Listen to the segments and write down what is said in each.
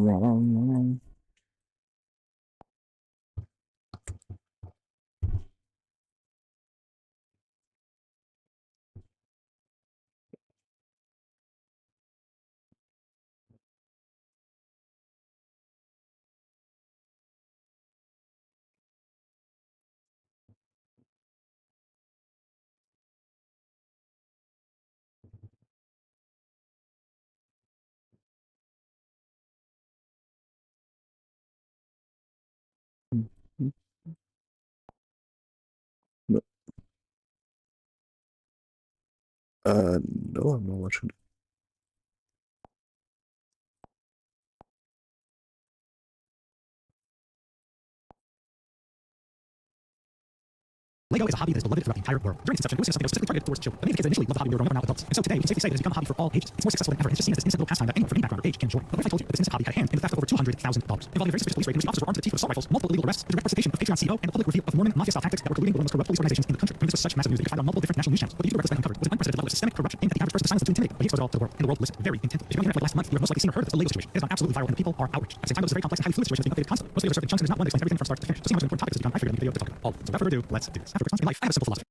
No, I'm not watching. Lego is a hobby that is beloved throughout the entire world. During its inception, it was something that was specifically targeted towards children. But many kids initially loved the hobby were grown up and now adults. And so today, we can safely say it has become a hobby for all ages. It's more successful than ever, and it's just seen as this innocent little pastime that anyone from any background or age can enjoy. But what if I told you that this innocent hobby had a hand in the theft of over $200,000, involving a very suspicious police raid in which the officers were armed to the teeth with assault rifles, multiple illegal arrests, the direct recitation of Patreon CEO, and the public review of Mormon mafia-style tactics that were colluding with one of the most corrupt police organizations in the country. I mean, this was such massive news that you could find on multiple different national news channels. What the YouTube records that uncovered was an unprecedented level of systemic corruption aimed at the average person to silence and to intimidate. But he exposed it all to the world, and the world listened very intently. If you've been on the internet for the last month, you have most likely seen or heard of the Lego situation. It has gone absolutely viral, and the people are outraged. At the same time, it was a very complex and highly fluid situation that's being updated constantly. Most videos are served in chunks, and there's not one that explains everything from start to finish. Just see how much important topics has become. I figured I'd make a video to talk about all of them. So without further ado, let's do this. After in life, I have a simple philosophy.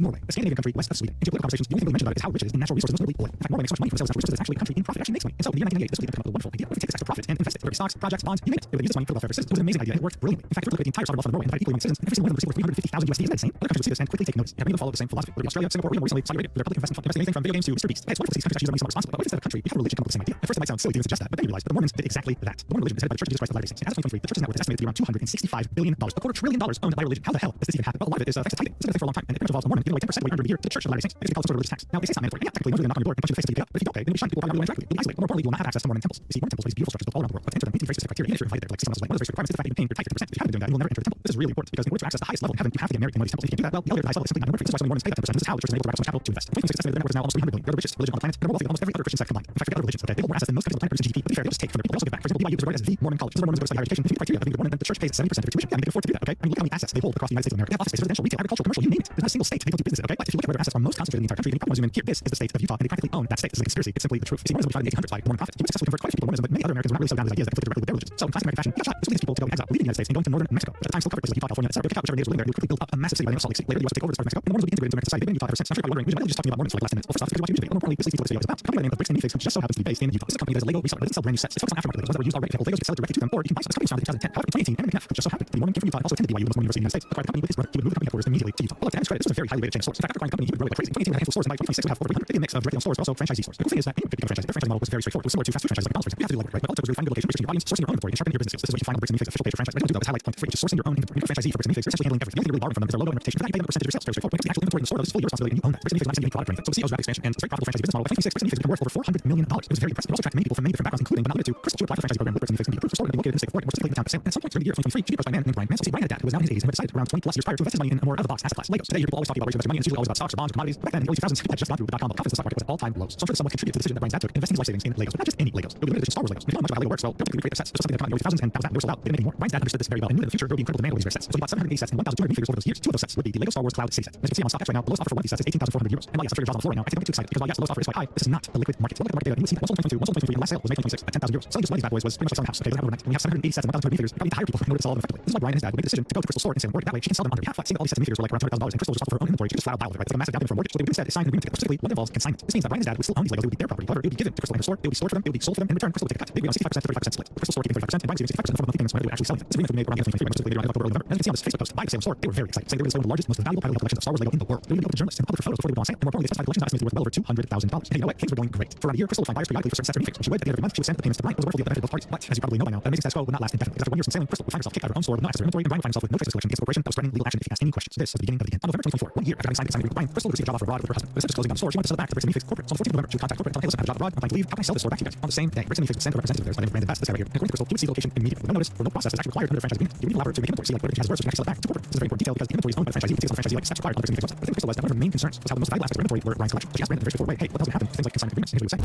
Norway, a Scandinavian country west of Sweden. In geopolitical conversations, the only thing we mention about it is how rich it is in natural resources, notably oil. In fact, Norway makes so much money from the sales of natural resources, it's actually a country in profit. It actually makes money. And so in the year 1998, this leader came up with a wonderful idea. What if we take this extra profit and invest it, whether it be stocks, projects, bonds, you name it. They would use this money for the welfare of citizens. It was an amazing idea, and it worked brilliantly. In fact, if you look at the entire sovereign wealth of Norway and divided equally among citizens, every single one of them received over 350,000 USD. Isn't that insane? Other countries will see this and quickly take notice. And many of them follow the same philosophy. Whether it be Australia, Singapore, or even more recently, Saudi Arabia, their public investment fund investing anything from video games to Mr. Beast. Hey, it's wonderful to see these countries actually use their money somewhat responsibly. But what if instead of a country, we have a religion come up with the same idea? At first, it might sound silly to even suggest that, but then you realize that the Mormons did exactly that. The Mormon religion is headed by the Church of Jesus Christ of Latter-day Saints. And as of 2023, the church's net worth is estimated to be around $265 billion, $250 billion owned by religion. How the hell does this even happen? Well, a lot of it is thanks to tithing. It's been a thing for a long time, and it pretty much involves a Mormon giving away 10% of what he earned every year to the Church of Latter-day Saints. It's called some sort of religious tax. Now, they say it's not mandatory. And yeah, technically, most of them knock on your door and punch you in the face to keep it up. But if you don't pay, then you'll be shunned. People probably won't interact with you. You'll be isolated. But more importantly, you will not have access to Mormon temples. You see, Mormon temples are these beautiful structures built all around the world. But to enter them, you need to meet very specific criteria. Even if you're invited there, like someone else's way, one of those very strict requirements is the fact that you're paying your tithe 50%. If you haven't been doing that, you will never enter the temple. This is really important because in order to access the highest level of heaven, you have to get married in one of these temples. If you can't do that, well, the elevator to the highest level is simply not going to work. This is why so many Mormons pay that 10%. This is how the church is able to rack up so much capital to invest. In 2026, estimated their net worth is now almost $300 billion. They're the richest religion on the planet. They're more wealthy than almost every other Christian sect combined. In fact, forget other religions. Okay, they hold more assets than most countries on the planet per GDP. But to be fair, they'll just take from their people. They also give back. For example, BYU is regarded as the Mormon college. Some of the Mormons go to study higher education. If you meet the criteria of being a Mormon, then the church pays 70% of your tuition. Yeah, and they can afford to do that. Okay, I mean, look how many assets they hold across the United States of America. They have office space, residential, retail, agricultural, commercial, you name it. There's not a single state they don't do business in. Okay, but if you look at where their assets are most concentrated in the entire country, then you probably zoom in here. This is the state of Utah, and they practically own that state. This is a conspiracy. It's simply the truth. See, Mormonism was founded in the 1800s by Mormon prophets. He was successfully convert quite a few people to Mormonism, but many other Americans were not really so down with these ideas that conflicted directly with their religions. So in classic American fashion, he got shot. This leads people to go in exile, leaving the United States and going to northern Mexico, which at the time still covered places like Utah, California, etc. They kicked out whichever natives were living there. They quickly built up a massive city by the name of Salt Lake City. Later, the US would take over this part of Mexico, and the Mormons would be integrated into American society. They've been in Utah ever since. I'm sure you're probably wondering, why are you just talking about Mormons for like the last 10 minutes? Well, first off, because watching YouTube video. More importantly, this leads people to what this video is about. A company by the name of Bricks and Minifigs, which just so happens to be based in Utah. This is a company that is a Lego reseller. It doesn't sell brand new sets. It focuses on aftermarket Legos, ones that were used already. If you have Legos, you can sell it directly to them, or you can buy some. This company was founded in 2010. However, in 2018, MNF, which just so happened to be Mormon, came from Utah and also attended BYU, the most Mormon university in the United States, acquired the company with his brother. He would move the company headquarters immediately to Utah. Well, look, to Henry's credit, this was a very highly rated chain of stores. In fact, after acquiring the company, he would grow like crazy. In 2018, we had a handful of stores, and by 2026, we have over 300. They did a mix of directly owned stores, but also franchisee stores. The cool thing is that anyone could become a franchisee. Their franchising model was very straightforward. It was similar to fast food franchises like McDonald's, for example. You have to do like right, but all it took was really finding a good location, reaching your audience, sourcing your own inventory, and sharpening your business skills. This is what you find on Bricks and Minifigs official page for franchise. But they don't do that with highlight point 3, which is sourcing your own inventory. When you're a franchisee for Bricks and Minifigs, you're essentially handling everything. The only thing you're really borrowing from them is their logo and reputation. For that, you pay them a percentage of your sales. Very straightforward. When it comes to the actual inventory in the store, though, this is fully your responsibility, and you own that. Bricks and Minifigs is not sending any product or anything. So the CEO's rapid expansion and it's a very profitable franchisee business model. By 2026, Bricks and Minifigs became worth over $400 million. It was very impressive. It also attracted many people from many different backgrounds, including but not limited to Crystal. She applied for the franchisee program with Bricks and Minifigs and be approved for store and be located in the state of Florida, more specifically in the town of Salem. At some point during the year of 2023, she approached by a man named Brian Mansell. See, Brian had a dad who was now in his 80s and had decided around 20 plus years prior to invest his money in a more out-of-the-box asset class, Legos. Today, you hear people always talking about where you invest your money, and it's usually always about stocks or bonds or commodities. Back then, in the early 2000s, people had just gone through the dot-com bubble. Profits in the stock market was at all-time lows. So I'm sure this somewhat contributed to the decision that Brian's dad took, investing his life savings in Legos, but not just any Legos. It would be limited to Star Wars Legos. If you don't know much about how Lego works, well, don't typically create their sets. It was something that came out in the early 2000s, and that was that. They were sold out. They didn't make any more. Brian's dad understood this very well and knew that in the future there would be incredible demand for these rare sets. So he bought 780 sets and 1,200 figures over those years. Two of those sets would be the Lego Star Wars Cloud City set. As you can see on StockX right now, the lowest offer for one of these sets is 18,400 euros. And while yes, I'm sure your jaw's on the floor right now, I think don't get too excited because while yes, the lowest offer is quite high, this is not a liquid market. So look at the market data, and you would see that one sold in 2022, one sold in 2023, and the last sale was May 2026 at 10,000 euros. Selling just one of these bad boys was pretty much like selling a house. Okay, let's have overnight. When we have 780 sets and 1,200 figures, you probably need to hire people in order to sell them effectively. This is why Brian and his dad would make the decision to go to Crystal store in Salem, Oregon. That way, she can sell them on their behalf. Seeing that all these sets and figures were like around $200,000, and Crystal just offered her own inventory. She could just flat out buy all of it, right? It's like a massive down payment for a mortgage. So they would instead sign an agreement together. Specifically, one involves consignment. This means that Brian and his dad would still own these Legos. They would be their property. However, it would be given to Crystal and her store. They would be stored for them. They would be sold for them. In return, Crystal would take a cut. They would be on 65% to 35% split. The Crystal store keeping 35%, and Brian receiving 65% in the form of monthly payments when they were actually selling them. This agreement would be made around the end of 2023, specifically around October or November. And as you can see on this Facebook post by the Salem store, they were very excited, saying they were displaying the largest, most valuable privately held collection of Star Wars Lego in the world. They would even go to journalists and the public for photos before they would go on sale. And more importantly, they specified the collection estimated to be worth well over $200,000. And you know what? Things were going great. For around a year, Crystal would find buyers periodically for certain sets or minifigs. When she would, at the end of every month, she would send the payments to Brian. It was a wonderful deal that benefited both parties. But as you probably know by now, an amazing status quo would not last indefinitely. Because after 1 year from selling, Crystal would find herself kicked out of her own store with no access to her inventory, and Brian would find himself with no trace of this collection against a corporation that was threatening legal action if he asked any questions. This was the beginning of the end. On November 2024, 1 year after having signed the agreement with Brian, Crystal would receive a job offer abroad with her husband. But instead of closing down the store, she wanted to sell it back to Bricks and Minifigs corporate. So on the 14th of November, she would contact corporate and tell them, hey, listen, I have a job abroad. I'm planning to leave. How can I sell this store back to you guys? On the same day, Bricks and Minifigs would send a representative of theirs by the name of Brandon Best, this guy right here. And according to Crystal, he would see the location immediately. No notice or no process is actually required under the franchise agreement. You would need to elaborate to make inventory, see like whether she has words, so she can actually sell it back to corporate. This is a very important detail because the inventory is owned by the franchisee, which takes on the franchisee like stats required on the Bricks and Minifigs website. But the thing with Crystal was that one of her main concerns was how the most valuable aspects of her inventory were Brian's collection. So she asked Brandon in a very straightforward way, hey, what the hell's going to happen? Things like consignment agreements. Here's what he would say.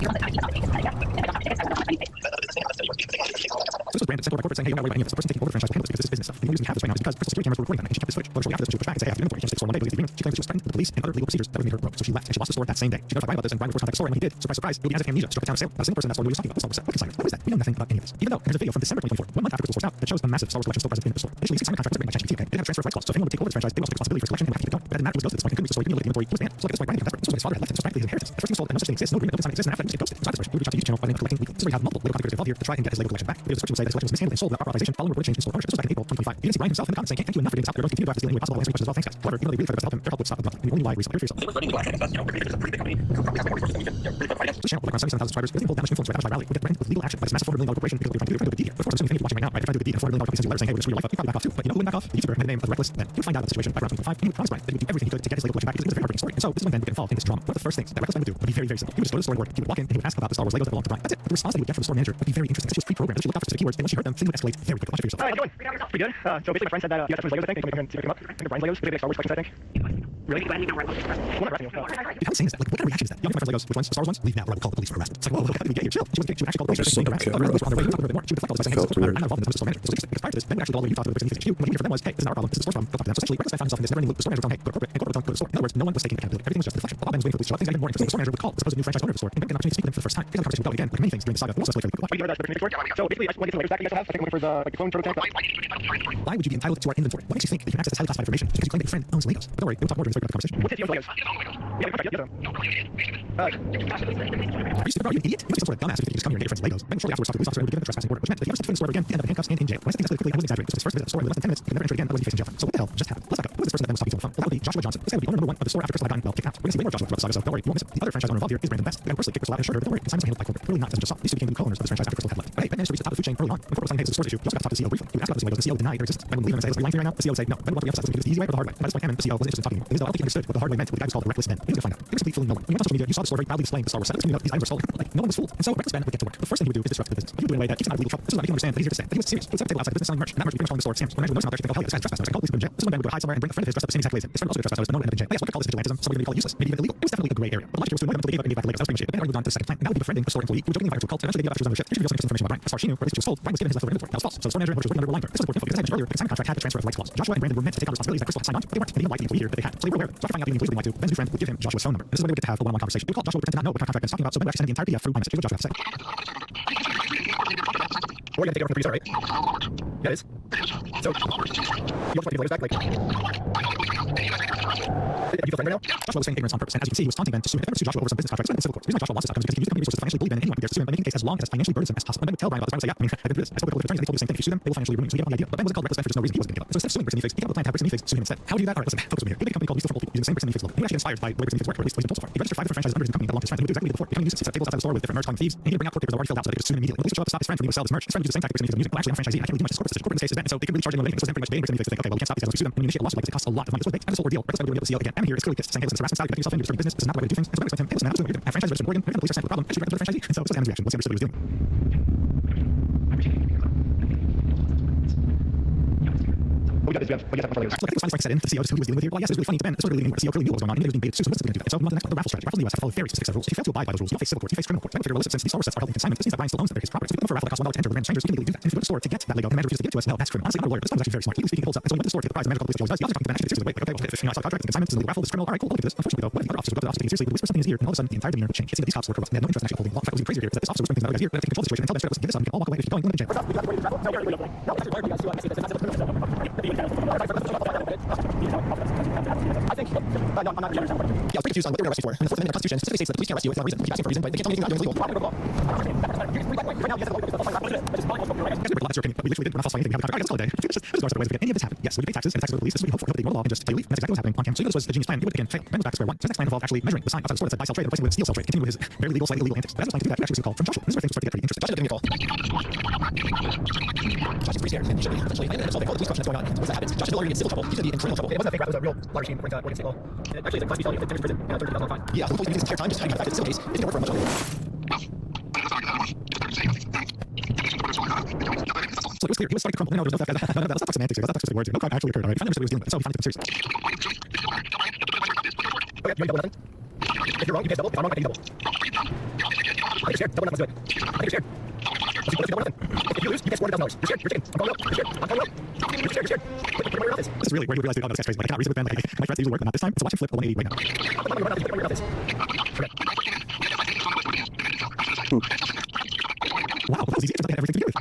So this was Brandon sent over by corporate saying, hey, you don't got to worry about any of this. The person taking over the franchise will handle this because this is business stuff. The only reason we have this right now is because Crystal security cameras were recording them, and she kept this footage. But shortly after this, she would push back and say, hey, I have the inventory. She just store one day to she claims she was threatened with the police and other legal procedures that would make her broke. So she left and she lost the store that same day. She notified Brian about this, and Brian would first contact the store, and when he did, surprise, surprise, it would be as if amnesia struck the town of Salem. Not a single person in that store knew he was talking about. The store was set. What silence? What is that? We know nothing about any of this. Even though there's a video from December 2024, 1 month after Crystal Source out, that shows a massive Star Wars collection still present in the store. Initially, 6 signed contracts written by ChatGPT, okay? They have transfer rights clause. So if anyone would take over this franchise, they will take responsibility for its collection and have to keep it going. But it didn't matter who was ghosted at this point. He couldn't reach the store, he couldn't look at the inventory, he was banned. So look at this point, Brian became desperate. This was when his father had left him, so practically his inheritance. The first thing sold and no such thing exists, no agreement, no sign exists, and after that, he ghosted. So at this point, we would reach out to YouTube channel by the name of Collecting Weekly. So we have multiple legal conflicts involved here to try and get his legal collection back. The description will say that his collection was mishandled and sold without proper authorization following report change in store ownership. This was back in April 2025. You didn't see Brian himself in the comments saying, hey, thank you enough for getting this out. You're going to continue to have to steal any way possible. Answering questions as well. Thanks, guys. However, even though they really tried to help him, their help would stop with nothing. And the only lie reason. Hear for yourself. They were running legal action against us, because there's a pretty big company who probably has more resources than we do. They're really good finance. This channel, with around 77,000 subscribers, is being pulled down much influence by Rally. Would get threatened with legal action by this massive $400 million corporation because they're trying to do a good deed here. Of course, I'm assuming you're watching right now, right? They're trying to do a good deed, and $400 million company sends you a letter saying, hey, we're just screwing your life up. You probably back off too. But you know who would back off? The YouTuber by the name of Reckless Ben. He would find out about the situation by around 2025, and he would promise Brian that he would do everything he could to get his legal collection back because it was a very heartbreaking story. And so this is when Ben would get involved in this drama. One of the first things that Reckless Ben would do would be very, very simple. He would just go to the store and work. He would walk in and he would ask about the Star Wars Legos that belonged to Brian. That's it. The response that he would get from the store manager would be very interesting. She was pre-programmed. She looked out for specific keywords, and when she heard them, things would escalate very quickly. Watch it for yourself. Hi, how you doing? Pretty good. So basically, my friend said that you have to Legos, I think. They can see if they come up. I think they're Brian's Legos. They have Star Wars collections, I think. Really? Well, I'm not arresting you. How insane is that? Like, what kind of reaction is that? You know, my friend's Legos, which ones? Star Wars ones? Leave now, or I will call the police for arrest. It's like, whoa, how did we get here? Chill. She would actually call the police. She would actually call the police on their way. On their way. She would deflect all this by saying, hey, I'm not involved in this. This is the store manager. Because prior to this, Ben would actually go all the way and talk to the person who what he needed for them was, hey, this is not our problem. This is the store's problem. Go talk to them. So essentially, Reckless Ben found himself in this never-ending loop. The store manager was telling, hey, go to corporate, and corporate was telling, go to the store. In other words, no one was taking accountability. Everything was just a deflection. While Ben was waiting for the police to show up, things got even more interesting. The store manager would call the supposed new franchise owner of the store, and Ben got an opportunity to speak with him for the first time. Here's how the conversation would go again, like many things during the saga. We'll also escalate fairly quickly. So basically, I just want to get some Legos back. You guys have. I think I'm looking for the clone prototype. Why would you be entitled to our inventory? What makes you think that you can access this highly classified information just because you claim that your friend owns Legos? But don't worry, we'll talk more during the conversation. What's the Legos? Yeah, Are you stupid, bro? You idiot? You must be some sort of dumbass if you think you just come here and get your friend's Legos. Ben shortly afterwards talked to the police officer and would give him the trespassing order, which meant that if you ever stepped in the store ever again, he'd end up in handcuffs and in jail. When I say things escalated quickly, I wasn't exaggerating. This was his first visit to the store in less than 10 minutes. He could never enter it again, otherwise he'd be facing jail time. So what the hell just happened? Let's back up. Who is this person that Ben was talking to on the phone? Well, that would be Joshua Johnson. This guy would be owner number 1 of the store after Crystal had gotten well kicked out. We're gonna see way more Joshua throughout the saga, so don't worry, you won't miss it. The other franchise owner involved here is Brandon Best. The guy who personally kicked Crystal out and assured her that don't worry, the assignments were handled by corporate. Clearly not as just saw. These two became the co-owners of this franchise after Crystal had left. But hey, Ben managed to reach the top of the food chain early on. When corporate was saying, hey, this is a source issue, he also got to talk to the CEO briefly. He would ask about this Legos, and the CEO denied their existence. Ben would leave him and say, let's be lying to you right now. The CEO would say, no. Ben would want to reemphasize this because the easy way or the hard way. By this point, Hammond, the CEO, wasn't interested in talking to him. Because I don't think he understood what the hard way meant with the guy who was called Reckless Ben. He was going to find out. He was completely fooling no one. When you went on social media, you saw the store very proudly displaying the Star Wars set. These items were stolen. Like, no one was fooled. And so Reckless Ben would get to work. The first thing he would do is disrupt the business. He would do it in a way that keeps him out of legal trouble. This is what making him understand that he's here to stay. That he was serious. He would set a table outside the business selling merch. And that merch would be pretty much selling the store. Sam's. When manager would notice him out there, she'd think, oh, hell yeah, this guy's trespass notice. I call the police, put him in jail. This is when Ben would go to hide somewhere and bring a friend of his dressed up the same exact way as him. His friend also did trespass notice, but no one ended up in jail. But yes, one could call this vigilantism. Some would even call it useless, maybe even illegal. It was definitely a gray area. But logic was to annoy them until they gave up and gave back the Legos. That was pretty much it. Ben already moved on to the second plan, and that would be befriending a store employee who would jokingly invite her to a cult. Eventually, they gave up his ownership. Here should be also information about Brian. As far as she knew, or at least she was told, Brian was given his leftover inventory. That was false. So the store manager and what she was looking under were lying to her. This was important because, as I mentioned earlier, the assignment contract had the transfer of rights clause. Joshua and Brandon were meant to take on responsibilities that Crystal had signed on to, but they weren't. And they didn't like the employee here that they had. So they were aware of it. So after finding out the employees would like to, Ben's new friend would give him Joshua's phone number. And this is when they would get to have a one-on-one conversation. They would call Joshua would pretend to not know what kind of contract Ben's talking about. So Ben would actually send the entire PDF through iMessage. Here's what Joshua had to say. Or you're gonna take over from the producer, right? Yeah, it is. So you want to get the Legos back, like. Do you feel threatened right now? Joshua was saying ignorance on purpose, and as you can see, he was taunting Ben to sue him. Ben would sue Joshua over some business contracts. This went in civil court. The reason why Joshua lost this outcome is because he used company resources to financially bully Ben, and anyone who dares to sue him by making the case as long as financially burdensome as possible. And Ben would tell Brian about this. Brian would say, yeah, I mean, I did this. I spoke with attorneys, they told me the same thing. If you sue them, they will financially ruin you. So he gave up on the idea. But Ben wasn't called Reckless Ben for just no reason. He wasn't going to give up. So instead of suing Bricks and Meefigs, he came up with a plan to have Bricks and Meefigs sue him instead. How would you do that? All right, listen, focus with me here. He made a company called Use for People using the same Bricks and Meefigs logo. He was actually inspired by the way Bricks and Meefigs work, or at least what he's been told so far. He registered 5 different franchises under his company that belonged to his friend. He would do exactly what he did before. Becoming nuisance, set tables outside the store with different merch calling thieves, and he would bring out court papers that were already filled out so they could just sue him immediately. When the police showed up to stop his friend from being able to sell this merch, his friend used the same tactics and using. Well, actually, I'm a franchisee. I can't really do much. This corporate decision. Corporate in this case is Ben, and so they couldn't really charge anyone with anything. This was them pretty much baiting Bricks and Meefigs to think, okay, well, we can't stop these unless we sue them. When you initiate a lawsuit like this, it costs a lot of money. This was big. And this whole ordeal. Reckless Ben would be able to see again. Ben here is clearly pissed, saying, hey, listen, this harassment style, you put yourself in, you're disturbing business. This is not the way to do things. And so Ben explained to him, hey, listen, man, that's what you're doing. Have franchise registered in Oregon. We're going to police are sent with a problem. And she recommended the franchisee. And so this was Hammond's reaction. Once he understood what he was doing. What we got is we have that for Legos. So I think Frank set in, the CEO just who he was dealing with here. Well, yes, it was really funny to Ben. It's really leaning where the CEO clearly knew what was going on. And he was being baited. So this is being baited. So we want the next one, the raffle strategy. Raffles in the US have followed very specific set of rules. If you fail to abide by those rules, you'll face civil court. You face criminal court. Ben would figure, well, since these Star Wars sets are held in consignment, this means that Brian still owns them. They're his property. So we can look for a raffle that costs $1 to enter with random strangers. We can legally do that. And if you go to the store to get that Lego, the manager refuses to give it to us, well, that's criminal. Honestly, I'm a lawyer. This one was actually very smart. He was speaking holds up. And so he went to the store to get the prize. The manager called the police always does. He also talked to Ben actually seriously. Wait, okay, well, if I saw a contract and consignment, this is a raffle, this is criminal. All right, cool, I'll look at this. Unfortunately, though, what if the other officers would go to the office taking it seriously? But whisper something in his ear, and all of a sudden the entire demeanor would change. It seemed that these cops were corrupt. They had no interest in actually holding law. In fact, what was even crazier here is that this officer was bringing things about here that they could control the situation and tell Ben straight up, listen, give this up, you can all walk away. If you keep going, you'll end up in jail. I think, no, I'm not sure. Yeah, I was pretty confused on what they were arrested for. And the Fourth Amendment of the Constitution specifically states that the police can't arrest you without reason. You can ask him for a reason, but they can't tell you anything you're not doing illegal. That's your opinion, but we literally did. We're not falsifying anything. We have a contract. All right, let's call it a day. This is the ways of any of this happened. Yes, when you pay taxes, and the taxes go to the police, this is what we hope for. Hope that you ignore the law and just take a leave. And that's exactly what was happening on campus. So even though this was the genius plan, he would again fail. Ben was back to square one. So his next plan involved actually measuring the sign outside the store that said buy, sell, trade. The person would steal, sell, trade, continue with his very legal, slightly illegal antics. But as he was planning to do that, he actually received a call from Joshua. This is where things start to get pretty interesting. Joshua didn't give me a call. Josh is pretty scared. And he should be, essentially. And so they call the police question that's going on. Once that happens, Josh is no longer in civil trouble. He's going to be in criminal trouble. It wasn't a fake rap. It was a real lottery machine according to Oregon State law. Actually, it's a class B felony. It's 10 years in prison and 30,000 fine. Yeah, so the police using this entire time just hiding the fact that it's still a case. It didn't work for him much longer. So it was clear. He was starting to crumble. No, there was no fact that let's not talk semantics here. Let's not talk specific words here. No crime actually occurred. All right. He finally understood what he was dealing with. So he finally took him seriously. Okay, you want to double nothing? If you're wrong, you can't double. If I'm wrong, I can double. I think you're scared. Double nothing's good. I think you're scared. What if you double nothing? If you lose, you get $40,000. You're scared. You're chicken. I'm calling up. You're scared. I'm calling up. You're scared. You're scared. Put your money in your office. This is really where you realize, oh, that's crazy. Like, I cannot reason with Ben. Like, my friends usually work, but not this time. So watch him flip a 180 right now. Wow, that was easy. It had everything to do with.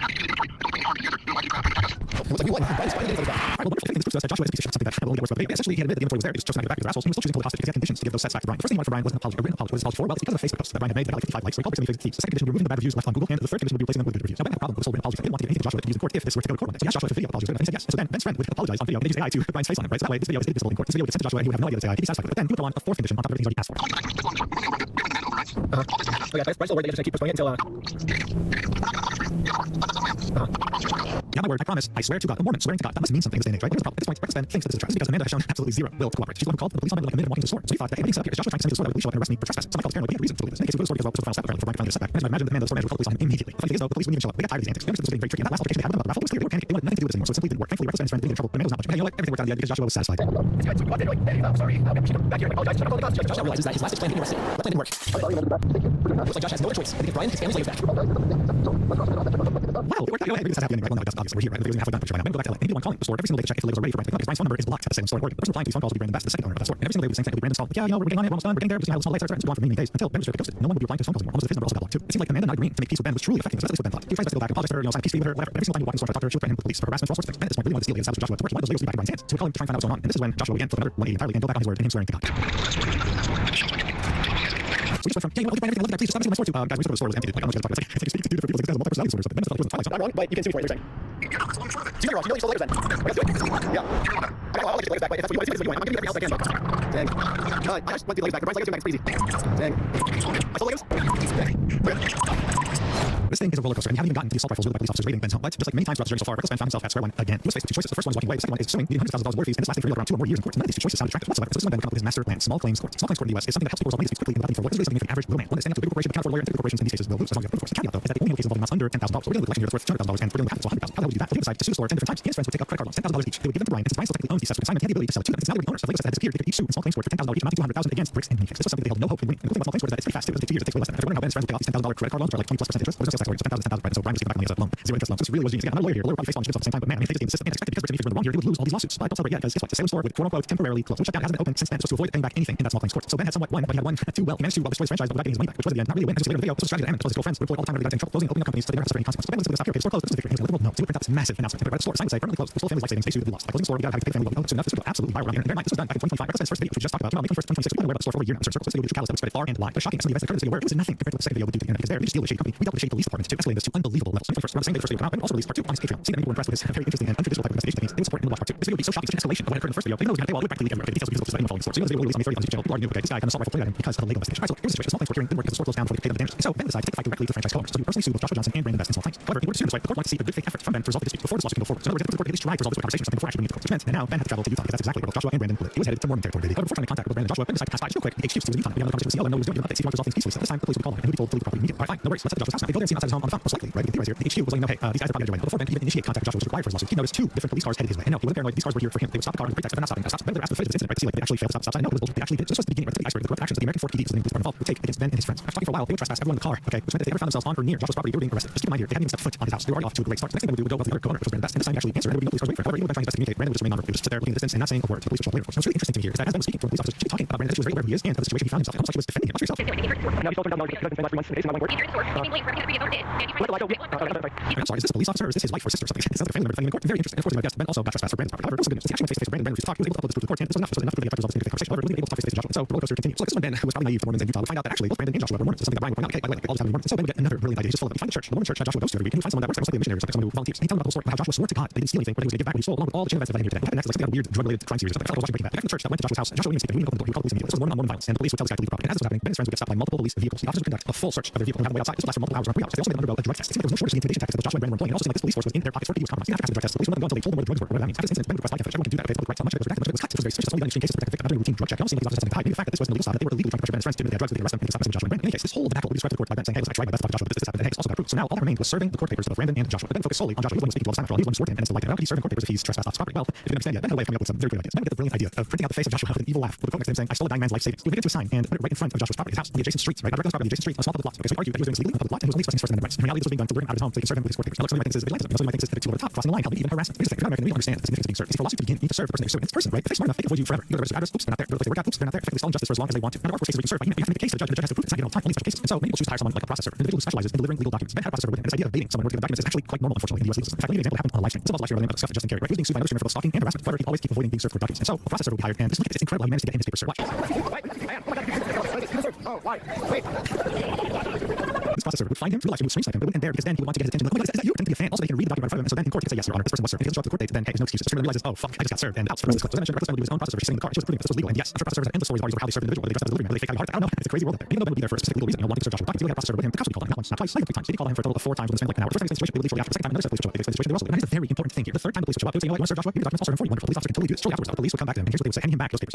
Looks like we won. Brian's finally getting back. All right, well, the wonderful thing is Joshua is something that only works for the essentially, he had admitted that the inventory was there. He was just not back to the assholes. He was still choosing to hold hostage because he had conditions to give those satisfactory to Brian. The first thing he wanted for Brian was an apology, a written apology. What his apology for? Well, it's because of a Facebook post that Brian had made that got like 55 likes. So he called it something he feeds. The second condition would be removing the bad reviews left on Google, and the third condition would be replacing them with good reviews. Now Ben had a problem with this whole written apology. He didn't want to get anything to Joshua to use in court if this were to go to court one day. So he asked Joshua if the video apology was good enough, and he said yes. So then Ben's friend would apologize on video and use AI to put Brian's face on it, right? So that way this video is invisible in court. This video would get sent to Joshua and he would have no idea that it's AI. He'd be satisfied with it. But then he would go on a fourth condition on top of everything he's already asked for. Okay, Brian's still worried that keep postponing it until Yeah, my word, I promise, I swear to God, a Mormon swearing to God, that must mean something in this day and age, right? Here's the problem. At this point, Breakfast Ben thinks that this is a trap. This is because Amanda has shown absolutely zero will to cooperate. She's the one who called the police on me like a minute walking to the store. So he thought that, hey, what up here? Is Joshua trying to send me to the store that would show up and arrest me for trespass? So Michael paranoid. He had a reason to believe this. In any case, we go to the store because well, was the final step apparently for Brian to find a setback. As I imagine, the man of the store manager would call the police on him immediately. The funny thing is, though, the police wouldn't even show up. They got tired of these antics. They understood this was getting very tricky. And that last altercation they had about the raffle, it was clear they were panicking. They wanted nothing to do with this anymore, so it simply didn't work. Thankfully, Breakfast Ben's friend didn't get in trouble, but Amanda was not much. But hey, you know what? Everything worked out in the end because Joshua was satisfied. It's good. What did I do? I'm sorry. I'm back here. I apologize. I'm calling the cops. Joshua realizes that his last plan didn't work. That plan didn't work. Looks like Josh has no other choice than to give Brian his family's layers back. Wow, it worked out. You know, this has happened anyway. Well, no, that's obvious. We're here, right? The video's halfway done. Right now, I'm going to go back to LA. And people calling the store every single day to check if the labels are ready for Brian. Because Brian's phone number is blocked at the Salem store in Oregon. The person replying to these phone calls will be Brandon Best, the second owner of that store. And every single day we were saying that Brandon's called. Yeah, you know, we're getting on it. We're almost done. We're getting there. We're just going to have a small lights and so on for many days until Ben was ghosted. No one would be replying to his phone calls anymore. Almost as if his number also got blocked too. It seemed like Amanda not agreeing to make peace with Ben was truly affecting him. So that's what Ben thought. He tries to go back and apologize to her, you know, sign peace treaty with her, whatever. Every single time he walked in the store to talk to her, she would threaten him with police for harassment, for all sorts of things. Ben at this point really wanted to steal against Joshua to work. He wanted those legals to be back in Brian's hands. So we call him to try and find out what's going on. And this is when Joshua again flipped another 180 entirely and go back on his word and him swearing to God. So we just went from, yeah, you know, I'll get Brian everything. I love that. Please just stop missing my store too. Guys, we just thought the store was empty. Like, I'm not going to talk. It's like speaking to two different people. Like, this guy's a multiple personality disorders. But Ben still doesn't Twilight. I'm wrong, but you can see me for it. You're saying. So you're wrong. You know you stole the layers then. Yeah. I'll get the layers back. But if that's what you want, it's what you want. I'm giving you everything else I can. Dang. I just want the layers back. Brian's layers back. It's pretty easy. Dang. I stole layers. This thing is a roller coaster, and you haven't even gotten to the assault rifles wielded by police officers raiding Ben's home. But just like many times throughout the journey so far, Breakfast Ben found himself at square one again. He was faced with two choices. The first one is walking away. The second one is suing, needing hundreds of thousands of dollars lawyer fees, and this lasting for around 2 or more years in court. None of these two choices sound attractive whatsoever. So this is when Ben would come up with his master plan, small claims court. Small claims court in the U.S. is something that helps people resolve money disputes quickly and without needing for work. This is really something for the average little man. One that's standing up to a big corporation, but cannot afford a lawyer, and typical corporations in these cases will lose as long as you have brute force. The caveat though is that the only cases involving amounts under $10,000. So we're dealing with a collection here that's worth $200,000 and we're dealing with half it, so $100,000. How the hell would you do that? Well, he decided to sue the store 10 different times. He and his friends would take out credit card loans, $10,000 each. They would give them to Brian, and since Brian still technically owns these sets with assignment, he had the ability to sell it to them. It's now the owners of Lego sets that had disappeared. They could each sue in small claims court for $10,000 each, amounting to $100,000 against bricks and minifigs. This was something they held no hope in winning. And the cool thing about small claims court is that it's pretty fast. It doesn't take 2 years. It takes way less than that. If you're wondering how Ben's friends would pay off these $10,000 credit card loans for like 20+% interest, or the sales tax lawyer, so $10,000 right? So Brian was taking back money as a loan, 0 interest loan. So this really was genius. Again, I'm not a lawyer here. The lawyer probably face on chips at the same time, but man, I mean, if they just game the system and expected because Brittany Figgs were in the wrong here, they would lose all these lawsuits. But don't celebrate yet, because guess what? The Salem store would quote unquote temporarily close. Which shut down hasn't been open since then, so to avoid paying back anything in that small claims court. So Ben had somewhat won, but he had won too well. He managed to destroy his franchise without getting his money back, which was at the end not really a win. As you see later in the video, so the strategy that Emmett told his girlfriends would employ all the time where they got in trouble, closing, opening up companies so they never suffer any consequences. So Ben was able to stop here. Okay, the store closed. This was a victory. And he was like, no. So we print out this massive announcement. Temporary the store. Sign would say permanently closed. The whole family's life savings they sued and lost. By closing the store, we gotta have to pay the family. Well, soon enough, this would go absolutely viral around here. And bear in mind, this was done back in 2025. Breakfast Ben's first video, which we just talked about, came out May 1st, 2026. We've been aware about the store for over a year now. Certain circles, this video would be catalyst that would spread far and wide. But shocking, some of the events that occurred in this video were it was nothing compared to what the second video would do to the internet. Because there, we just deal with a shady company. We dealt with a shady police department to escalate this to unbelievable levels. May 21st, around the same day the first video came out, Ben also released part 2 on his Patreon. See that many were impressed with his very interesting and untraditional type of investigation techniques. They would support and watch part 2. This video would be so shocking, such an escalation of what occurred in the first video. They know it was going to pay well, it would practically leak everywhere. Okay, the details of the following story. So you know, this video released on May 30th on his channel. People already knew, okay, this guy kind of assault rifle played at him because of the legal investigation. Alright, so here's the situation. Small claims court hearing didn't work because the store closed down before they could pay them the damages. So Ben decided to take the fight directly to the franchise co-owners. So he personally sued both Joshua Johnson and Brandon Best in small claims. However, in order to sue this way, the court wanted to see a good faith effort from Ben to resolve the dispute before this lawsuit can go forward. So in other words, the court at least tried to resolve this with conversation, something before actually bringing it to court. Which meant that now Ben had to travel to Utah because that's exactly where both Joshua and Brandon lived. He was headed to Mormon territory. However, before trying to contact with Brandon and Joshua, Ben decided to pass by just real quick the HQ to Utah. He had another conversation with CEO, let him know what he was doing, updates, he wanted to resolve things peacefully. So this time the police would call him and he'd be told to leave the property immediately. Alright, fine, no worries, let's head to Joshua's house. They go there and see him outside his home on the phone. Most likely, right? We can theorize here. The HQ was letting him know, hey, these guys are probably going to win. But before Ben could even initiate contact with Joshua, which was required for his lawsuit, he noticed 2 different police cars headed his way. And no, he wasn't paranoid. These cars were here for him. They would stop the car with the pretext of not stopping. Ben asked the footage of this incident, right, to see like they actually failed to stop. I know it was bullshit. They actually did. So this was the beginning, right? The iceberg, the corrupt actions of the American Fort PD, so the police department involved, would take against Ben and his friends. After talking for a while, they would trespass everyone in the car. Okay, which meant that if they ever found themselves on or near Joshua's property, they were being arrested. Just keep in mind here, they hadn't even stepped foot on his house. They were already off to a great start. The next thing they would do would go with the other co-owner, which was Brandon Best. And this time he actually answered, and there would be no police cars waiting for him. However, even when Ben tried his best to communicate, Brandon would just remain nonverbal. He would just sit there looking at the distance and not saying a word. So the police would show up later. What's really interesting to me here is that as Ben was speaking to the police officers, she was talking about Brandon, that she was very aware of who he is and of the situation he found himself in, almost like she was defending him. Watch yourself. Now he's sold $10,000 because he's been like 3 months in the not one word. I'm sorry, is this a police officer or is this his wife or sister or something? It sounds like a family member defending in court. Very interesting. And of course, Ben also got trespassed for Brandon's property. However, it was good news. He actually faced Brandon refused to talk. He was able to upload this proof to the court, and this was enough. This was enough to really resolve this conversation. However, he was able to talk face to face with Joshua. So the roller coaster continued. So like this is when Ben, who was probably naive to Mormons in Utah, would find out that actually both Brandon and Joshua were Mormons. This is something that Brian would point out. Okay, by the way, like, all the time Mormons. So Ben would get another brilliant idea. He's just full of it. He find the church, the Mormon church that Joshua goes to every week, and he would find someone that works there, most likely a missionary or something, someone who volunteers. And he tells them about the whole story, how Joshua swore to God they didn't steal anything, but he was going to give back what he stole, along with all the chain of events that led him here today. What happened next is like some kind of weird drug-related crime series or something. I felt like I was watching Breaking Bad. The guy from the church that went to Joshua's house, Joshua wouldn't even speak. He wouldn't open the door. He would call the police immediately. This was Mormon on Mormon violence, and the police would tell this guy to leave the property. And as this was happening, Ben and his friends would get stopped by multiple police vehicles. The officers would conduct a full search of their vehicle and have them wait outside. This would last for multiple hours, around 3 hours. They also made them undergo a drug test. It seemed like there was no shortage of the intimidation tactics that Joshua and Brandon were employing. And also seemed like this police force was in their pockets for he was compromised. He didn't have to pass the drug test. The police wouldn't let them go until they told them where the drugs were. Whatever that means. After this incident, Ben requested life efficacy. Everyone can do that. Okay, public rights. How much of it was redacted, much of it was very suspicious. Only done in extreme cases to protect the victim. Not doing routine drug check. It almost seemed like these officers had something to hide. Maybe the fact that this was an illegal stop, that they were illegally trying to pressure Ben's friends to admit they had drugs, that they arrested him and stop messing with Joshua and Brandon. In any case, this whole debacle would be described to the court by Ben saying, hey, listen, I tried my best to stop Joshua, but this happened. And hey, it's also got proof. So now all that remained was serving the court papers of Brandon and Joshua. But Ben focused solely on Joshua. He was the one speaking all the time. After all, he was the one swore to him, and it's like, how could he serve in court papers if he's trespassed off his property? Well, if you can understand yet, Ben had a way of coming up with some very good ideas. Ben with the brilliant idea of printing out the face of Joshua with an evil laugh with a quote next to him saying, I stole a dying man's life savings. He would make it to a sign and put it right in front of Joshua's property, his house, on the adjacent streets, right? Not right across the property, the adjacent street, on a small public lot. Okay, so he argued that he was doing this illegally in a public lot, and he was only expressing his source amendment rights. In reality, this was being done to lure him out of his home so they can serve him with his court papers. Now, look, somebody might think this is vigilantism. Somebody might think this is too over the top, crossing the line, hell, even harassment. Here's the thing: if you're not American, we understand the significance of being served. For a lawsuit to begin, you need to serve the person that you're suing. It's a person, right? If they're smart enough, they can avoid you forever. You go to the registered address, oops, they're not there. Go to the place they work at, oops, they're not there. Effectively stalling justice for as long as they want to. Now, there are court cases where you can serve, but you have to make a case to the judge, and the judge has to prove it. It's not given all the time, only special cases. And so many people choose to hire someone like a processor, an individual who specializes in delivering legal documents. Ben had a processor with him, and this idea of baiting someone working with documents is actually quite normal, unfortunately, in the U.S. legal system. In fact, let me give you an example that happened on a live stream. It's about the live stream of Scott Justin Carey, right? He was being sued by another streamer for both stalking and harassment. However, he always keep avoiding being served for documents. And so a processor will be hired, and this is incredible how he managed to get him his papers served. Watch. This processor would find him, realize he would screen snipe him, but wouldn't dare because then he would want to get his attention. Like, oh my God, is that you? Pretend to be a fan. Also, they can read the document in front of him, and so then in court he can say yes, Your Honor, this person was served. If he doesn't show up to the court date, then hey, there's no excuses. The streamer realizes, oh fuck, I just got served, and outs. So then I mentioned the processor would do his own processor for sitting in the car. She was proving that this was legal, and yes, I'm sure processors have endless stories about how they serve an individual, whether they dress up as a delivery man, whether they fake out your heart attack. I don't know. It's a crazy world out there. Even though Ben would be there for a specific legal reason, wanting to serve Joshua documents, he would have a processor with him. The cops would be calling him not once, not twice, not even 3 times. They call him for a total of 4 times within the span of like an hour. The first time they situation, they would leave shortly after. The second time, another set of police show up. They explain the situation. They were also legal. And here's the very important thing here. The third time the police would show up, they would say, you know what, you want to serve Joshua? Give me the documents, I'll serve him for you. Wonderful. Police officer can totally do this shortly afterwards. The police would come back to him, and here's what they would say: hand him back those papers.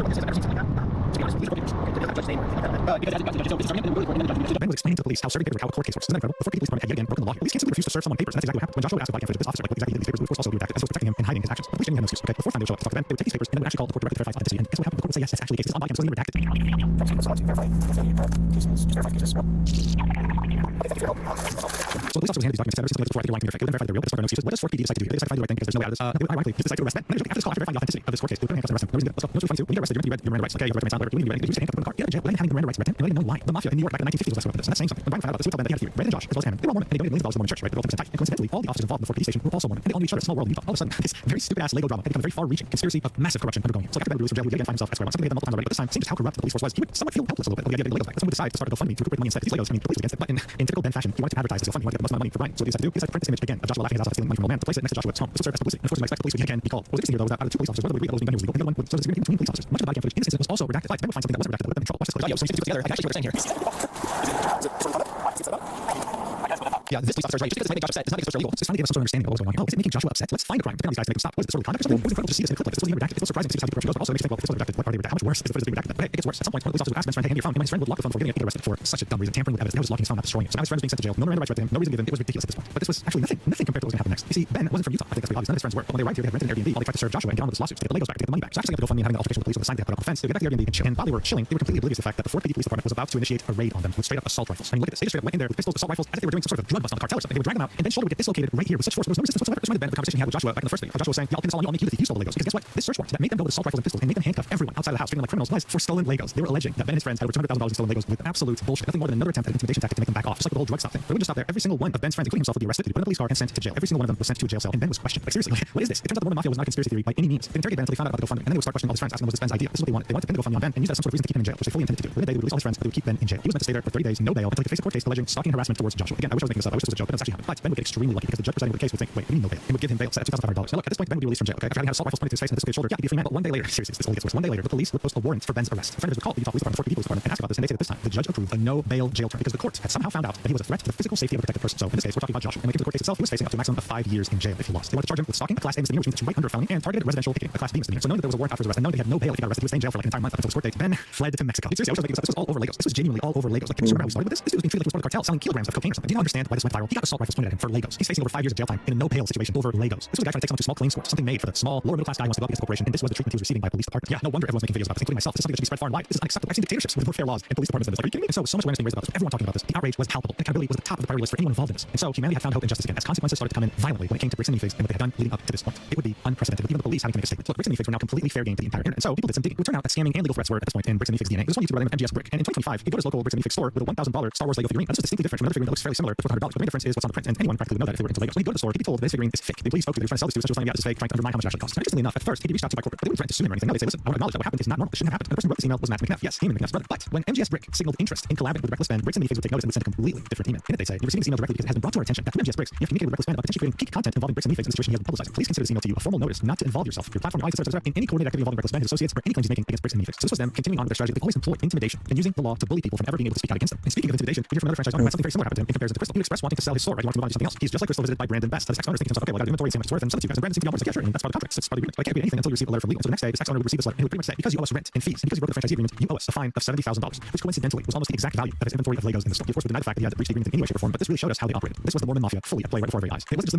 Ben was explaining to the police how serving papers, how a court case works. Isn't that incredible? Before the police department had yet again broken the law, police can't simply refuse to serve someone papers, and that's exactly what happened when Joshua would ask the body camera for this officer, like what exactly did these papers do? Of course, also be redacted, as it was protecting him and hiding his actions. The police didn't have no excuse. Okay, the fourth time they would show up to talk to Ben, they would take these papers and they would actually call the court directly to verify authenticity. And guess what happened? The court would say yes, that's actually the case. It's on body cam, so they redacted. So the police officer was handed these documents together since before I think they're lying to me. They wouldn't verify they're real, but there's no excuse. What does 4PD decide to do? They decide to find the right thing because there's no way out of this. They would write this. They would decide to arrest Ben. And after this call, after verifying the authenticity of this court case, they would put handcuffs and arrest him. Let's go. Let's really funny too. When you get arrested, you're meant to read your Miranda rights. Okay, you have to remain silent. You're handcuffed, put in the car. Get out of jail. Having the Miranda rights read, and they didn't know why. The mafia in New York back in the 1950s was messing with this, and that's saying something. When Brian found out about this, he would tell Ben that he had a theory. Brandon, Josh, as well as Hammond, they were all Mormon, and they donated millions of dollars to the Mormon church, right? They're all tight. And coincidentally, all the officers involved in the 4PD station were also Mormon, and they all knew each other. Small world in Utah. All of a sudden, this very stupid ass Lego drama had become a very far-reaching conspiracy of massive corruption undergoing. So after Ben was released from jail, he would again find himself at square one. Something they had done multiple times already, but this time, seeing just how corrupt the police force was, he would somewhat feel helpless a little bit with the idea of getting Legos back. So someone would decide to start a GoFundMe to recuperate money instead. These Legos, I mean, the police against it, but in typical Ben fashion, he wanted to advertise his GoFundMe. He wanted to get the most amount of money for Brian. So what he decided to do, he decided to print this image again of Joshua laughing his ass off, stealing money from a man, to place it next to Joshua's home. This would serve as publicity. And of course, you might expect the police would again be called. What was interesting here, though, was that out of 2 police officers, one of them agreed that Ben was legal, and the other one would serve as a between police officers. Much of the body cam footage in this instance was also redacted. Ben would find something that wasn't redacted that would have been control. Watch this. So you together, I actually what you're saying here. Yeah, this police officer is right. Just because it's making Joshua upset does not make it social legal. It's finally gave us some sort of understanding of what was going on. Oh, is it making Joshua upset? Let's find a crime. Depending on these guys to make them stop. What is this sort of conduct or something? It was incredible to see this in a clip like this. This wasn't even redacted. It's so surprising to see how corruption goes, but also it makes you think, well, if this was redacted, what are they redacted? How much worse is the footage being redacted? But hey, it gets worse. At some point, one of the police officers would ask Ben's friend, hey, hand me your phone. And his friend would lock the phone before getting arrested for such a dumb reason, tampering with evidence. That was locking his phone, not destroying it. So now his friend was being sent to jail. No Miranda rights read to him. No reason given. It was ridiculous at this point. But this was actually nothing compared to what was going to happen next. You see, Ben wasn't from Utah. I think that's pretty obvious. None of his friends were. But when they arrived here, they had rented an Airbnb while they tried to serve Joshua and get on with this lawsuit to get the Legos back, to get the money back. So actually, they had to go fund me and having the altercation with the police with the sign they had put up on the fence. They would get back to the Airbnb and chill. And while they were chilling, they were completely oblivious to the fact that the 4PD police department was about to initiate a raid on them with straight up assault rifles. I mean, look at this. They just straight up went in there with pistols, assault rifles, as if they were doing some sort of drug bust on the cartel or something. They would drag them out, and Ben's shoulder would get dislocated right here with such force. There was no resistance whatsoever. This reminded Ben of the conversation he had with Joshua back in the first video. Joshua was saying, "Y'all pin this all on you. I'll make you the thief who stole the Legos." Because guess what? This search warrant that made them go with assault rifles and pistols and make them handcuff everyone outside of the house, treating them like criminals, was for stolen Legos. They were alleging that Ben and his friends had over $200,000 in stolen Legos with absolute bullshit. Nothing more than another attempt at an intimidation tactic to make them back off, just like the whole drug stop thing. But it wouldn't just stop there. Every single one of Ben's friends, including himself, would be arrested, put in a police car, and sent to jail. Every single one of them was sent to a jail cell, and Ben was questioned. Like seriously, what is this? It turns out the Mormon Mafia was not a conspiracy theory by any means. They interrogated Ben until they found out about the GoFundMe, and then they would start questioning all his friends, asking was this Ben's idea. This is what they wanted. They wanted to pin the GoFundMe on Ben and use that as some sort of reason to keep him in jail, which they fully intended to do. Within a day, they would release all his friends, but they would keep Ben in jail. He was meant to stay there for 30 days, no bail, until he could face a court case alleging stalking and harassment towards Joshua. Again, I wish I was making this up. I wish this was a joke, but it's actually happened. But Ben would get extremely lucky because the judge presiding over the case would think, wait, we need no bail. He would give him bail set at $2,500. Now look, at this point, Ben would be released from jail. Okay, after having had assault rifles pointed to his face and dislocated shoulder, yeah, he'd be a free man. But one day later, seriously, this only gets worse. One day later, the police would post a warrant for Ben's arrest. A friend of his would call the Utah Police Department, 4PD Police Department, and ask about this, and they say that this time the judge approved a no bail jail term because the court had somehow found out that he was a threat to the physical safety of a protected person. So in this case, we're talking about Joshua. And when it came to the court case itself, he was facing up to a maximum of 5 years in jail if he lost. They wanted to charge him with stalking, a class A misdemeanor, which means it's right under a felony, and targeted residential picking, a class B misdemeanor. So knowing that there was a warrant after his arrest, and knowing that he had no bail if he got arrested, he would stay in jail for like an entire month up until his court date. Ben fled to Mexico. Seriously, I was making this up. This was all over Legos. This was genuinely all over Legos. Like, can you remember how we started with this? This dude was being treated like he was part of the cartel, selling kilograms of cocaine or something. Do you not understand why this went viral? He got assault rifles pointed at him for Legos. He's facing over 5 years of jail time in a no bail situation over Legos. This was a guy trying to take someone to small claims court, something made for the small, lower middle class guy who wants to go up against the corporation, and this was the treatment he was receiving by a police department. Yeah, no wonder everyone's making videos about this, including myself. This is something that should be spread far and wide. This is unacceptable. I've seen dictatorships with more fair laws and police departments than this. Like, are you kidding me? And so much awareness being raised about this. Everyone talking about this. The outrage was palpable. And accountability was at the top of the priority list for anyone involved in this. And so humanity had found hope and justice again as consequences started to come in violently when it came to Bricks and Meafes and what they had done leading up to this point. It would be unprecedented with even the police having to make a statement. Look, Bricks and Meafes were now completely fair game to the entire internet. And so people did some digging. It would turn out that scamming and legal threats were at this point in Bricks and Meafes DNA. This one YouTuber by the name of MGS Brick. And in 2025, he go to his local Bricks and Meafes store with a $1,000 Star Wars Lego figurine. That's just distinctly different from another figurine that looks fairly similar but $400. But the main difference is what's on the print, and anyone practically would know that if they were into Legos. When you go to the store, he'd be told this figurine is fake. The police spoke to, they were trying to sell this to, such as saying, yeah, this is fake, trying to undermine how much it actually costs. And interestingly enough, at first he'd reached out to by corporate, but they wouldn't threaten to sue him or anything. No, they'd say, listen, I want to acknowledge that what happened is not normal. It shouldn't have happened. And the person who wrote this email was Matt McNeff. Yes, him and McNeff's brother. But when MGS Brick signaled interest in collaborating with Reckless Ben, Bricks and Meafes would take notice and would send a completely different email. In it they say, you're receiving this email directly because it has been brought to our attention that from MGS Bricks, you have communicated with Reckless Ben about potentially creating peak content involving Bricks and Meafes in the situation he has been publicizing. Please consider this email to you a formal notice not to involve yourself, your platform, your eyes, etc., in any coordinated activity involving Reckless Ben, his associates, or any claims he's making against Bricks and Meafes. So this was them continuing on with their strategy. They always employ intimidation and using the law to bully people from ever being able to speak out against them. And speaking of intimidation, we hear from another franchise owner about something very similar happened to him in comparison to Crystal. He expressed wanting to sell his store, right? He wanted to move on to something else. He's just like Crystal visited by Brandon Best. So this ex-owner is thinking to himself, okay, well, I got an inventory, same much worth, and sell it to you guys. And Brandon seemed to be on board. Like, yeah, sure, and that's part of the contract. So it's part of the agreement. But I can't pay anything until you receive a letter from legal. So the next day, this ex-owner would receive this letter and he would pretty much say, because you owe us rent and fees, and because you broke the franchisee agreement, you owe us a fine of $70,000, which coincidentally was almost the exact value of his inventory of Legos in the store. He of course would deny the fact that he had breached the agreement in any way, shape, or form, but this really showed us how they operated. This was the Mormon Mafia fully at play right before our very eyes. It wasn't just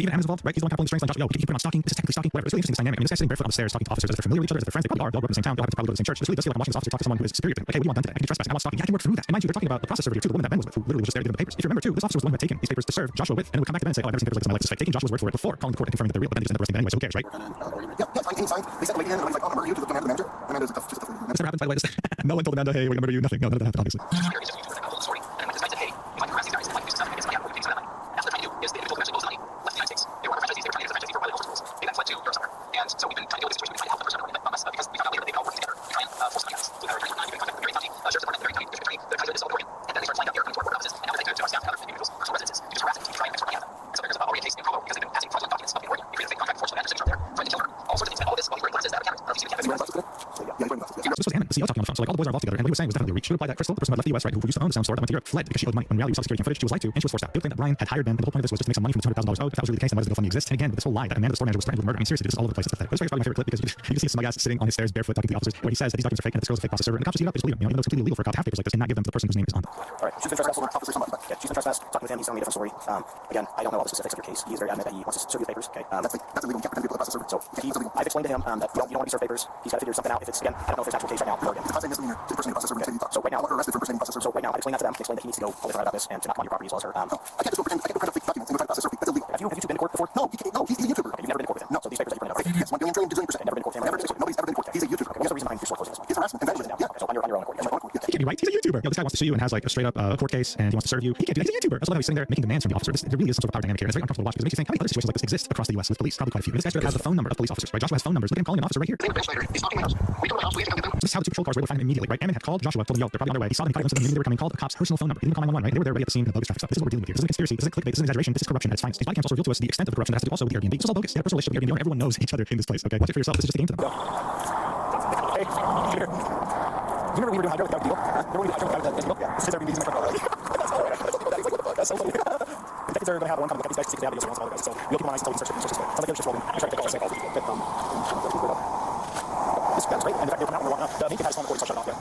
see, even Adam's involved, right? He's the one kind of pulling the strings, like, Joshua, yo, we can put him on stalking. This is technically stalking, whatever. It's really interesting, this dynamic. I mean, this guy's sitting barefoot on the stairs talking to officers as if they're familiar with each other, as if they're friends. They probably are. They all grew up in the same town. They all have to probably go to the same church. This really does feel like I'm watching this officer talk to someone who is superior to him. Like, hey, what do you want done today? I can do trespass. I want stalking. Yeah, I can work through that. And mind you, they're talking about the process process server here too, the woman that Ben was with, who literally was just there to give him the papers. If you remember too, this officer was the one who had taken these papers to serve Joshua with, and would come back to Ben and say, oh, I've never seen papers like this in my life, this is fake. Taking Joshua's word for it before calling the court and confirming that they're real, but then they just end up arresting Ben anyway, so who cares, right? Yeah, fine, signed. They sent the lady in, and he's like, oh, I'm murder you to the manager. The manager's just a This never happens, by the way. No one told Amanda, hey, we're gonna murder you. Nothing. No, none of that happened, obviously. So this was Hammond, the CEO, talking on the phone. So like all the boys are involved together, and what he was saying was definitely a reach. She replied that Crystal, the person who had left the US, right, who used to own the sound store that went to Europe, fled because she owed money. When in reality, we saw security and footage. She was lied to, and she was forced out. They claimed that Brian had hired Ben, and the whole point of this was just to make some money from the $200,000 owed. If that was really the case, then why does the GoFundMe exist? And again, this whole lie that Amanda, the store manager, was threatened with murder. I mean, seriously, this is all over the place. It's pathetic. This is probably my favorite clip because you can see some guy sitting on his stairs barefoot talking to the officers, where he says that these documents are fake and that this girl's a fake process server, and the cops just eat it up, they just believe him. You know, even though it's completely illegal for a cop to have papers like this and not give them to the person whose name is on them. All right, she's been trespassed, officer, somebody, but yeah, she's been trespassed, talking with him, he's telling me a different story. Again, I don't know all the specifics of your case. He's very adamant that he wants to serve you the papers, okay? That's illegal, you can't pretend to be able to process server. So, I've explained to him that you don't want to be served papers. He's got to figure something out. If it's, again, I don't know if there's an actual case right now, or again. If I say misdemeanor to the person who process server, so right now, arrested for impersonating process server. So right now, I explained that to them, explained that he needs to go all different about this and to not come on your property as well as her. No, I can't just go pretend, I can't go print a fake document and go try to process server. That's illegal. Have you two been to court before? No, he's a YouTuber. Okay, you've never been to court with him. No, so these papers that you printed out. Yes, 1 billion trillion gazillion percent. Never been to court with him. Nobody's ever been to court with him. He's a YouTuber. Okay, what's the reason behind your short closing this one? He's harassment and vandalism. Yeah. Okay, so on your own court. Yeah, He can't be right. He's a YouTuber. You know, this guy wants to sue you and has like a straight up court case and he wants to serve you. He can't do that. He's a YouTuber. I also love how he's sitting there making demands from the officer. There really is some sort of power dynamic here. It's very uncomfortable to watch because it makes you think how many other situations like this exist across the US with police? Probably quite a few. And this guy straight up has the phone number of police officers, right? Joshua has phone numbers. Look at him calling an officer right here. He's talking about us. We come to the house, we have to come. This is how the two patrol cars were able to find him immediately, right? Ammon had called Joshua, told him, yo, they're probably on their way. He saw them, he caught them, so they were coming, called the cops' personal phone number. He didn't call 911, right? They were there ready at the scene of the bogus traffic stop. This is what we're dealing with here. This isn't conspiracy, this isn't clickbait, this isn't exaggeration, this is corruption at its finest. These body cams also reveal to us the extent of the corruption that has to do also with Airbnb. This is all bogus. They have a personal relationship with Airbnb owner. Everyone knows each other in this place, okay? Watch it for yourself. This is just a game to them. Hey, come here. You remember we were doing hydro with that deal? Remember we did hydro with that deal? Yeah. This is Airbnb's in the front. That's all right. He's like, what the fuck? That's so funny. The detectives are going to have one come look at these guys to see if they have videos or guys. So we'll keep them on ice until we can search it. Sounds like they're just rolling. I'm trying to take all this. That's great. And in fact, they'll come out and they're walking up. The main thing has phone recording, so shut it off. Yeah.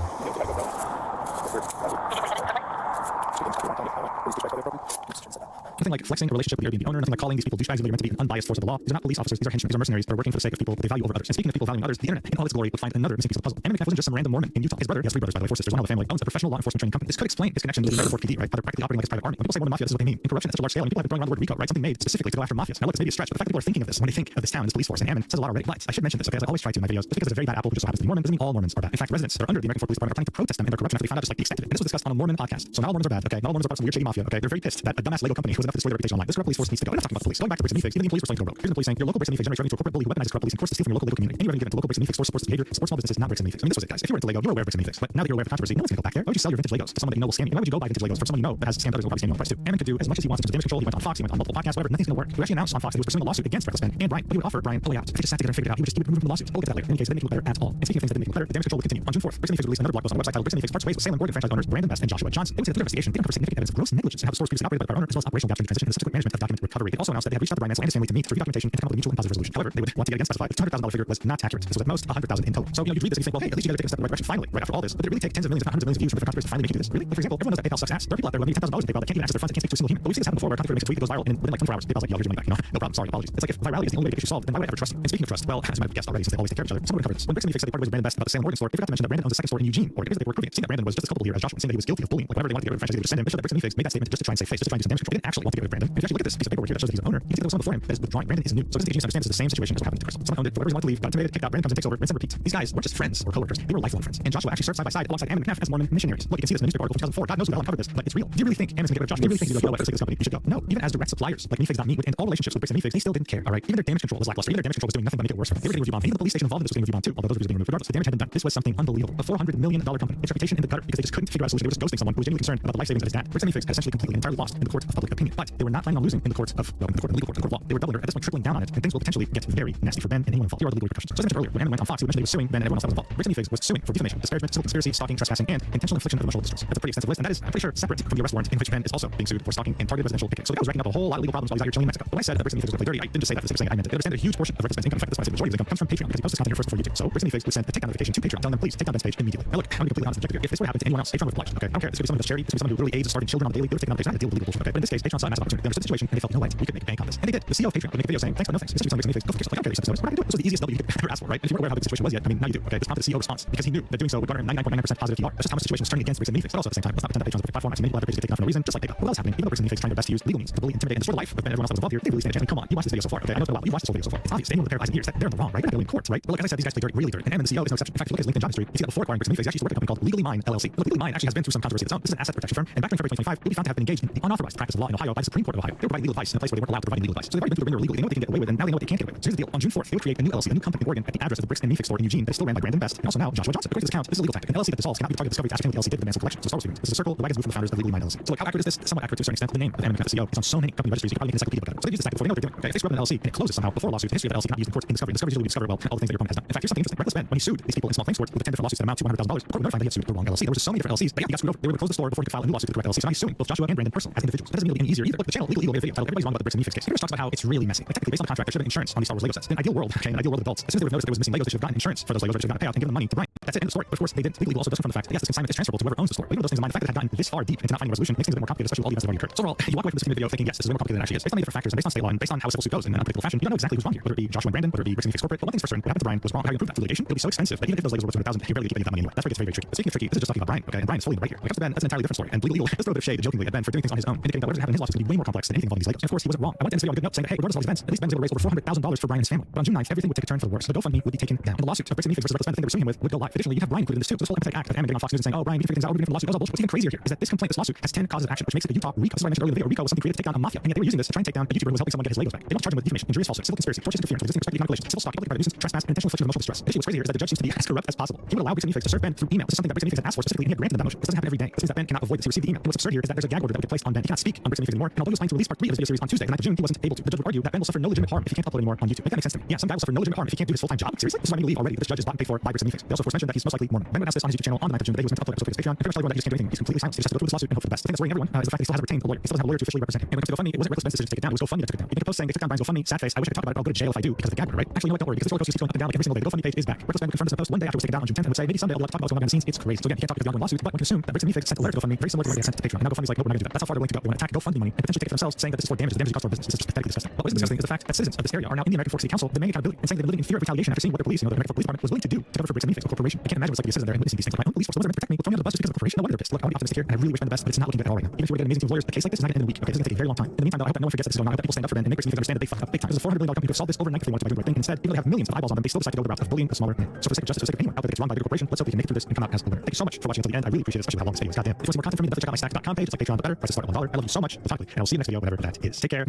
Nothing like flexing a relationship with the Airbnb owner, nothing like calling these people douchebags when they're meant to be an unbiased force of the law. These are not police officers, these are henchmen, these are mercenaries that are working for the sake of people that they value over others. And speaking of people valuing others, the internet in all its glory would find another missing piece of the puzzle. Ammon McNabb wasn't just some random Mormon in Utah. His brother, he has 3 brothers by the way, 4 sisters, one out of the family, owns a professional law enforcement training company. This could explain his connection to the Fort PD, right? How they're practically operating like his private army. When people say Mormon mafia, this is what they mean. In corruption at such a large scale, and people have been throwing around the word RICO, right? Something made specifically to go after mafias. Now look, it's maybe a stretch, but the fact that people are thinking of this when they think of this town, this police force, and Ammon says a lot already. But I should mention this, okay, as I always try to in my videos, just because it's a very bad apple which just happens to be Mormon doesn't mean all Mormons are bad. In fact, residents that are under the American Fort Police Department are planning to protest them and their corruption after they found out just like the extent of it. And this was discussed on a Mormon podcast. So not all Mormons are bad, okay? Not all Mormons are part of some weird shady mafia, okay? They're very pissed that a dumbass Lego company was enough to destroy their reputation online. This corrupt police force needs to go. We're not talking about the police. Going back to Bricks and Meatface, even the police were selling to the road. Here's the police saying your local Bricks and Meatface generates revenue to a corporate bully who weaponizes corrupt police and courts to steal from your local legal community. Any revenue given to local Bricks and Meatface supports the behavior, supports small businesses, not Bricks and Meatface. I mean, this was it, guys. If you were into Lego, you're aware of Bricks and Meatface. But now that you're aware of the controversy, no one's gonna go back there. Why would you sell your vintage Legos to someone that you know will scam you? Why would you go buy vintage Legos from someone you know that has scammed others and will probably scam you on the price too? Ammon could do as much as he wants in terms of damage control. He went on Fox, he went on multiple podcasts, whatever. Nothing's gonna work. He actually announced on Fox that he was pursuing a lawsuit against Reckless Ben and Brian. But he would offer Brian a way out. If they just sat together and figured it out, he would remove him from the lawsuit. We'll get to that later. In any case, it didn't make it look better at all. And speaking of things that didn't make it look better, the damage control will continue. On June 4th, Bricks and Meatface released another blog post on the website titled Bricks and Meatface parts ways with Salem Oregon franchise owners Brandon Best and Joshua Johnson. They would say the investigation did uncover significant evidence of gross negligence in how the stores previously operated by the owner, as well as operational gaps in transition and the subsequent management of document recovery. It also announced that they had reached out to Brian Mansell and his family to meet to review documentation and to come up with a mutual and positive resolution. However, they would want to get against specified. The $200,000 figure was not accurate. This was at most $100,000 in total. So you read this and you think, well, hey, at least you guys are taking a step in the right direction finally, right after all this. But did it really take tens of millions, if not hundreds of millions of views for the controversy to finally make you do this? Really? Like, for example, everyone knows that PayPal sucks ass. There are people out there with maybe $10,000 in PayPal that can't even access their funds and can't speak to a single human. But we've seen this happen before where a content makes a tweet that goes viral and within like 24 hours, PayPal's like, yo, here's your money back. You know, no problem, sorry, apologies. It's like if virality is the only way to get issue solved, then why would I ever trust you? And speaking of trust, well, as you might have guessed already, since they always take care of each other, someone would cover this. When Bricks and Meatface said they parted ways with Brandon Best about the Salem Oregon store, they forgot to mention that Brandon owns a second store in Eugene, Oregon, because they were proving it. Seeing that Brandon was just as culpable here as Joshua, saying that he was guilty of bullying. Like whenever they wanted to get rid of the franchise, they would just send him. They showed that Bricks and Meatface made that statement just to try and save face, just to try and do some damage control. They didn't actually want to get rid of Brandon. If you actually look at this piece of paperwork here that shows that he's an owner, you can see there was someone before him that is withdrawing. Brandon is new. So this indication understands this is the same situation as what happened to Crystal. Someone owned it, whoever wanted to leave, got intimidated, kicked out, Brandon comes and takes over, rinse and repeat. These guys weren't just friends or coworkers, they were lifelong friends. And Joshua actually served side by side alongside Ammon McNabb as Mormon missionaries. Look, you can see this in the newspaper article from 2004. God knows who the hell uncovered this, but it's real. Do you really think Ammon's gonna get rid of Joshua? Do you really think he's gonna go for the sake of this company? You should go. No, even as direct suppliers like Meatface.me would end all relationships with Bricks and Meatface, they still didn't care. All right, even their damage control was lackluster. Even their damage control was doing nothing but make it worse for them. They were getting review bombed. Even the police station involved in this was getting review bombed too, although those reviews were being removed regardless. The damage had been done. This was something unbelievable. A $400 million company. Its reputation in the gutter because they just couldn't figure out a solution. They were just ghosting someone who was genuinely concerned about the life savings of his dad. Bricks and Meatface had essentially completely and entirely lost in the court of public opinion, but they were not planning on losing in the court of well, in the legal court, the court of law. They were doubling, or at this point tripling down on it, and things will potentially get very nasty for Ben and anyone involved. Here are the legal repercussions. So as I mentioned earlier, when Ammon went on Fox, he mentioned they were suing Ben and everyone else that was involved. Bricks and Meatface was suing for defamation, disparagement, civil conspiracy, stalking, trespassing, and intentional infliction of emotional distress. That's a pretty extensive list, and that is, I'm pretty sure, separate from the arrest warrant in which Ben is also being sued for stalking and targeted residential picketing. So the guy was racking up a whole lot of legal problems while he's out here chilling in Mexico. When I said that Bricks and Meatface was going dirty, I didn't just say that for the sake of saying it, I meant it. They understand that a huge portion of Reckless Ben's income, in fact, this is the majority of his income, comes from Patreon because he posts his content here first before YouTube. So Bricks and Meatface would send a takedown notification to Patreon telling them, please take down Ben's page immediately. Now look, I'm going to be completely honest and objective here. If this were to happen to anyone else, Patreon would have obliged. Okay, I don't care. This could be someone who does charity, this could be someone who really aids a starving children on the daily. They would take down the page. I had to deal with legal bullshit. Okay, but in this case, Patreon side a massive opportunity. They understood the situation, and they felt no way we could make bank on this. And they did. The CEO of Patreon would make a video saying, thanks but no thanks. This is something makes me face. Go fuck yourself. Like, I don't care what you said. So we're not gonna do it. This was the easiest W you could ever ask for, right? And if you weren't aware how big the situation was yet, I mean, now you do. Okay, this prompted the CEO response because he knew that doing so would garner 99.9% positive PR. That's just how much the situation is turning against Bricks and Minifix. But also at the same time, let's not pretend that Patreon's a perfect platform. Actually, many collaborators get taken off for no reason, just like PayPal. What else is happening? Even though Bricks and Minifix trying their best to use legal means to bully, intimidate, and destroy the life of everyone else that was involved here, they really stand a chance. I mean, come on, you watched this video so far. Okay, I know it's been a while. You watched this whole video so far. It's obvious. Anyone with a pair of eyes and ears that they're in the wrong, right? They're going to courts, right? But like, as I said, these guys play dirty, really dirty. And the CEO is no exception. In fact, if you look at his LinkedIn job history, you see that before acquiring Bricks and Minifix, he actually used to work at a company called Legally Mine LLC. Look, Legally Mine actually has been through some controversy of its own. This is an asset protection firm, and back in February 2025, it will be found to have been engaged in the unauthorized practice of law in Ohio by the Supreme Court of Ohio. They were providing legal advice in a place where they weren't allowed to provide legal advice. So they've already been through the ringer legally. They know what they can get away with, and now they know what they can't get away with. So here's the deal. On June 4th, they would create a new LLC, a new company in Oregon, at the address of the Bricks and Minifix store in Eugene that is still ran by Brandon Best and also now Joshua Johnson. According to this account, this is a legal tactic. An LLC that dissolves cannot be the target of discovery to ascertain what the LLC did with the Mansell collection. So Star Wars This is a circle. The wagons move from the founders of Legally Mine LLC. So like, how accurate is this? Somewhat accurate to a certain extent. The name of Anna McNutt, the CEO, is on so many company registries. You can probably make an encyclopedia book out of it. So they use this tactic before they know what they're doing. Okay, if they screw up an LLC and it closes somehow before a lawsuit, the history of that LLC cannot be used in court in discovery. Discovery usually we discover well all the things that your opponent has done. In fact, here's something interesting. Reckless Ben, when he sued these people in small claims courts with 10 different lawsuits that amount to $100,000, the court notified that he had sued the wrong LLC. There were just so many different LLCs, but yeah, he got screwed over. They were able to close the store before he could file a new lawsuit with the correct LLC. So now he's suing both Joshua and Brandon personally as individuals. That doesn't make it any easier either. Look, the channel Legal made a video titled "Everybody's Wrong About the Bricks and Minifix Case." He talks about how it's really messy. Like, technically, based on the contract, there should have been insurance on these Star Wars Lego sets. In an ideal world, okay, in an ideal world of adults, as soon as they would notice that there was missing Legos, they should have gotten insurance for those Legos, they should have gotten a payout and given the money to Brian. That's it, end of story. But of course, they didn't. Legally also doesn't from the fact that yes, this consignment is transferable to whoever owns the store. But even with those things in mind, the fact that it had gotten this far deep into not finding a resolution makes things a bit more complicated, especially with all the events that have already occurred. So overall, you walk away from this video thinking yes, this is way more complicated than it actually is. Based on the different factors and based on state law and based on how a civil suit goes in an unpredictable fashion, you don't know exactly who's wrong here. Whether it be Joshua and Brandon, whether it be Bricks and Minifix corporate. But one thing's for certain, what happened to Brian was wrong. How do you improve that through litigation? It'll be so expensive that even if those Legos were worth $200,000, you barely get any of that money anyway. That's where it gets very, very tricky. But speaking of tricky, this is just talking about Brian, okay? And Brian's fully in the right here. When it comes to Ben, that's an entirely different story. And legal, let's throw a bit of shade jokingly at Ben for doing things on his own, indicating that whatever's happening in his lawsuit is going to be way more complex than anything involving these Legos. And of course, he wasn't wrong. I went to this video on a good note saying that, hey, regardless of all these events, at least Ben's able to raise over $400,000 for Brian and his family. But on June 9th, everything would take a turn for the worse. The GoFundMe would be taken down. And the lawsuit of Bricks and Minifix versus Reckless Ben, the thing they were suing him with, would go live. Additionally, you have Brian included in this too. So this whole empathetic act of Ammon getting on Fox News and saying, oh, Brian, we can figure things out, we're going to the lawsuit. That was all bullshit. What's even crazier here is that this complaint, this lawsuit, has 10 causes of action, which makes it a Utah RICO. This is what I mentioned earlier in the video. RICO was something created to take down a mafia. And yet they were using this to try and take down a YouTuber who was helping someone get his Legos back. They don't charge him with defamation, injurious falsehood, civil conspiracy, tortious interference, resisting respect, economic relations, civil stock, public private nuisance, trespass, and intentional infliction of emotional distress. Additionally, what's crazy here is that the judge seems to be as corrupt as possible. He would allow Bricks and Minifix to serve Ben through email. This is something that Bricks and Minifix had asked for specifically, and he had granted them that motion. This doesn't happen every day. This means that Ben cannot avoid this. He received the email. And what's absurd here is that there's a gag order that would get placed on Ben. He cannot speak on Bricks and Minifix anymore. And although he was planning to release part 3 of his video series on Tuesday, the 9th of June, he wasn't able to. The judge would argue that Ben will suffer no legitimate harm if he can't upload anymore on YouTube. Make that make sense to me. Yeah, some guy will suffer no legitimate harm if he can't do his full-time job. Seriously? This is why I believe already that this judge is bought and paid for by Bricks and Minifix. They also first mentioned that he's most likely Mormon. Ben announced this on his YouTube channel on the 9th of June, the day he was meant to upload episode to his Patreon. And pretty much everyone that he just can't do anything. He's completely silent. He just has to go through this lawsuit and hope for the best. The thing that's worrying everyone is the fact that he still has a retained lawyer. He still doesn't have a lawyer to officially represent him. And when it comes to GoFundMe, it wasn't Reckless Ben's decision to take it down. It was GoFundMe that took it down. You can post saying they took down Brian's GoFundMe, sad face. I wish I could talk about it. I'll go to jail if I do because of the gag order, right? Actually, you know what? Don't worry, because this roller coaster keeps going up and down like every single day. The GoFundMe page is back. Reckless Ben would confirm this in a post one day after it was taken down on June 10th and would say maybe someday I'll be able to talk about what's going on behind the scenes. It's crazy. So again, you can't talk about the ongoing lawsuit, but one can assume that Bricks and Minifix sent a letter to GoFundMe very similar to what they sent to Patreon. And now GoFundMe's like, nope, we're not going to do that. That's how far they're willing to go. They want to attack GoFundMe money and potentially take it for themselves, saying that this is for damages. The damages caused our business. This is just pathetically disgusting. But what is disgusting is the fact that citizens of this area are now in the American Fork City Council demanding accountability and saying they've been living in fear of retaliation after seeing what their police, the American Fork Police Department, was willing to do to cover for Bricks and Minifix, a corporation. I can't imagine what's like to be a citizen there and witnessing these things. Like my own police force, the ones that are meant to protect me, will throw me under the bus just because of a corporation. No wonder they're pissed. Look, I want to be optimistic here, and I really wish Ben the best, but it's not looking good at all right now. Even if we were to get an amazing team of lawyers, a case like this is not going to end in a week. Okay, this is going to take a very long time. In the meantime, though, I hope that no one forgets that this is going on. I hope that people stand up for Ben and make Bricks and Minifix understand that they fucked up big time. This is a $400 million company who have solved this overnight if they wanted to by doing the right thing. And instead, even though they have millions of eyeballs on them, they still decide to go the route of bullying the smaller man. So for the sake of justice, for the sake of anyone out there that gets wronged by a big corporation, let's hope we can make it through this and come out as a winner. Thank you so much for watching until the end. I really appreciate it, especially with how long this video is. Goddamn. If you want to see more content from me, definitely check out my stack.com page. It's like Patreon, but better. Prices start at $1. I love you so much, platonically, and I'll see you next video, whatever that is. Take care.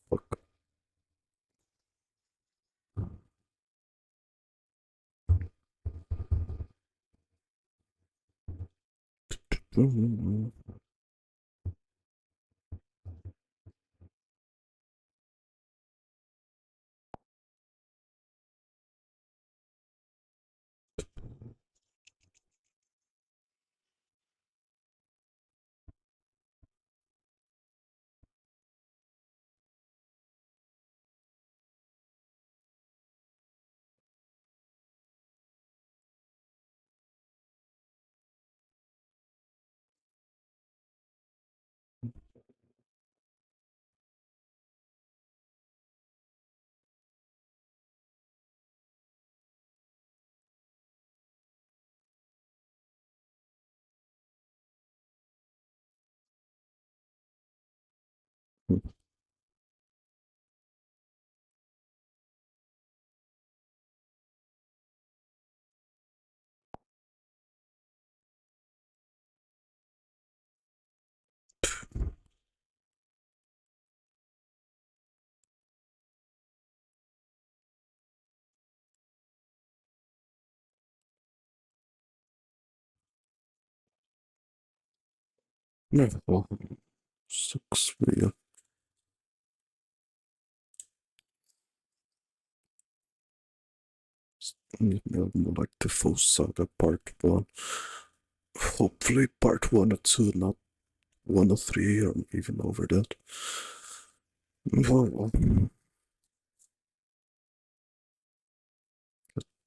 Fuck. Yeah, well, sucks for you. Like the full saga part 1. Hopefully part 1 or 2, not 1 or 3 or even over that. Well,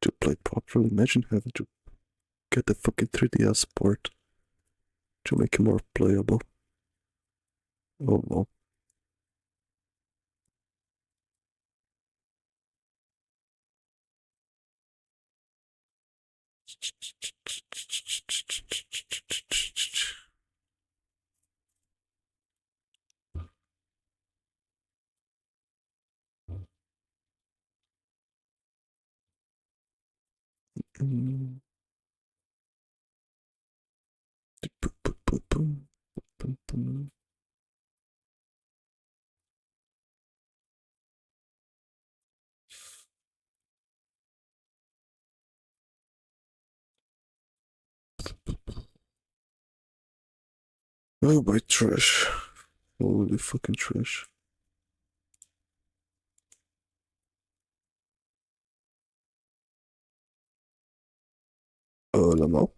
to play properly. Imagine having to get the fucking 3DS port to make it more playable. Oh well. Mm. Boom, boom, boom, boom, boom, boom. Oh, my trash. Holy fucking trash. Lamo.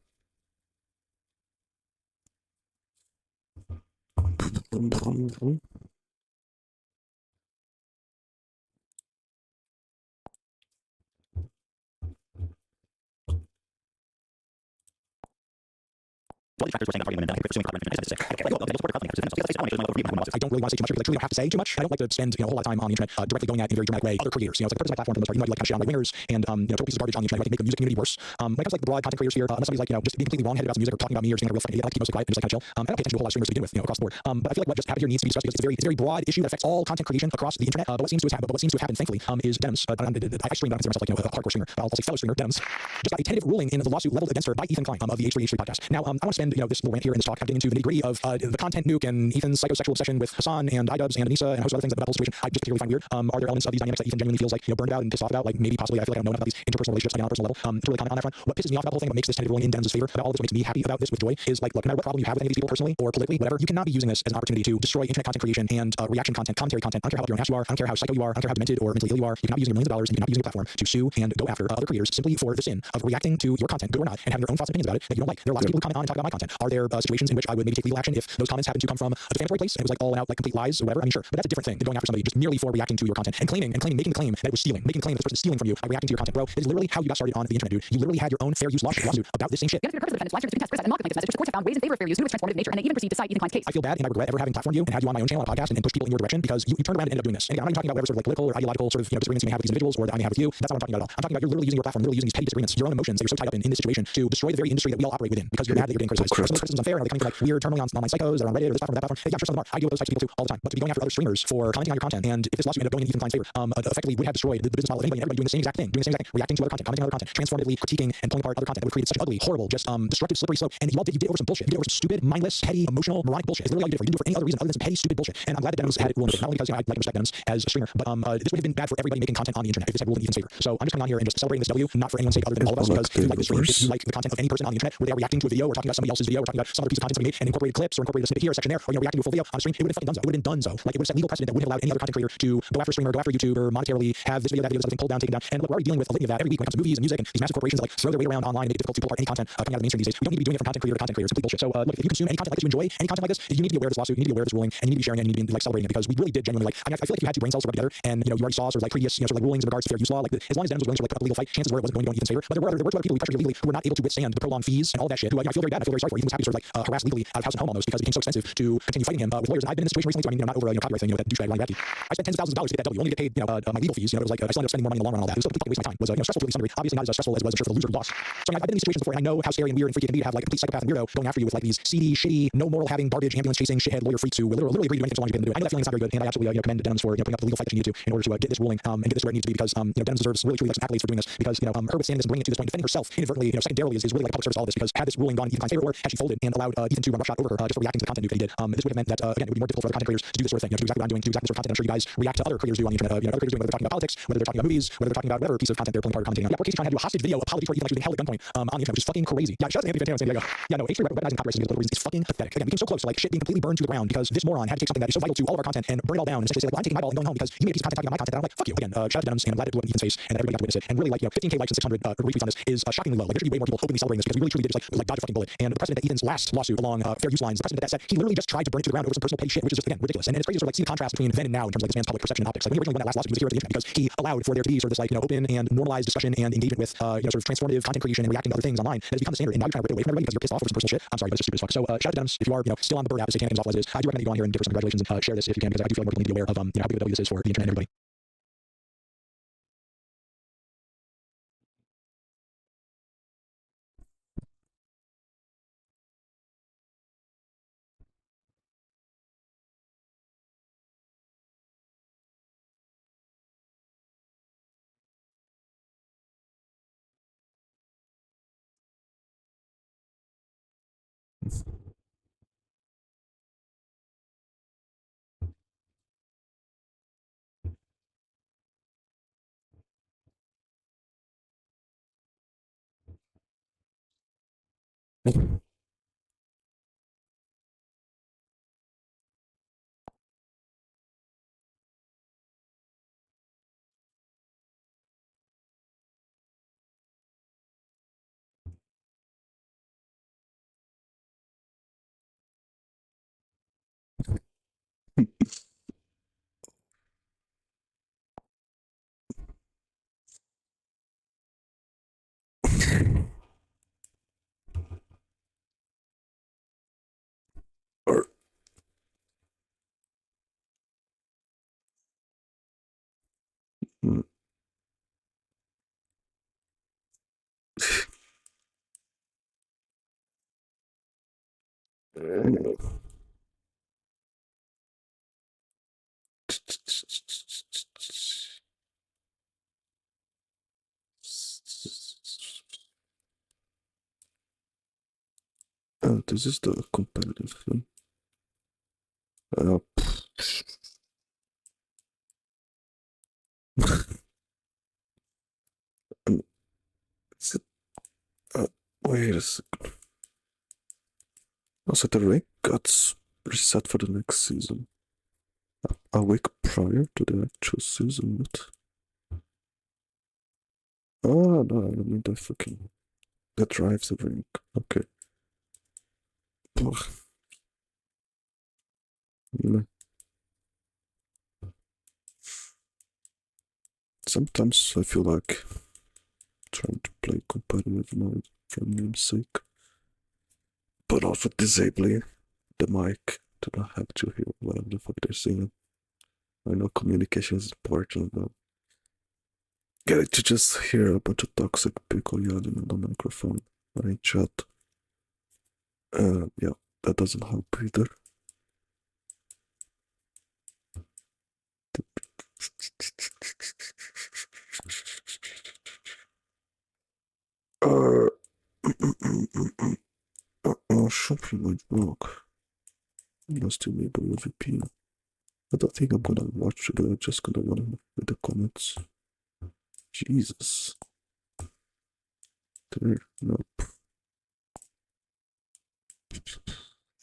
Brum, brum, brum. I don't really want to say too much because I truly don't have to say too much. I don't like to spend a whole lot of time on the internet directly going at in a very dramatic way other creators. It's like a purpose of my platform for the most part. Even though I do like kind of shit on like winners and total pieces of garbage on the internet, I like to make the music community worse. When it comes to like the broad content creators here, unless somebody's like just being completely wrong-headed about some music or talking about me or just being a real fucking idiot, I like to keep mostly quiet and just like kind of chill. I don't pay attention to a whole lot of streamers to begin with, across the board. But I feel like what just happened here needs to be discussed because it's a very broad issue that affects all content creation across the internet. But what seems to have happened, thankfully, is Denims. I stream, but I don't consider myself like a hardcore streamer. I'll say fellow streamer Denims just got a tentative ruling in the lawsuit leveled against her by Ethan Klein of the H3H3 podcast. Now, I want to spend this little rant here in this talk getting into the nitty-gritty of the content nuke and Ethan's psychosexual obsession with Hassan and iDubbbz and Anissa and a host of other things about the whole situation. I just particularly find weird. Are there elements of these dynamics that Ethan genuinely feels like burned out and pissed off about? Like maybe possibly I feel like I don't know enough about these interpersonal relationships on a personal level to really comment on that front. What pisses me off about the whole thing, what makes this tentative ruling in Denims' favor about all this, what makes me happy about this with joy is like, look, no matter what problem you have with any of these people personally or politically, whatever, you cannot be using this as an opportunity to destroy internet content creation and reaction content, commentary content. I don't care how up your own ass you are, I don't care how psycho you are, I don't care how demented or mentally ill you are. You cannot be using your millions of dollars and you cannot be using your platform to sue and go after other creators simply for the sin of reacting to your content, good or not, and having your own thoughts and opinions about it that you don't like. There are lots of people who comment on and talk about my content. Are there situations in which I would maybe take legal action if those comments happen to come from a defamatory place and it was like all out like complete lies or whatever? I mean, sure, but that's a different thing than going after somebody just merely for reacting to your content and making the claim that it was stealing, making the claim that this person is stealing from you by reacting to your content, bro. It is literally how you got started on the internet, dude. You literally had your own fair use lawsuit about this same shit. The purpose of the defendant's last year's been test criticized and mocked the plaintiff's message, which the courts have found weighs in favor of fair use due to its transformative nature, and they even proceed to cite Ethan Klein's case. I feel bad and I regret ever having platformed you and had you on my own channel on a podcast and push people in your direction because you turned around and ended up doing this. And again, I'm not even talking about whatever sort of like political or ideological sort of disagreements you may have with these individuals or that I may have with you. That's not what I'm talking about at all. I'm talking about you're literally using your platform, literally using these petty disagreements, your own emotions that you're so tied up in this situation to destroy the very industry that we all operate within because you're mad that you're being criticized. Some of those criticisms unfair and are they coming from like weird terminally online psychos that are on Reddit or this platform, that platform. Yeah, I'm sure some of them are. I deal with those types of people too all the time. But to be going after other streamers for commenting on your content and if this lawsuit ended up going in Ethan Klein's favor, effectively would have destroyed the business model of anybody and everybody doing the same exact thing, reacting to other content, commenting on other content, transformatively critiquing and pulling apart other content that would create such an ugly, horrible, just destructive, slippery slope. And you did over some bullshit. You did over some stupid, mindless, petty, emotional, moronic bullshit. It's literally all you did it for. You didn't do it for any other reason other than some petty, stupid bullshit. And I'm glad that Denims had it ruling. Not only because I like and respect Denims as a streamer, but this would have been bad for everybody making content on the internet if this had ruled in Ethan's favor. So I'm just coming on here and just celebrating this W, not for anyone's sake other than all of us, because if you like this stream, if you like the content of any person on the internet, where they are reacting to a video or talking about somebody else's video or talking about some other piece of content somebody made and incorporated clips or incorporated a snippet here, a section there, or reacting to a full video on a stream, it would have been fucking donezo. It would have been donezo. Like it would have set legal precedent that wouldn't have allowed any other content creator to go after a streamer, go after a YouTuber, monetarily have this video, that video, something pulled down, taken down. And look, we're already dealing with a litany of that every week when it comes to movies and music and these massive corporations that like throw their weight around online and make it difficult to pull apart any content coming out of the mainstream these days. We don't need to be doing it from content creator to content creator. It's complete bullshit. So look, if you consume any content like this, you enjoy any content like this, you need to be aware of this lawsuit, you need to be aware of this ruling, and you need to be sharing it, and you need to be like celebrating it because we really did genuinely like. I mean, I feel like you had two brain cells to rub together, and you already saw sort of like previous sort of like rulings in regards to fair use law. Like as long as Denims was willing to like put up a legal fight, chances were it wasn't going to go in Ethan's favor. But there were two other people who pressured legally who were not able to withstand the prolonged fees and all that shit. Who I feel very bad. I feel very sorry for. Ethan was happy to sort of like harass legally out of house and home almost because it became so expensive to continue fighting him with lawyers. And I've been in this situation recently, so I mean, not over a copyright thing, that douchebag Ryan Radke. I spent tens of thousands of dollars to get that W, only to get paid my legal fees. It was like I still ended up spending more money in the long run on all that. It was a complete waste of my time. It was stressful to at least some degree. Obviously not as stressful as it was, I'm sure, for the loser who lost. So I mean, I've been in these situations before, and I know how scary and weird and freaky it can be to have like a complete psychopath and weirdo going after you with like these seedy, shitty, no moral having, garbage, ambulance chasing, shithead lawyer freaks who will literally agree to anything so long as you get them to do it. I know that feeling is not very good, and I absolutely commend Denims for putting up the legal fight that you needed to in order to get this ruling and get this where it needs to be because Denims deserves really truly like some accolades for doing this because her withstanding this and bringing it to this point, defending herself inadvertently, secondarily is really like a public service to all this because had this ruling gone in Ethan Klein's favor or had she folded and allowed Ethan to run roughshod over her just for reacting to the content that he did, this would have meant that again it would be more difficult for other content creators to do this sort of thing, to do exactly what I'm doing, to do exactly the sort of content I'm sure you guys react to other creators do on the internet, other creators doing, whether they're talking about politics, whether they're talking about movies, whether they're talking about whatever piece of content they're pulling apart or commentating on. Yeah, poor Casey trying to do a hostage video apology for Ethan actually being held at gunpoint on the internet, which is fucking crazy. Yeah, shout out to Anthony Fantano in San Diego. Yeah, no, H3 weaponizing copyright for political reasons is fucking pathetic. Again, we came so close to like shit being completely burned to the ground because this moron had to take something that is so vital to all of our content and burn it all down and essentially say, like, well, I'm taking my ball and going home because you made a piece of content talking about my content. And I'm like, fuck you. Again, shout out to Denims, and I'm glad it blew up in Ethan's face and that everybody got to witness it. And really, like, 15K likes and 600 retweets on this is shockingly low. Like, there should be way more people openly celebrating this because we really truly did just like dodge a fucking bullet. And the precedent that Ethan's last lawsuit along fair use lines, the precedent that set, he literally just tried to burn it to the ground over some personal petty shit, which is just, again, ridiculous. And it's crazy to sort of like see the contrast between then and now in terms of like this man's public perception and optics. Like when he originally won that last lawsuit, he was a hero to the internet because he allowed for there to be sort of this like, open and normalized discussion and engagement with, sort of transformative content creation and reacting to other things online that has become the standard. And now you're trying to rip it away from everybody because you're pissed off over some personal shit. I'm sorry, but it's just stupid as fuck. So, shout out to Dennis. If you are, still on the bird app, as satanic and as awful as it is, I do recommend that you go on here and give her some congratulations and share this if you can, because I do feel like more people need to be aware of, how big of a W this is for the internet and everybody. Or mm, this is the competitive thing. Is it, wait a second. Also, the rank got reset for the next season. A week prior to the actual season, but oh no, I mean the fucking that drives the rank. Okay. Ugh. Mm. Sometimes I feel like trying to play competitive mode for name's sake, but also disabling the mic to not have to hear whatever the fuck they're saying. I know communication is important, but getting to just hear a bunch of toxic people yelling on the microphone or in chat, yeah, that doesn't help either. Uh, something might work. Must enable your VPN. I don't think I'm gonna watch it, I'm just gonna wanna read the comments. Jesus. There, nope.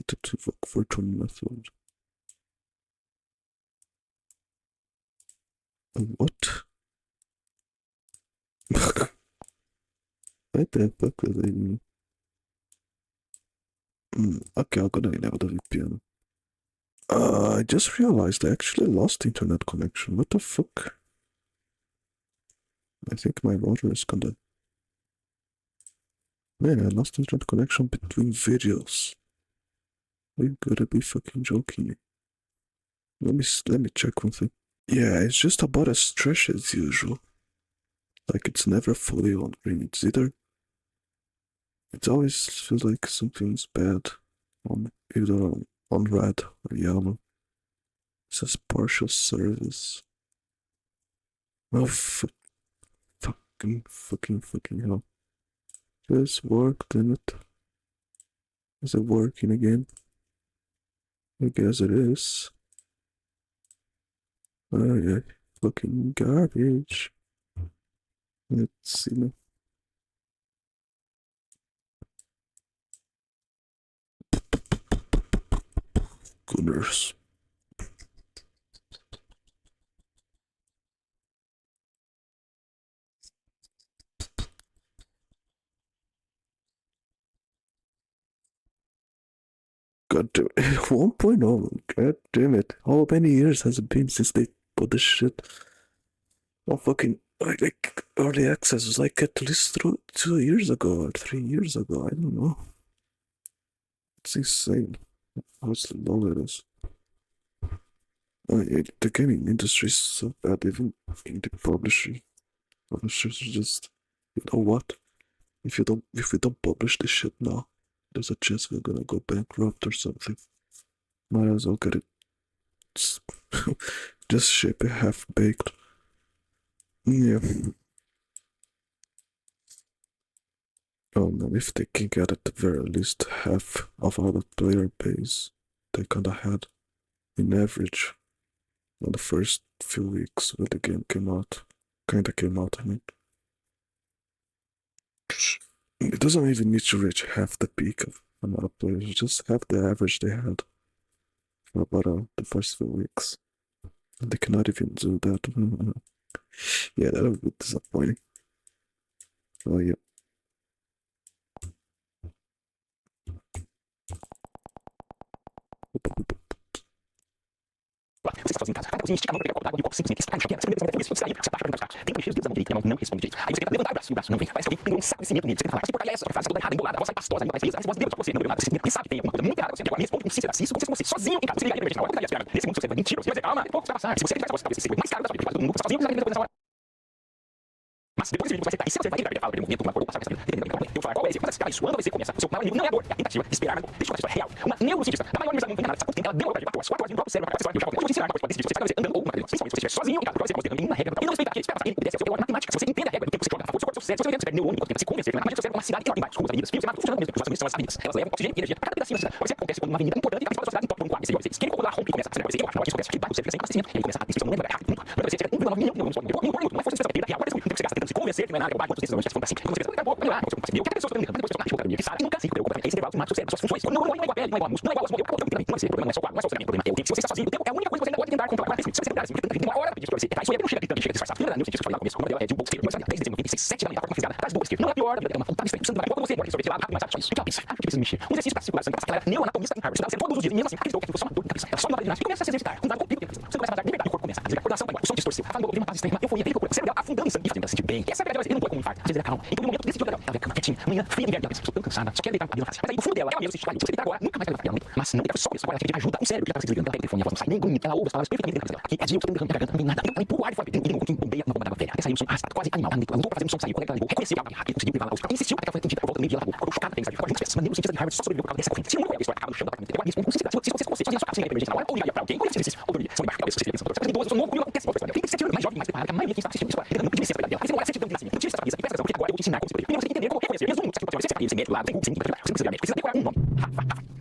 To virtual method. What? What the fuck does that mean? Okay, I'm gonna enable the VPN. I just realized I actually lost internet connection. What the fuck? I think my router is gonna. Man, I lost internet connection between videos. Are you gotta be fucking joking me? Let me check one thing. Yeah, it's just about as trash as usual. Like it's never fully on green. It's either it always feels like something's bad on either on red or yellow. It says partial service. Oh fucking hell. This worked, didn't it? Is it working again? I guess it is. Oh yeah, fucking garbage. Let's see now. Goodness. God damn it. 1.0, god damn it. How many years has it been since they put this shit on fucking like early access? Was like at least 2 years ago or 3 years ago. I don't know. It's insane how slow it is. The gaming industry is so bad, even indie publishers are just, you know what? If we don't publish this shit now, there's a chance we're gonna go bankrupt or something. Might as well get it just ship it half baked. Yeah. Oh man, if they can get at the very least half of our player base they kinda had in average in the first few weeks when the game came out. I mean. It doesn't even need to reach half the peak of amount of players, just half the average they had for about the first few weeks. And they cannot even do that. Yeah, that would be disappointing. Oh yeah. Você sozinho em casa, cada cozinha estica a mão, pega copo d'água, um copo simples, cai no chão, você lembra isso, sai, você baixa pra tem mexer os dedos da mão direita, a mão não responde direito. Aí você tenta levantar o braço não vem. Parece que alguém pegou um saco de cimento nele, você tenta falar, se porcaria é essa? Faz a coisa errada, embolada, a voz sai pastosa, ainda mais feliz, aí você mostra o dedo pra você, não deu nada, você nem sabe que tem alguma coisa muito errada, você agora me responde com sinceridade, se isso acontece com você sozinho em casa, você ligaria pra gente na hora, daria esperando. Nesse segundo você vai mentir, você vai dizer, calma, pouco vai passar. Se você acreditar, talvez você mais caro da sua vida, todo mundo sozinho, você vai nessa hora. Mas depois desse vídeo você vai aceitar, e se você vai acreditar, ele momento, uma cor, passar, eu vou falar qual é esse, quando isso, quando você começa, o seu maior inimigo não é a dor, é a tentativa de esperar, mas deixa eu contar a história real. Uma neurocientista, da maior universidade do mundo, nada, sabe quem ela demora 4 horas no próprio cérebro, para você pode ensinar, pode decidir, você vai fazer andando ou uma vez, principalmente se você estiver sozinho em casa, pode ser considerando nenhuma regra, e não respeitar aquele, espera, ele obedece ao seu matemática, se você entende a regra do tempo que você joga, o seu corpo, seu cérebro, você vai neurônio, tenta se convencer que a matemática do cérebro é uma cidade enorme embaixo, como as avenidas, filhos, mas funcionando mesmo, os são as avenidas, elas levam oxigênio e energia para cada pedacinho da cidade. Olha, isso acontece quando uma avenida importante, a principal da sociedade, um quadro, esse quem colocou lá rompe e começa a acelerar, esse eu acho, isso acontece, que dá o cérebro sem abastecimento, ele começa a distribuição muito rápido, muito, mas você chega a 1,9 milhão de neurônios, não é força de real, olha isso, você gasta tentando se convencer que não é nada, quantos desses neurônios vão assim, quando você pensa, acabou, vai lá, você conseguiu, quer pessoas também, depois você tá que sabe, nunca se preocupa, esse intervalo máximo do cérebro, suas funções, não é igual a pele, não é igual a músculo, não é igual a músculo, não é esse problema, não é só o quadro, não é só o cérebro, o problema é o tempo, se você está sozinho, o tempo é a única coisa que você ainda pode tentar controlar, mas se você tentar, tem uma hora pra isso aí não chega gritando, chega disfarçado, lembra, cientista foi lá no começo, como é de um bolso esquerdo, mas 10 de dezembro, 26, 7 da manhã, com uma fisgada, atrás do bolso esquerdo, não é pior, é uma vontade de precisando de você, pode resolver esse lado, rápido, mais rápido, só isso, o que ela pensa? Que precisa mexer, um exercício para circular sangue, para ela era neoanatomista em Harvard, estudava todos os dias, e mesmo assim, acreditou que aquilo fosse só uma dor na cabeça, ela só não ginástica e começa a se exercitar, com nada complica, você começa a dar liberdade, o corpo começa a desligar, a coordenação vai embora, o som distorceu, a fala de uma paz extrema, euforia, perigo, o cérebro dela afundando em sangue e fazendo ela sentir bem, essa verdade vai ser, ele não pode como um infarto, às vezes ela calma, então no momento decidiu ela vai quietinha, amanhã, fria de inverno, ela pensa, estou tão cansada, só quero deitar a na face, mas aí no fundo dela, ela mesma se se você deitar agora, nunca mais vai levar ela, mas não, foi só isso, agora ela quer ajuda, o cérebro que estava se desligando, ela pega o telefone, a voz não sai nem grunhe, ela ouve as palavras perfeitamente dentro da cabeça dela, e é dia, eu estou derramando garganta, não tem nada, ela empurra o ar de fora, tem um pouquinho bombeia, uma bomba d'água velha, até saiu um som arrastado, quase animal, ela lutou pra fazer um som sair, quando ela ligou, reconheceu a água rápido, conseguiu levar ela ao hospital, insistiu até que ela foi atendida, por volta do meio-dia, ela acabou chocada, tem que sair, agora juntos, mas neurocientista de Harvard só sobreviveu por causa dessa corrente, se não morrer, isso vai acabar no chão da apartamento, agora isso, se você sozinha na sua casa, sem emergência na hora, ou ligaria pra alguém, ou exercício, ou dormir, são embaixo da cabeça, você tem duas pessoas, não acontece, outra história, tem 37 anos, mais jovem, mais preparada, que a maioria que está assistindo isso, tentando pedir licença pra dela, aí você não olha 7 anos de nascimento, não tira essa cabeça, e presta atenção, porque agora eu vou te ensinar como você poder, primeiro você tem que entender como reconhecer, mesmo você pode ser médico lá, tem Google, você não precisa de médico, precisa decorar um nome,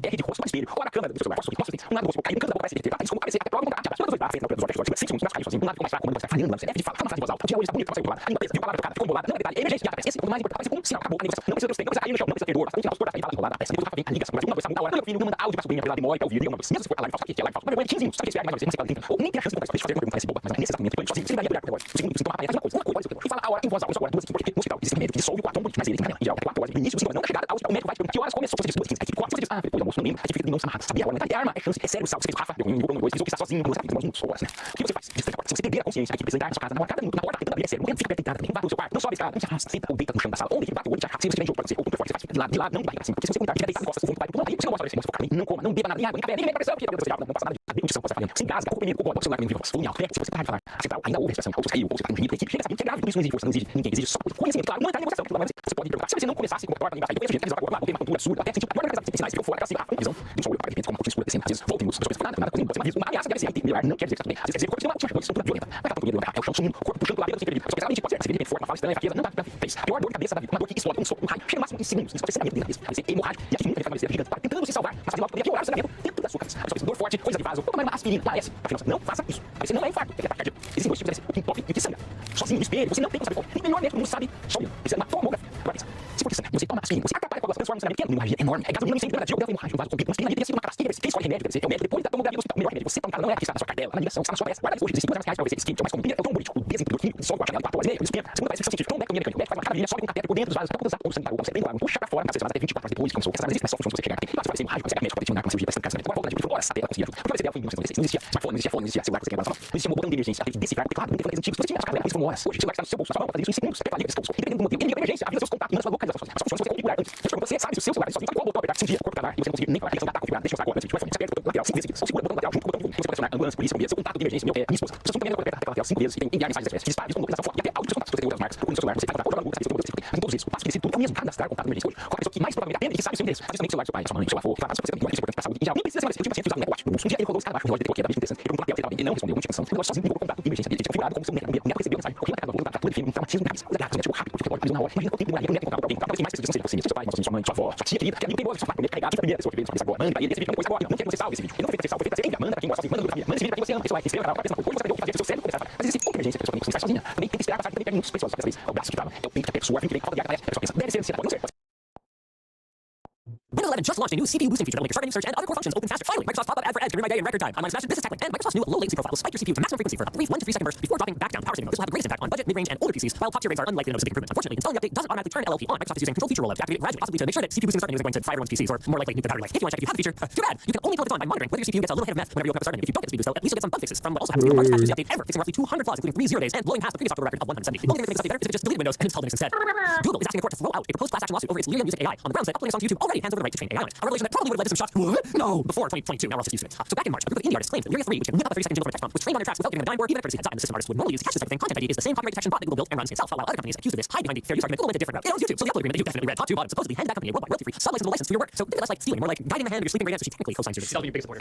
R de rosto no espelho, ou na câmera do celular, posso um lado do rosto, caindo no canto da boca, parece isso como aparecer, até prova vontade, todas as dois braços, todas as duas 5 segundos, caiu sozinho, um lado começa a comando, você falhando, você deve de fala, fala uma frase em voz alta, tira hoje, está bonito, você embolada, ainda presa, viu palavra trocada, ficou embolada, não é detalhe, emergência, esse é o mais importante, aparece como um sinal, acabou a negociação, não precisa ter, não precisa cair no chão, não precisa ter dor, bastante final, da embolada, peça, depois vem, liga, mas uma coisa muda a hora, meu filho, não manda áudio pra sobrinha, pela demora, pra ouvir, mesmo se for a live falsa, que é live falsa, mas vergonha, 15 minutos, sabe que esse mais você, não sei qual ou nem tem a chance de contar isso, fazer uma pergunta, parece boba, mas nesse exato momento, sozinho, você vai olhar pro o segundo sintoma aparece, uma coisa, e fala a hora em voz alta, só agora, 2 aqui, porque no hospital, existe remédio que dissolve o átomo, mas ele tem em geral, 4 horas, no início, não chegada ao hospital, o médico vai te perguntar que horas começou, você diz 2 15, aí 4, você diz, depois do almoço, no mínimo, aí você fica de mãos amarradas, sabia, agora, é arma, é chance, é sério, você fez Rafa, deu 1, 2, fez o que está sozinho, você tem umas horas, né? O que você faz? Se você perder a consciência, aí que precisa entrar na sua casa, na hora, cada minuto, na hora, tentando abrir, é sério, não fica deitada, nem vai do seu quarto, não sobe a escada, não se arrasta, senta ou deita no chão da sala, onde bate o olho, te arrasta, se você tiver jogo pra você, ou muito forte, você faz de lado, não barriga assim, porque se você tentar, tiver deitado, costas, o fundo vai, não, aí você não mostra isso, você foca, não coma, não beba nada, nem água, nem café, nem pressão, porque não passa nada de nutrição que você tá fazendo, sem gás, pouco primeiro, o celular, volume alto, se você parar de falar, central, ainda ouve a respiração, ou você caiu, ou você tá com ritmo, chega a saber que é grave, tudo isso não exige força, não exige ninguém, exige só conhecimento, claro, não entrar em negociação, porque você pode perguntar, se você não começar a se comportar, eu conheço gente que agora, tem uma cultura absurda, até sentir, agora tem sinais que eu fora, aquela visão, não sou eu, para de repente, como uma cortina escura descendo, às vezes, volta em luz, as coisas nada, nada, uma ameaça deve ser, tem melhor, não quer dizer que tá tudo bem, às vezes quer dizer que o corpo tem uma estrutura violenta, mas tá tudo violenta, é o chão sumindo, o corpo puxando pro lado, não sei o que, só que realmente pode ser, você vê de repente forma, fala estranha, fraqueza, não dá pra fez, a pior dor de cabeça da vida, uma dor que explode, um soco, um raio, chega no máximo em segundos, isso pode ser sanamento dentro da cabeça, pode ser hemorrágico, e aqui muita gente vai ser gigante, tentando se salvar, mas logo poderia piorar o sanamento dentro da sua cabeça, a sua dor forte, coisa de vaso, toma uma aspirina, parece, afinal, não faça isso, aí você não é infarto, é ataque cardíaco, existem 2 tipos de o que entope e o que sangra, sozinho no espelho, você não tem como saber qual, nem o melhor médico do mundo sabe, só olhando, isso é uma tomografia, agora pensa, se porque sangra, Você toma assim, você acaba com a transforma você é enorme. É gasolina sempre Brasil, eu vou mais o você tem uma carteira, você escolhe remédio, você é o médico, depois da tomografia do hospital, melhor remédio, você tá um cara, não é que está na sua cartela, na ligação, está na sua peça, guarda hoje, R$200 pra você, esquema, mais comum, é tão bonito, o desentupidor químico, só com a janela, 4 horas e meia, esquema, segunda vez, científico, como é que o médico faz uma caravinha, sobe com um cateter por dentro dos vasos, pra poder usar o sanitário, você bem lá, puxa pra fora, você vai até 24 horas depois, começou, essa existe, mas só funciona se você chegar aqui, você vai ser um rádio, você é médico, pode te mandar com uma cirurgia, vai ser um casamento, agora volta na horas, até ela conseguir ajuda, porque esse ideal foi em 1996, não existia smartphone, não existia fone, não existia celular, você quer não existia um botão de emergência, teve que decifrar o teclado, não tem telefones antigos, você tinha a sua carreira, isso como horas, hoje o celular está no seu bolso, na sua mão, fazer isso em segundos, pega ali, esse bolso, independente do motivo, inimigo da emergência, avisa seus contatos, manda sua localização, as funções você configurar antes, você sabe se o seu celular só tem qual botão apertar, se um dia o corpo parar e você não conseguir nem falar, a ligação tá configurada, deixa eu usar agora, antes de você aperta o botão lateral 5 vezes seguidas, ou segura o botão lateral junto com o botão volume, você pode acionar ambulância, polícia, bombeiro, seu contato de emergência, meu, minha esposa, você também pode apertar a tecla lateral 5 vezes e tem enviar mensagens SMS, dispara, localização fora, e até áudio dos seus contatos, se você tem outras marcas, procura no seu celular, você vai contar outra bagunça, sabe, em todos esses, o passo que decide tudo é o mesmo, cadastrar contato de emergência hoje, qual a pessoa que mais provavelmente atende e que sabe o seu endereço, às vezes também o celular do seu pai, sua mãe, seu avô, farmácia, você tem isso é importante pra saúde, e já nem precisa ser mais, eu tive um paciente usando um Apple Watch, um dia ele rodou os caras abaixo, relógio dele qualquer, interessante, ele perguntou pra ele, ele não respondeu, não tinha atenção, ele sozinho ligou o contato de emergência dele, tinha configurado como se o médico recebeu mensagem, o que na casa do tá tudo definido, um traumatismo grave, coisa grave, chegou rápido, porque pode na hora, imagina o tempo demoraria, o médico contar pra alguém, cada vez que mais precisa ser você, seu pai, sua mãe, sua avó, sua tia querida, que tem boa, sua pai, carregado, a primeira pessoa que veio sua agora, manda pra ele, esse vídeo não foi agora, não quer que você salve esse vídeo, ele não foi que você salve, foi pra você, envia, manda pra quem gosta, manda no grupo da família, manda esse vídeo pra quem você ama, pessoal, inscreva no canal, apareça na coisa, você vai fazer o seu cérebro começar a mas existe pouca emergência, a pessoa tem que se sozinha, também tem que esperar passar, também perde minutos preciosos, dessa vez, é o braço que trava, é o peito que aperta, suor, vem, falta de ar, a pessoa pensa, deve ser ansiedade, pode não ser, Windows 11 just launched a new CPU boosting feature that will make your search and other core functions open faster. Finally, Microsoft's pop-up ad for Edge can ruin my day in record time. I'm Smash, this is TechLink, and Microsoft's new low latency profile will spike your CPU to maximum frequency for a brief 1 to 3 second burst before dropping back down power saving mode. This will have the greatest impact on budget, mid-range, and older PCs, while top-tier rigs are unlikely to notice a big improvement. Unfortunately, installing the update doesn't automatically turn LLP on. Microsoft is using control feature rollout to activate it gradually, possibly to make sure that CPU boosting starting isn't going to fire everyone's PCs or more likely nuke the battery life. If you want to check if you have the feature, too bad. You can only tell if it's on by monitoring whether your CPU gets a little hit of meth whenever you open up a start menu. If you don't get the speed boost, though, at least you'll get some bug fixes from what also happens to be the largest patch update ever, fixing roughly 200 flaws, including 3 0 days, and blowing past the previous software record of 170. The only way to make this update better is if it just deleted Windows and installed Linux instead. Google is asking the court to throw out a proposed class action lawsuit over its Lyria Music AI on the grounds that uploading a song to YouTube already hands over the right to train AI on it. A revelation that probably would have led to some shots. What? No! Before 2022, now we're also used to it. So back in March, a group of indie artists claimed that Lyria 3, which can whip up a 30-second jingle from a text prompt, was trained on their tracks without giving them a dime or even a courtesy heads up, and the system artists would normally use to catch this type of thing. Content ID is the same copyright detection bot that Google built and runs itself, while other companies accused of this hide behind the fair use argument implemented a different route. It owns YouTube, so the upload agreement that you definitely read, top to bottom, supposedly handed that company a worldwide royalty-free, sub-licensable license to your work. So think of it less like stealing, more like guiding the hand of your sleeping great aunt, so she technically co-signs your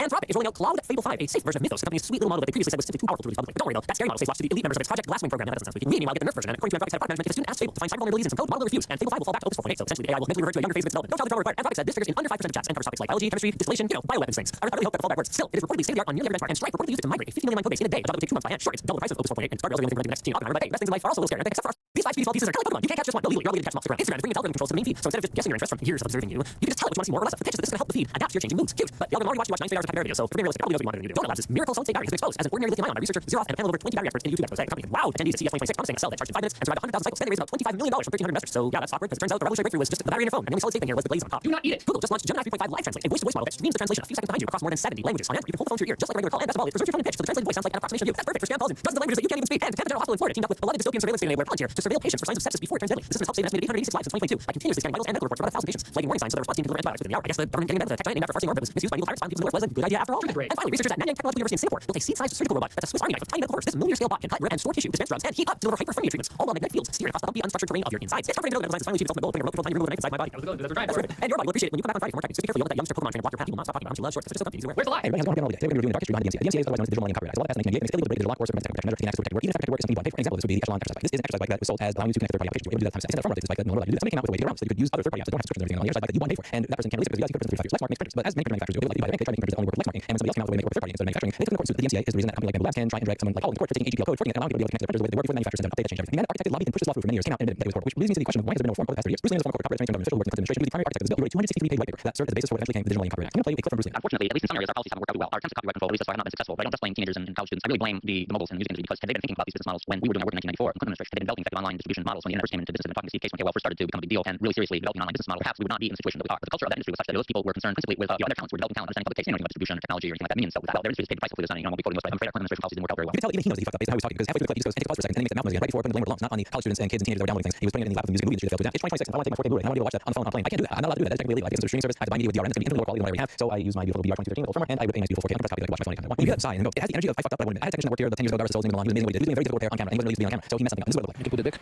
Anthropic is rolling out Cloud Fable 5, a safe version of Mythos, the company's sweet little model that they previously said was simply too powerful to release publicly. But don't worry though, that scary model stays locked to the elite members of its Project Glasswing program. Now that doesn't sound sweet. We meanwhile get the Nerf version, and according to Anthropic's head of product management, if a student asks Fable to find cyber vulnerabilities in some code, model will refuse, and Fable 5 will fall back to Opus 4.8. So essentially, the AI will mentally revert to a younger phase of its development. No child drama required. Anthropic said this figures in under 5% of chats and covers topics like biology, chemistry, distillation, bioweapons things. I really hope that the fallback works. Still, it is reportedly state-of-the-art on nearly every benchmark, and Stripe reportedly used it to migrate a 50 million line code base in a day. A job that would take 2 months by hand. Sure, it's double the price of Opus 4.8, and guardrails are the only thing preventing the next teen Oppenheimer, but hey, best things in life are also a little scary, aren't they? Except for us. These 5 speedy pieces are kind of like Pokemon. You can't catch just one. No, legally, you're obligated to catch them all. Stick around. Instagram is bringing algorithm controls to the main feed, so instead of just guessing your interest from years of observing you, you can just tell it what you want to see more or less of. The pitch is that this is going to help the feed adapt to your changing moods. Cute, but the algorithm already watched 9 straight hours of happy video, so for being realistic, it probably knows what you wanted to do. Donut Labs' miracle solid state battery has been exposed as an ordinary lithium ion by researcher Zeroth and a panel of over 20 battery experts in a YouTube expose. Company wow, attendees at CES 2026 promising a cell that charged in 5 minutes and survived 100,000 cycles. Then they raised about $25 million from 1,300 investors. So yeah, that's awkward because it turns out the revolutionary breakthrough was just the battery in your phone, and the only solid state thing here was the blaze on top. Do not eat it. Google just launched Gemini 3.5 Live Translate, a voice-to-voice model that streams the translation a few seconds behind you across more than 70 languages. On end, you can hold the phone to your ear just like a regular call, and best of all, it preserves your tone and pitch, so the translated voice sounds like an approximation of you. That's perfect for spam calls in dozens of languages that you can't even speak. And Tampa General Hospital in Florida teamed up with beloved dystopian surveillance state enabler Palantir to surveil patients for signs of sepsis before it turns deadly. The system has helped save an estimated 886 lives since 2022 by continuously scanning vitals and medical reports for about 1,000 patients, flagging warning signs so their response team can deliver antibiotics within the hour. I guess the government getting in bed with a tech giant named after a farcing orb that was misused by evil pirates found people in the North was a good idea after all. And finally, researchers at Nanyang Technological University in Singapore built a seed-sized surgical robot that's a Swiss Army knife with tiny medical horse. This millimeter-scale bot can cut, rip, and store tissue, dispense drugs, and heat up to deliver hyperthermia treatments, all while magnetic fields steer across the bumpy, unstructured terrain of your insides. It's comforting to know that design is finally achieved its ultimate goal, putting a remote control time to remove a knife inside my body. That's terrific. And your body will appreciate it when you come back on Friday for more techniques. So be careful, you won't let that youngster Pokemon trainer block your path. People will not stop talking about how much you love shorts. It's just something easy to wear. Where's the lie? Everybody has one again all day. Today we're going to review the dark history behind the DMCA. The DMCA is otherwise known as the Digital Millennium Copyright Act. It's a law that passed in 1998 and it's legally deliberately the directory technical protection measure. Even if protected work is something you want. For example, this would be the Echelon exercise bike. This is an exercise bike that was sold as allowing you to connect third-party applications. You were able to do that time set. From this bike that Motorola used. Somebody came out with a way to get around so you could use other third-party apps that don't have subscriptions and everything on the exercise bike that you want to pay for. And that person can't release it because you guys you can put person 35 years. Lexmark makes printers, but as many printer manufacturers do, they like to buy the bank. They try to make printers that only work with Lexmarking. And when somebody else came out with a way to make it work with third-party instead of manufacturing, they took them to court. So the DMCA is the reason that a company like Bamboo Labs can try and drag someone like Holland to court for taking HTTP code, forking it, and allowing people to be able to connect their printers the way they work before the manufacturers and update that change everything. And that architected, lobbied, and pushed this law through for many years, came out and admitted that it was court, which leads me to the question of why has there been no reform over the past 30 years. Bruce Lee is a former corporate attorney from government, official work in administration, who was the primary architect of this bill. He wrote a 263-page white paper that served as the basis for what eventually became the Digital Millennium Copyright Act. I'm going to play you a clip from Bruce Lee. Unfortunately, at least in some areas, our policies haven't worked out really well. Our attempts at copyright control, at least that's why I have not been successful. But I don't just blame teenagers and college students. I really blame the moguls in the music industry because had they been thinking about these business models when we were doing our work in 1994 in Clinton administration, had they been developing effective online distribution models when the internet first came into business and talking to Steve Case when KOL first started to become a big deal and really seriously developing an online business model, perhaps we would not be in the situation that we are. But the culture of that industry was such that those people were concerned principally with their talents, were developing talent, understanding public taste, anything about distribution or technology or anything like that means. So their industry has paid the price for this, and we'll be quoting this, but I'm afraid our Clinton administration policies didn't work out very well. You can tell even he knows that he fucked up based on how he was talking because halfway through the clip he just goes, and take a pause for a second, and then he makes that mouth noise again right before putting the blame where it belongs, not on the college students and kids and teenagers that were downloading things. He was putting it in the lap of the music and movie industry that goes down. It's 2026 and I want to take my 4K Blu-ray and I want to be able to watch that on the phone on a plane. I can't do that. I'm not allowed to do that. That's technically illegal. I have to streaming service. I have to buy media with DRM. It's going to be infinitely lower quality than what I already have. So I use my beautiful DVR 2013 with firmware and I whip a nice beautiful 4K on press copy that I can watch my phone anytime I want. When you get that sigh and go, it has the energy of I fucked up but I wouldn't. I had a technician that worked here 10 years ago, Garvis Souls, name along. He was amazing what he did. He was doing very difficult repair on camera and he wasn't released to be on camera. So he messed something up. This is what it looked like. You can put it back.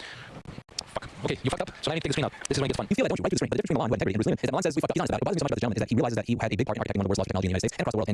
Fuck. Okay, you fucked up. So now I need to take the screen out. This is when it gets fun. You feel that, don't you? Right through the screen. But the difference between Milan, who had integrity, and Bruce Lee is that Milan says we fucked up. He's honest about it. It bothers me so much about this gentleman is that he realizes that he had a big part in architecting one of the world's largest technology in the United States and across the world. And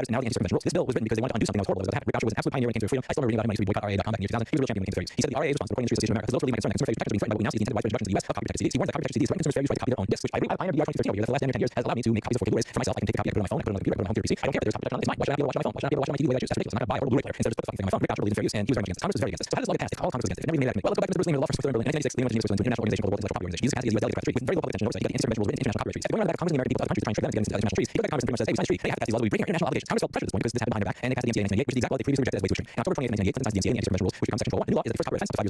rights and now the anti-circumvention rules. This bill was written because they wanted to undo something that was horrible that was happened. Rick Asher was an absolute pioneer when it came to freedom. I still remember reading about him when I used to boycott RA.com back in the year 2000. He was a real champion when it came to fair use. He said the RA is responsible for the industry association of America. Those locally made consumer protections being threatened, but we now see the intended widespread introduction to the US of copy protected CDs. He warned that copy protected CDs threaten consumers' fair use right to copy their own discs, which I agree. I pioneered the VR 2013 over here. The last 10 years has allowed me to make copies of 4K Blu-rays for myself. I can take a copy, I put it on my phone, I put it on the computer, I put it on my home theater PC. I don't care if there's copy protection on it. It's mine. Why should I be able to watch it on my phone? Why should I be able to watch it on my TV the way I choose? That's ridiculous. I'm not going to buy a portable Blu-ray player instead of just put the fucking thing on my phone. Rick Asher believes in fair use, and he was very against it. Congress was very against it. So how does this law get passed? All Congress was against it. They never even made it. Well, let's go back to Mr. Bruce Wayne, the law first Berlin in 1986. They went to Geneva, Switzerland, to an international organization called the World Intellectual Property Organization. Jesus has the US delegated with very little public attention. Notice that he got the anti-circumvention rules written into international copyright treaties. Going on the back of Congress in America, people other countries to try and trigger them to get into international treaties. He goes back to Congress and pretty much says, hey, we signed a treaty. They have to pass these laws. We break our international obligations. Congress felt pressure at this point because this happened behind their back, and they passed the DMCA in 1998, which is the exact law they previously rejected as way too extreme. In October 28, 1998, the President's DMCA and the anti-circumvention rules, which becomes Section 401. The new law is that the first copyright offense of 5 years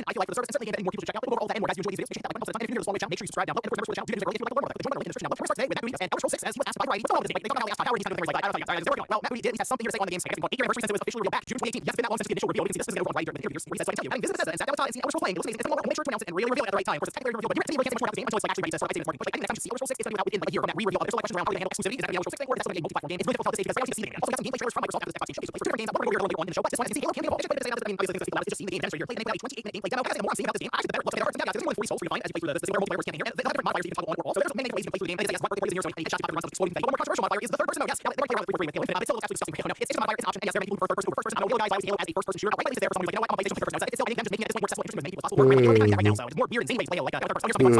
recommendation I feel like for the service, and certainly aimed at more people to check out. Overall, all that and more, guys, if you enjoy these videos, check out that button. Also, if you're new to the Small Way channel, make sure you subscribe down below. And of course, remember to check out YouTube and Israeli, if you like to learn more. But the join my link in the description down below. First, with Matt Mooney, and Elder Scrolls 6 says he was asked by Variety, what's wrong with this game? They don't know how Howard, things like that. I don't know. Well, Matt Mooney did at least have something to say on the game's second 8 year anniversary since it was officially revealed back June 2018. Yes, it's been that long since the initial reveal. You can see this is going to go on Variety during the interviews. He says, so I can tell you, having visited Bethesda and sat down with Todd and seen Elder Scrolls playing, it's amazing. We'll make sure to announce it and really reveal it at the right time. Of course, it's technically revealed, but you're can't say much more about this game until it's like actually ready to start. I'd say it's important. But I think next time you see Elder Scrolls 6, it's going to be out within like a year from that re-reveal. There's a lot of questions around how they're going to handle exclusivity. Is that going to be Elder Scrolls 6 or is that going to be a multi-platform game? It's really difficult to say because I don't see the game. Also, we got some gameplay trailers from Microsoft after this Xbox showcase for different games. I'm going to go on in the show, but this one I can see Halo can be involved. I mean, obviously things about it. It's just seeing the game demonstrated here. Play the gameplay, 28-minute gameplay demo. Guys, more I'm seeing about this game. Actually, the better looks better. Yeah, guys, there's more than 40 souls for you to find as you play through the single multiplayer campaign here. They have different modifiers you can toggle on or off. So there's many ways you can play through the game. They say yes, multiplayer is here, so any shot runs of exploding thing. One more controversial modifier is the third person mode. Yes, yeah, they might play around with 3 Halo Infinite. It still looks absolutely disgusting. It's just a modifier. It's an option. And yes, there are many people who prefer first person. I know Halo guys like Halo as a first person shooter. Right, at least there for someone who's like, you know what, I'm on PlayStation first person. It's still anything. I'm just making it this way more accessible and interesting as many people as possible. Right now, so it's more weird and zany way to play like first person. Beyond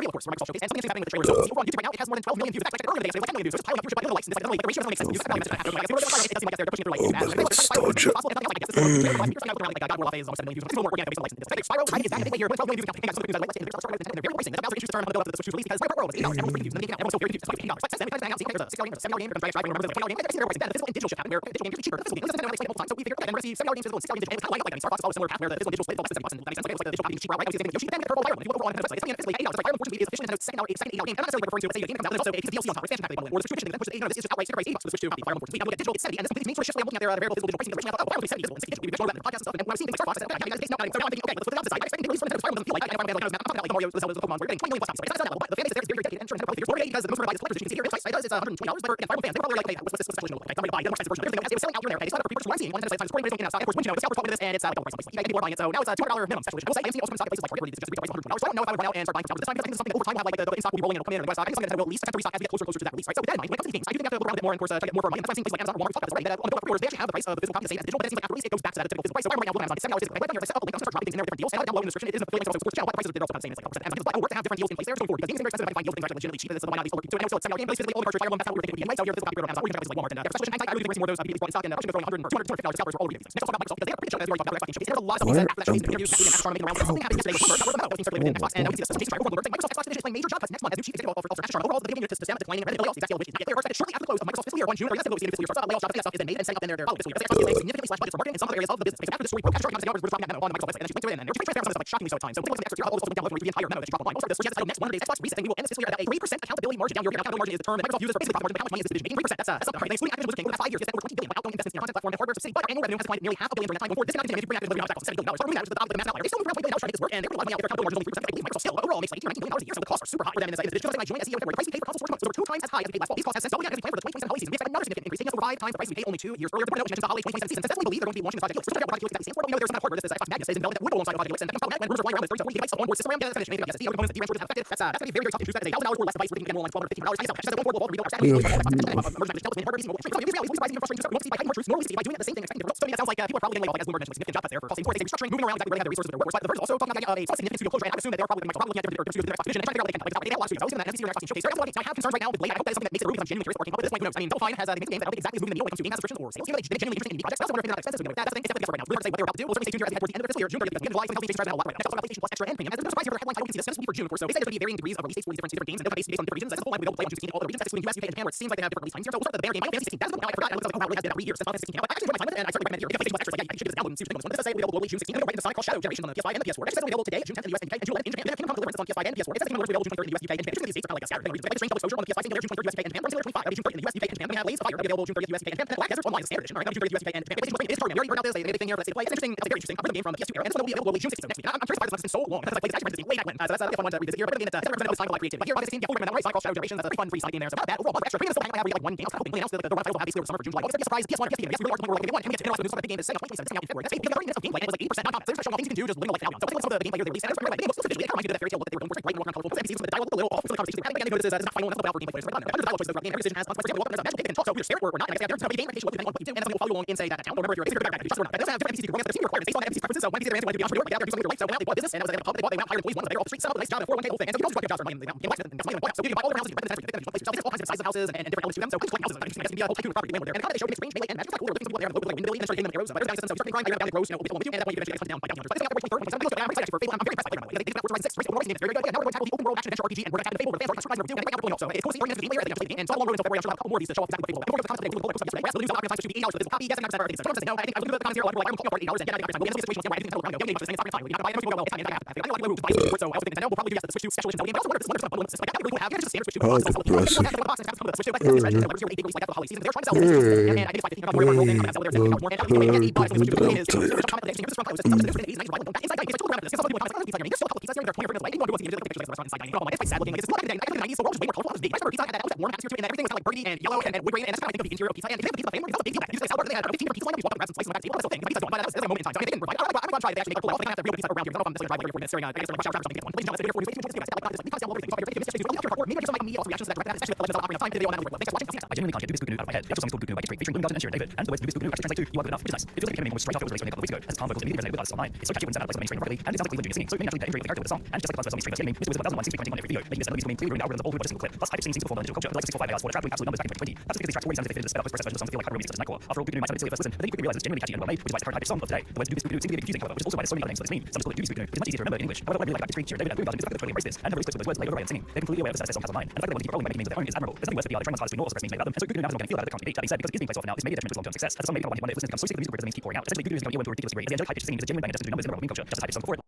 real, of course, for Microsoft showcase. And something interesting happening with the trailer. So over on YouTube right now, it has more than 12 million views. It's actually earlier than they expected. Earlier than views. So it's piling up viewership, but the likes and this, like, the ratio doesn't make sense. It doesn't seem like they're pushing it through like nostalgia. Spyro is back here with 12 million views. I genuinely can't get Dubis Guggenoo out of my head. The actual song is called Guggenoo by Dick Tracy, featuring William Gardner and Sheeran David. And the words Dubis Guggenoo actually translate to "You are good enough," which is nice. It feels like the which straight off the release a couple weeks ago. As calm vocals immediately resonate with artists online. It's so catchy when it's out of place on mainstream rock and it sounds like Cleveland Jr. singing. So it may naturally injury the character with the song. And just like Cosmos on mainstream streaming, Mr. Wizard 1001 seems to be commenting on every video, making this melody clearly ruined algorithms of old who single clip. Plus, hype seems to perform on digital culture. Like 645 AIs for traveling absolute numbers back in 2020. That's because these tracks 40 sounds they fit the sped up expressive versions of songs that feel like hard remixes of Nightcore. After all, Guggenoo might sound silly at first listen, but then you quickly realize it's genuinely catchy and well made, which is why it's the current hype song of today. The words Dubis Guggenoo seem to be a bit confusing, however, which is also why there's so many other names for this meme. Some just call it Dubis Guggenoo. It's much easier to remember in English. However, what I really like about Dick Tracy, Sheeran David, and William Gardner is the fact that they totally embrace this and have released with words laid over by singing. They're completely aware of the success their songs online, and the fact that they want to keep rolling by making names of their own is admirable. There's nothing worse for the other trying to ignore or suppress memes made about them, and so Guggenoo now has an organic feel about it that can't be beat. That being said, because it is being placed off now, this may be detrimental to long-term success. As a song maybe not one day if listeners become so sick of the musical grid that the memes keep pouring out. Essentially, Guggenoo is becoming to a ridiculous degree. As the angelic high-pitched singing is a genuine banger just to do numbers in the world of meme culture, just as hype song before it.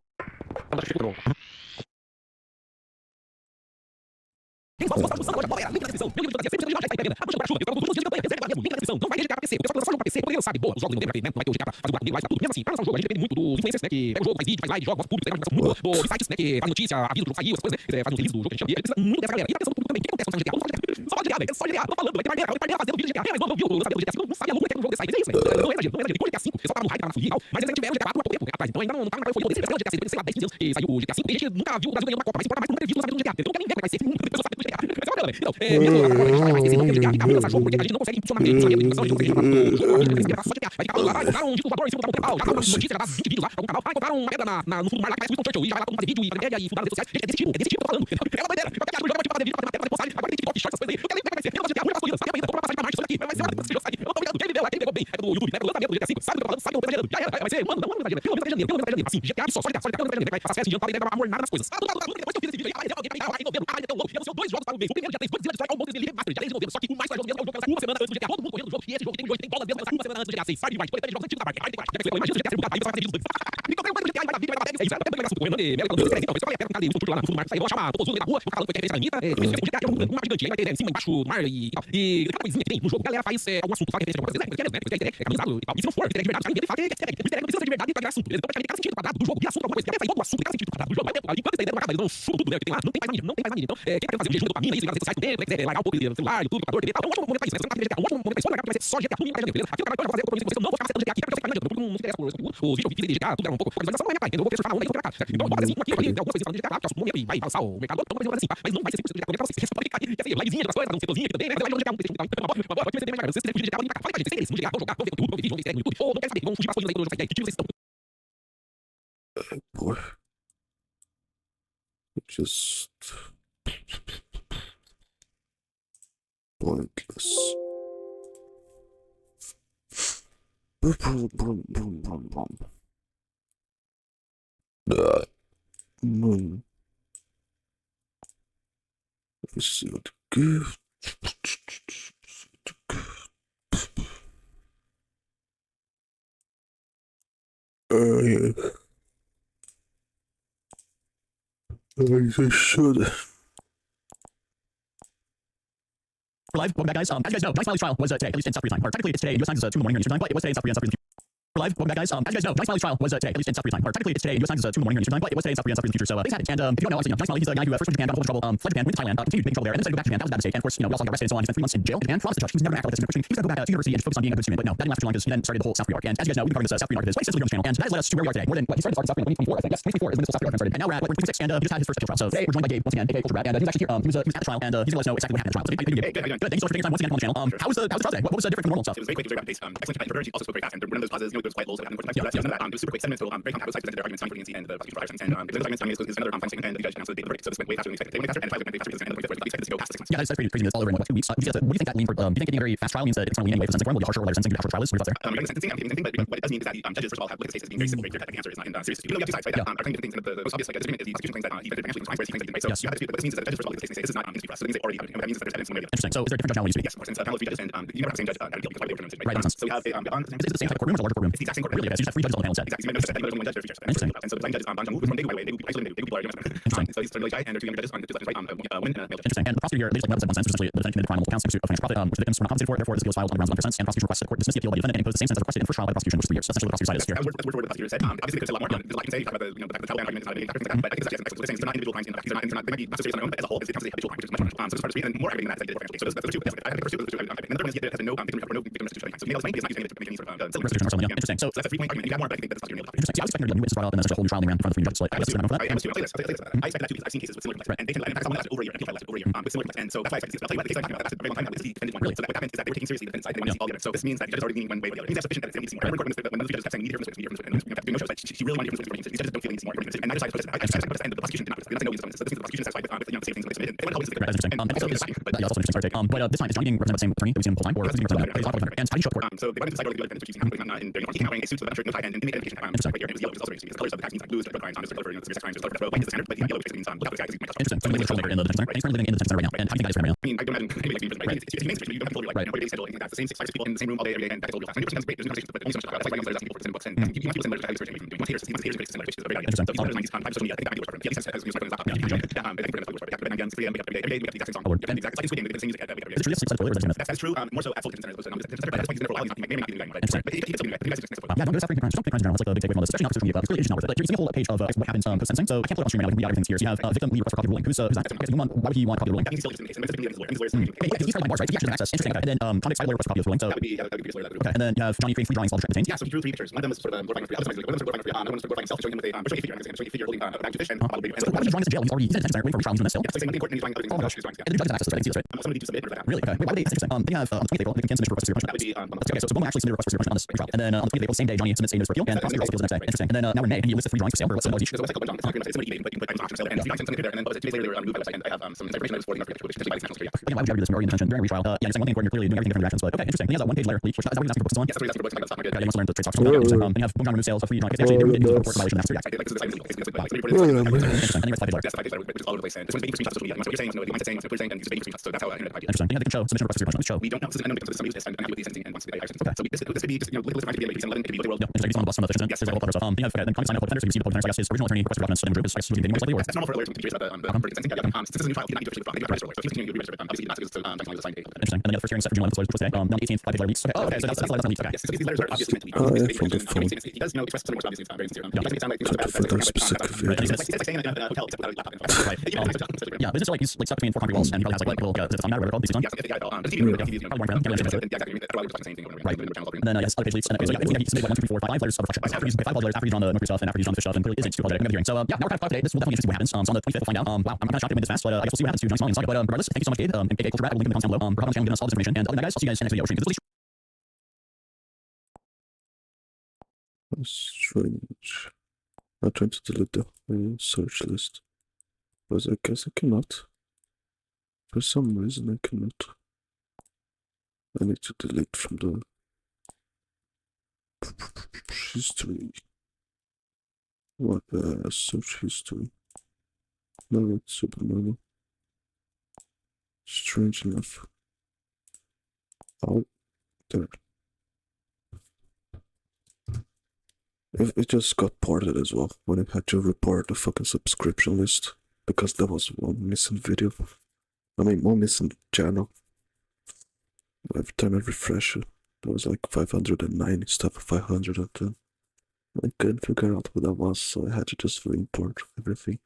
Boy. Just pointless. Boom, boom, boom, boom, boom, boom. Let's see what the gift. Yeah. I should. We're live. Welcome back, guys. As you guys know, Nice Miley's trial was today, at least in South Korea time. Or technically, it's today in US time, it's 2 in the morning here in Eastern time, but it was today in South Korea and South Korean. We're live. Welcome back, guys. As you guys know, Nice Miley's trial was today, at least in South Korea time. Or technically, it's today in US time, it's 2 in the morning here in Eastern time, but it was today in South Korea and South Korean future. So things happened. And if you don't know, obviously, Nice Miley, he's a guy who first went to Japan, got in trouble, fled Japan, went to Thailand, continued making trouble there, and then decided to go back to Japan. That was a bad mistake. And of course, we also got arrested and so on. He spent 3 months in jail in Japan. Promised the judge he was never going to act like this. He was going to go back to university and focus on being a good student. But no, that didn't last too long because he then started the whole South Korea arc. And as you guys know, we've been covering this South Korea arc of his quite extensively on this channel, and that has led us to where we are today. More than what he started South Korea in 2024, I think. Yes, 2024 is when this whole South Korea arc started. And now we're at 2026, and he just had his first official trial. So today we're joined by Gabe once again, aka Culture Rat, and he was actually here. He was at the trial, and he's going to let us know exactly what happened at the trial. So good. Thank you so much for taking your time once again on the channel. How was the trial today? What was different from normal stuff? It was very quick, very rapid pace. Excellent for her. She also spoke very fast, and one of those pauses, there's quite low, so it was super quick, 7 minutes total. Very compact, both sides presented their arguments, signed for the and the prosecution for and the arguments is another fine thing, and the judge announced the verdict, so this went way faster than expected. They went faster, and the trial went faster, and the verdict expected to go past 6 months. Yeah, that's pretty crazy. That's all over in what, 2 weeks. What do you think that means for? Do you think getting a very fast trial means that it's going to lean anyway for sentencing? Will it be harsher or lighter sentencing due to how short trial is? What are your thoughts there? Regarding sentencing, I'm thinking anything, but what it does mean is that judges, first of all, have looked at the case as being very simple, very clear-cut. The answer is not in serious. Even though you have 2 sides, right, that are claiming different things, and the most obvious disagreement is the prosecution claims that he benefited financially from his crimes, whereas he claims that he didn't, right? So you have to dispute, but what this means is that the judges, first of all, look at the case and say this is not industry for us. So that means they already have it, and what that means is that there's evidence one way or the other. Interesting. So is there a different judge now when you speak? Yes, of course, since a panel of 3 judges, and you never have the same judge at appeal before they overturn it. Right, that makes sense. So we have Is it the same type of courtroom or is it a larger courtroom? It's the exact same courtroom. Really? Okay, so you just have 3 judges on the panel instead. Exactly. So there's only one judge, there's 3 judges. Interesting. And so the design judges, John Wu, when they go away, they will be isolated, they will be isolated. So he's the guy, and there are 2 younger judges on the 2 left, right, women and male judges. Interesting. And the prosecutor here, they just like said one sentence, essentially the defendant committed crime multiple counts of financial profit, which the victims were not compensated for. Therefore, this appeal was filed on the grounds of unfair and prosecution requests that the court dismiss the appeal by the defendant and impose the same sentence as requested in the first trial by the prosecution, which is 3 years. So essentially, the prosecutor side is here. That's word for word what the prosecutor said. Obviously, there's a lot more. There's a lot you can say. You talk about the Taliban argument is not a big factor, but I think it's actually they're saying they're not individual crimes. They're not. They might be not so serious on their own, but as a whole, it's a habitual crime, which is much more. So this part is and more aggravating than that. So those are 2. I think the first 2. And the third one is has no victim recovery, no victim restitution. So male is not using it to make any sort of Restitution or something. Yeah. Interesting. So that's a 3-point argument. You got more, but I think that the prosecutor nailed it. Interesting. See, I was expecting there to be a new witness brought up and then such a whole new trial being ran in front of 3 judges. So I guess it's for that. I expect that too because I've seen cases with similar complaints, and they can last over a year. Lasted over a year with similar complaints, and so that's why I expect this. But I'll tell you what, the case I'm talking about lasted a very long time. This is the defendant one. Really? So what happened is that they were taking seriously the defendant's side. They wanted to see all together. So this means that the judge is already leaning one way or the other. It means that's sufficient that they don't need to see more. I remember when the judges kept saying we need different witnesses, and doing no shows, but she really wanted different witnesses. These judges don't feel they need to see more. And neither side protested. I protested, and the prosecution did not protest. They didn't say no use of witnesses. So this means the prosecution is satisfied with the same things that they submitted. They want to hold Right, that's interesting. And also, but yeah, that's also an interesting take. But this time, is Johnny being represented by the same attorney that we've seen him the whole time, or who's being represented by the defender? And how do you show up for it? So they went into the side where the defendant was using conflict in their he came wearing a suit with a shirt, no tie, and they made an indication right here. It was yellow, which is also racist because the colors of the tax means like blue is drug crimes, on is drug crimes, severe sex crimes, is color. White is the standard, but yellow basically means look out for this guy because he's my customer. Interesting. So he's a troublemaker in the detention center, and he's currently living in the detention center right now. And how do you think that is for him right now? I mean, I can imagine maybe like being right. It's humane situation. You don't have to totally right. Nobody schedule anything like that. The same 6 people in the same room all day, every day, and that's all real fast. And sometimes great. There's no conversations, but only so much to talk about. That's why I'm asking people for books, and you want people similar to how research and doing. He wants here's a great similar, which is a very idea. So he's on 90s, 5 social media. I think that might be the worst part. Yeah, he has his laptop. Yeah, I think we're gonna talk about it. Again, 6 p.m. Every day, we have the exact same song. The exact same same music every day. Is it true that sleep toilet or is that That's true. More so at full containers, but that's why he's in there for a while. He's not maybe not doing anything. But he still doing it. I think that's next yeah, don't go to Saturday Crimes. Don't pick crimes in general. It's like a big takeaway from all this, especially not social media. It's really not worth it. Here's a whole page of what happens post-sentencing. So I can't put it on stream right now. We can read everything here. So you have victim Lee requests for copy of ruling. Who's that? Why would he want a copy of ruling? I think he's still interested in the case. And his lawyers. He's probably bars, right? So he actually has access. Interesting. Okay. And then convict side lawyer requests a copy of the ruling. So that would be his lawyer. okay. And then you have Johnny creating 3 drawings while the retained. Yeah, so he drew 3 pictures. One of them is sort of glorifying free. Other one is glorifying free. Another one is glorifying himself, showing him with a showing a figure holding a bag of fish and a bottle of beer. So why was he drawing this in jail? He's already in the detention center waiting for retrial. He's doing this still. Yeah, so same thing in court, and he's drawing other things. Oh my gosh. And the judge has access to it. I can see this, right? Somebody to submit for that. Really? Okay. Wait, why would they? It's interesting. They have on the 20th April, they can submit request for punishment. That would be okay, so Bowman actually submitted a request for punishment on this trial. And then on the 20th April, same day, Johnny submits a notice for appeal, and the prosecutor also appeals the next day. Interesting. And then now we're in May, and he lists the 3 drawings for sale for what's the each. So it's like John. It's not somebody eBay, but you put items auction sale, and if you got something there, and then 2 days later they were removed by the website, and I have some information that was forwarding for which is by the national security. Again, why would you argue this when you're already in detention during a retrial? Yeah, you're saying one thing in court, you're clearly doing everything different directions, but okay, interesting. Then he has a 1-page letter leak, which is that what he's asking for books on? Yes, so he's asking for books on the stock market. Yeah, he wants to learn to trade stocks. Okay, interesting. Then you have Bowman remove sales of 3 drawings. Actually, they didn't use the report violation of the Act. Like this is the same thing. Interesting. And then he writes 5-page letter. That's 5 page letter, which is all over the place. And this one's being for screenshots of social media. What you're saying, what you're saying, and he's being for screenshots. So that's how internet idea. Interesting. They can show submission request for punishment. Show. We don't know. This is unknown because somebody who's tested with the sentencing and wants to be action. So this could be just little crimes to be maybe 11 could be the world. Yeah, interesting. He's on the bus from the efficient. Yes, there's a whole other stuff. You have then sign up defender, so you see the defenders. I guess his original attorney requested documents, so then group is getting more likely. That's normal for lawyers to be curious about the sentencing. Since this is a new trial, you don't need to register for it. So if he's continuing to register it, obviously not because it's technically the sign date. Interesting. And then the first hearing set for June 11th, which was today. Down the 18th, 5-page letter leaks. Okay. Oh, okay. So that's the letter leaks. Okay. Yes, so these letters are obviously meant to be. From the phone. He does, express something more obviously very sincere. He doesn't make it sound like For those specific videos. it's like staying in a hotel except without a laptop. Right. Yeah, but it's just like he's like stuck between 4 concrete walls, and he probably has like little is it on that whatever called? Yeah, so if they got it all. Right. And then yes, other page leaks, and so yeah, he submitted 1, 2, 3, 4, 5 letters of reflection. After he's 5 letters, after he's done the Mercury stuff, and after he's done the fish stuff, and really is it's 2 letters. Hearing. So yeah, now we're kind of today. This will definitely be interesting what happens. So on the 25th, we'll find out. Wow, I'm kind of shocked they made this fast, but I guess we'll see what happens to Johnny Smalley in a second. But regardless, thank you so much, Gabe. AKA Culture Rat. I will link in the comments down below. For helping on the channel, giving us all this information. And other than that, guys, I'll see you guys in the next video. Stream. That's strange. I'm trying to delete the whole search list. But I guess I cannot. For some reason I cannot. I need to delete from the history. What search history? No, it's super normal. Strange enough. Oh, there. It just got ported as well when I had to report the fucking subscription list because there was one missing video. I mean, one missing channel. Every time I refresh it, there was like 509 instead of 510. I couldn't figure out what that was, so I had to just re-import everything.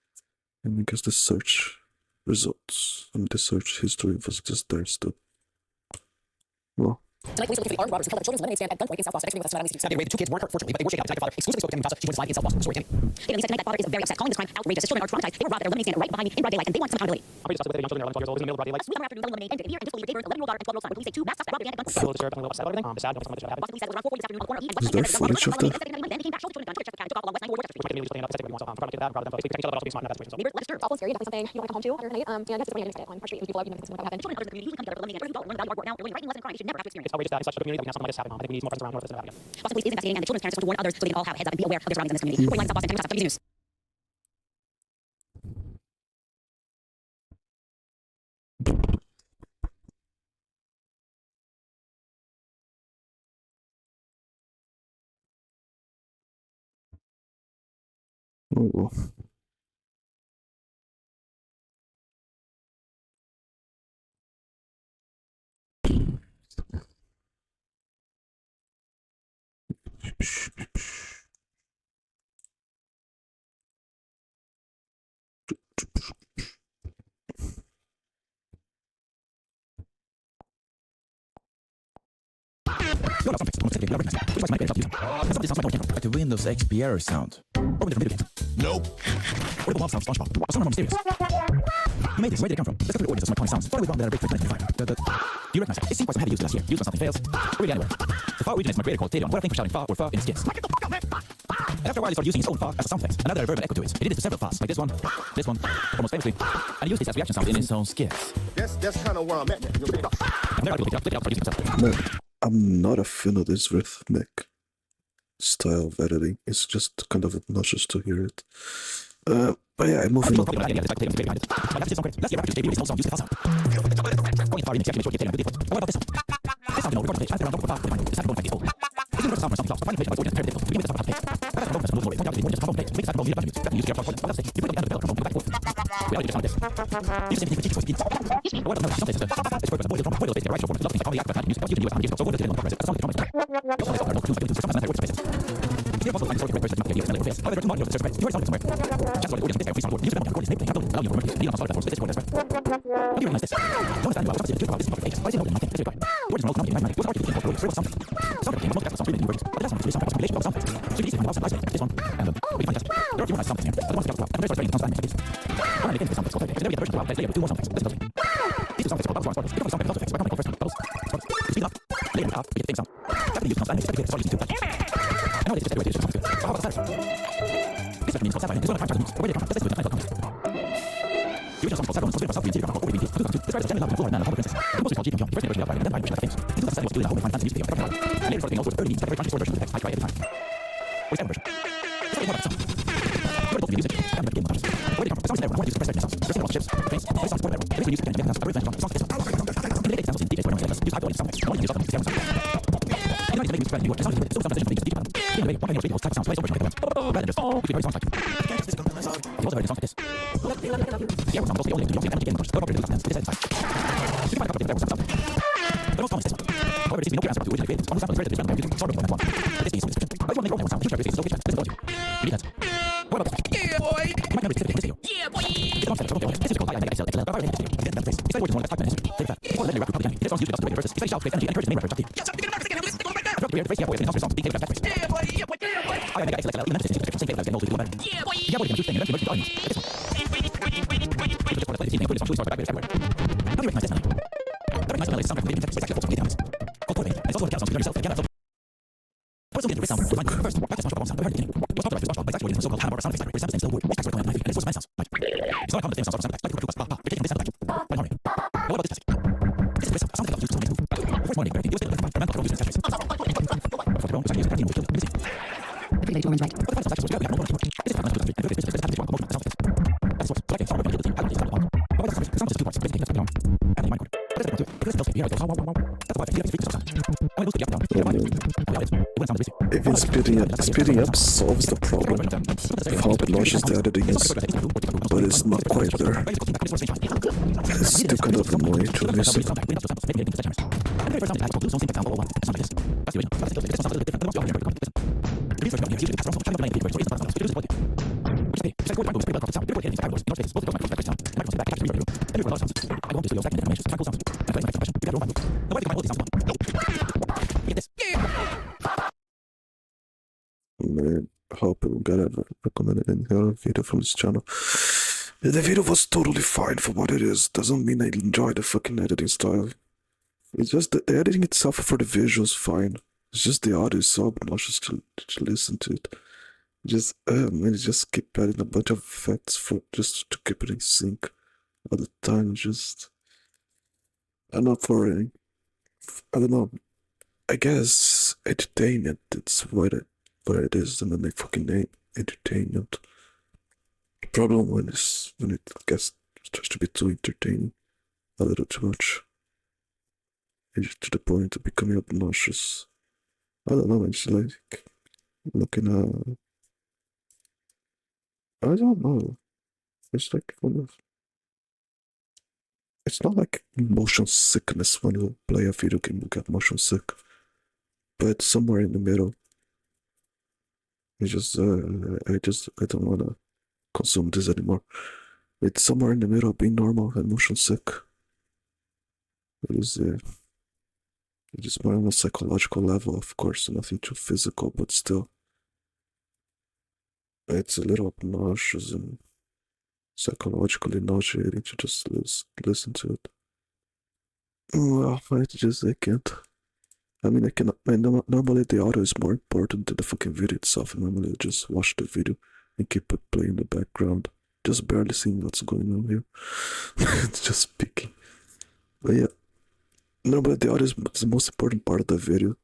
And because the search results, I mean, the search history was just there still. Well, Tonight, police are looking for the armed robbers who held a children's lemonade stand at gunpoint in South Boston. Next morning, that's not on the two kids weren't hurt, fortunately, but they were shaken out. Their father exclusively spoke with Tammy Casa. She went live in South Boston. Story, Tammy. David Lee said tonight that father is very upset, calling this crime outrageous. His children are traumatized. They were robbed at their lemonade stand right behind me in broad daylight, and they want some accountability. I'm just upset with the young children are 11 years old in the middle of broad daylight. A sweet summer afternoon selling lemonade ended here and just believe David, 11-year-old daughter and 12-year-old son. When police say two masked suspects robbed a van at gunpoint. I'm a little disturbed. I'm a little upset about everything. I'm sad. Don't something that should happen. Boston police said it was around 4:40 this afternoon on the corner of East and Is there West. footage of that? Then came back, showed the children the gun, took the cat, and took off along West 94 West Street. Just playing music, playing up, I'm proud of that. I'm proud of them. They can tell that also be smart in that situation. Neighbors, let us awful and scary, definitely something you want to come home to after night. And yes, it's disappointing on Park Street. It was people out, people happen. Children and others in the community usually come together for lemonade and learn the value of work now. They're learning writing lessons, crime. They should never have to experience. It's outrageous that in such a community that we now something like this happen. I think we need more friends around North this never happen again. Boston police is investigating, and the children's parents want to warn others so they can all have a heads up and be aware of their surroundings in this community. Reporting live in South Boston, Tammy Casa, WBZ News. Oh, well. Like the Windows XP error sound. Nope. Or the mob sounds, SpongeBob. Or someone more mysterious. Who made this? Where did it come from? Let's go through the origins of some iconic sounds. Start with one that are big for 1995. Do you recognize it? It seemed quite some heavy use last year. Used when something fails. Or really anywhere. The fa originates from a creator called Tadion. What I think for shouting fa or fa in skits. And after a while, he started using his own fa as a sound effect. Another reverb and echo to it. He did this to several fas, like this one, or most famously. And he used this as reaction sounds In in his own skits. That's kind of where I'm at. You'll pick it up. I've never had people pick it up, start using it themselves. Man, I'm not a fan of this rhythmic style of editing. It's just kind of obnoxious to hear it. But yeah, moving on. Even speeding up solves the problem of how obnoxious the editing is, but it's not quite there. It's still kind of annoying to listen. gotta recommend it in here, video from this channel. The video was totally fine for what it is. Doesn't mean I enjoy the fucking editing style. It's just the editing itself for the visuals fine. It's just the audio is so obnoxious to listen to it. Just man, just keep adding a bunch of effects for just to keep it in sync all the time. Just I'm not for I don't know. I guess entertainment. It's what it is, and then they fucking name entertainment. The problem when it starts to be too entertaining, a little too much, and to the point of becoming obnoxious. I don't know. It's like looking at. I don't know. It's like one of. It's not like motion sickness when you play a video game, you get motion sick. But it's somewhere in the middle. It's just, I don't wanna consume this anymore. It's somewhere in the middle of being normal and motion sick. It is more on a psychological level, of course, nothing too physical, but still. It's a little obnoxious and psychologically nauseating to just listen to it. Well, I can't. I mean, I cannot. Normally, the audio is more important than the fucking video itself. Normally, I just watch the video and keep it playing in the background, just barely seeing what's going on here. It's just speaking. But yeah, normally the audio is the most important part of the video.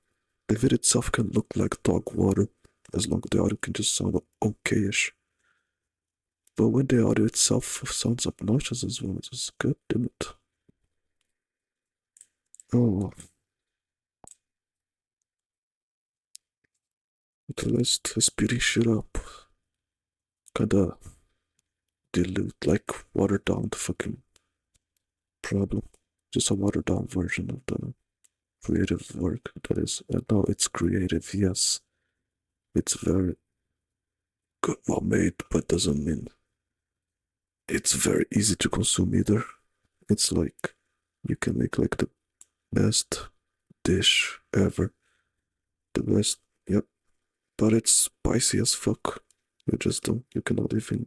The video itself can look like dog water, as long as the audio can just sound okayish. But when the audio itself sounds obnoxious as well, it's just god damn it. Oh. Okay, let's speeding shit up. Kinda dilute, like water down the fucking problem. Just a watered down version of the creative work that is. No, it's creative, yes. It's very good, well made, but doesn't mean it's very easy to consume either. It's like you can make like the best dish ever. The best, yep. But it's spicy as fuck. You just don't, you cannot even,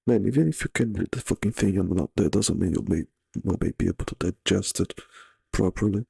man, even if you can read the fucking thing and not there, doesn't mean you may be able to digest it properly.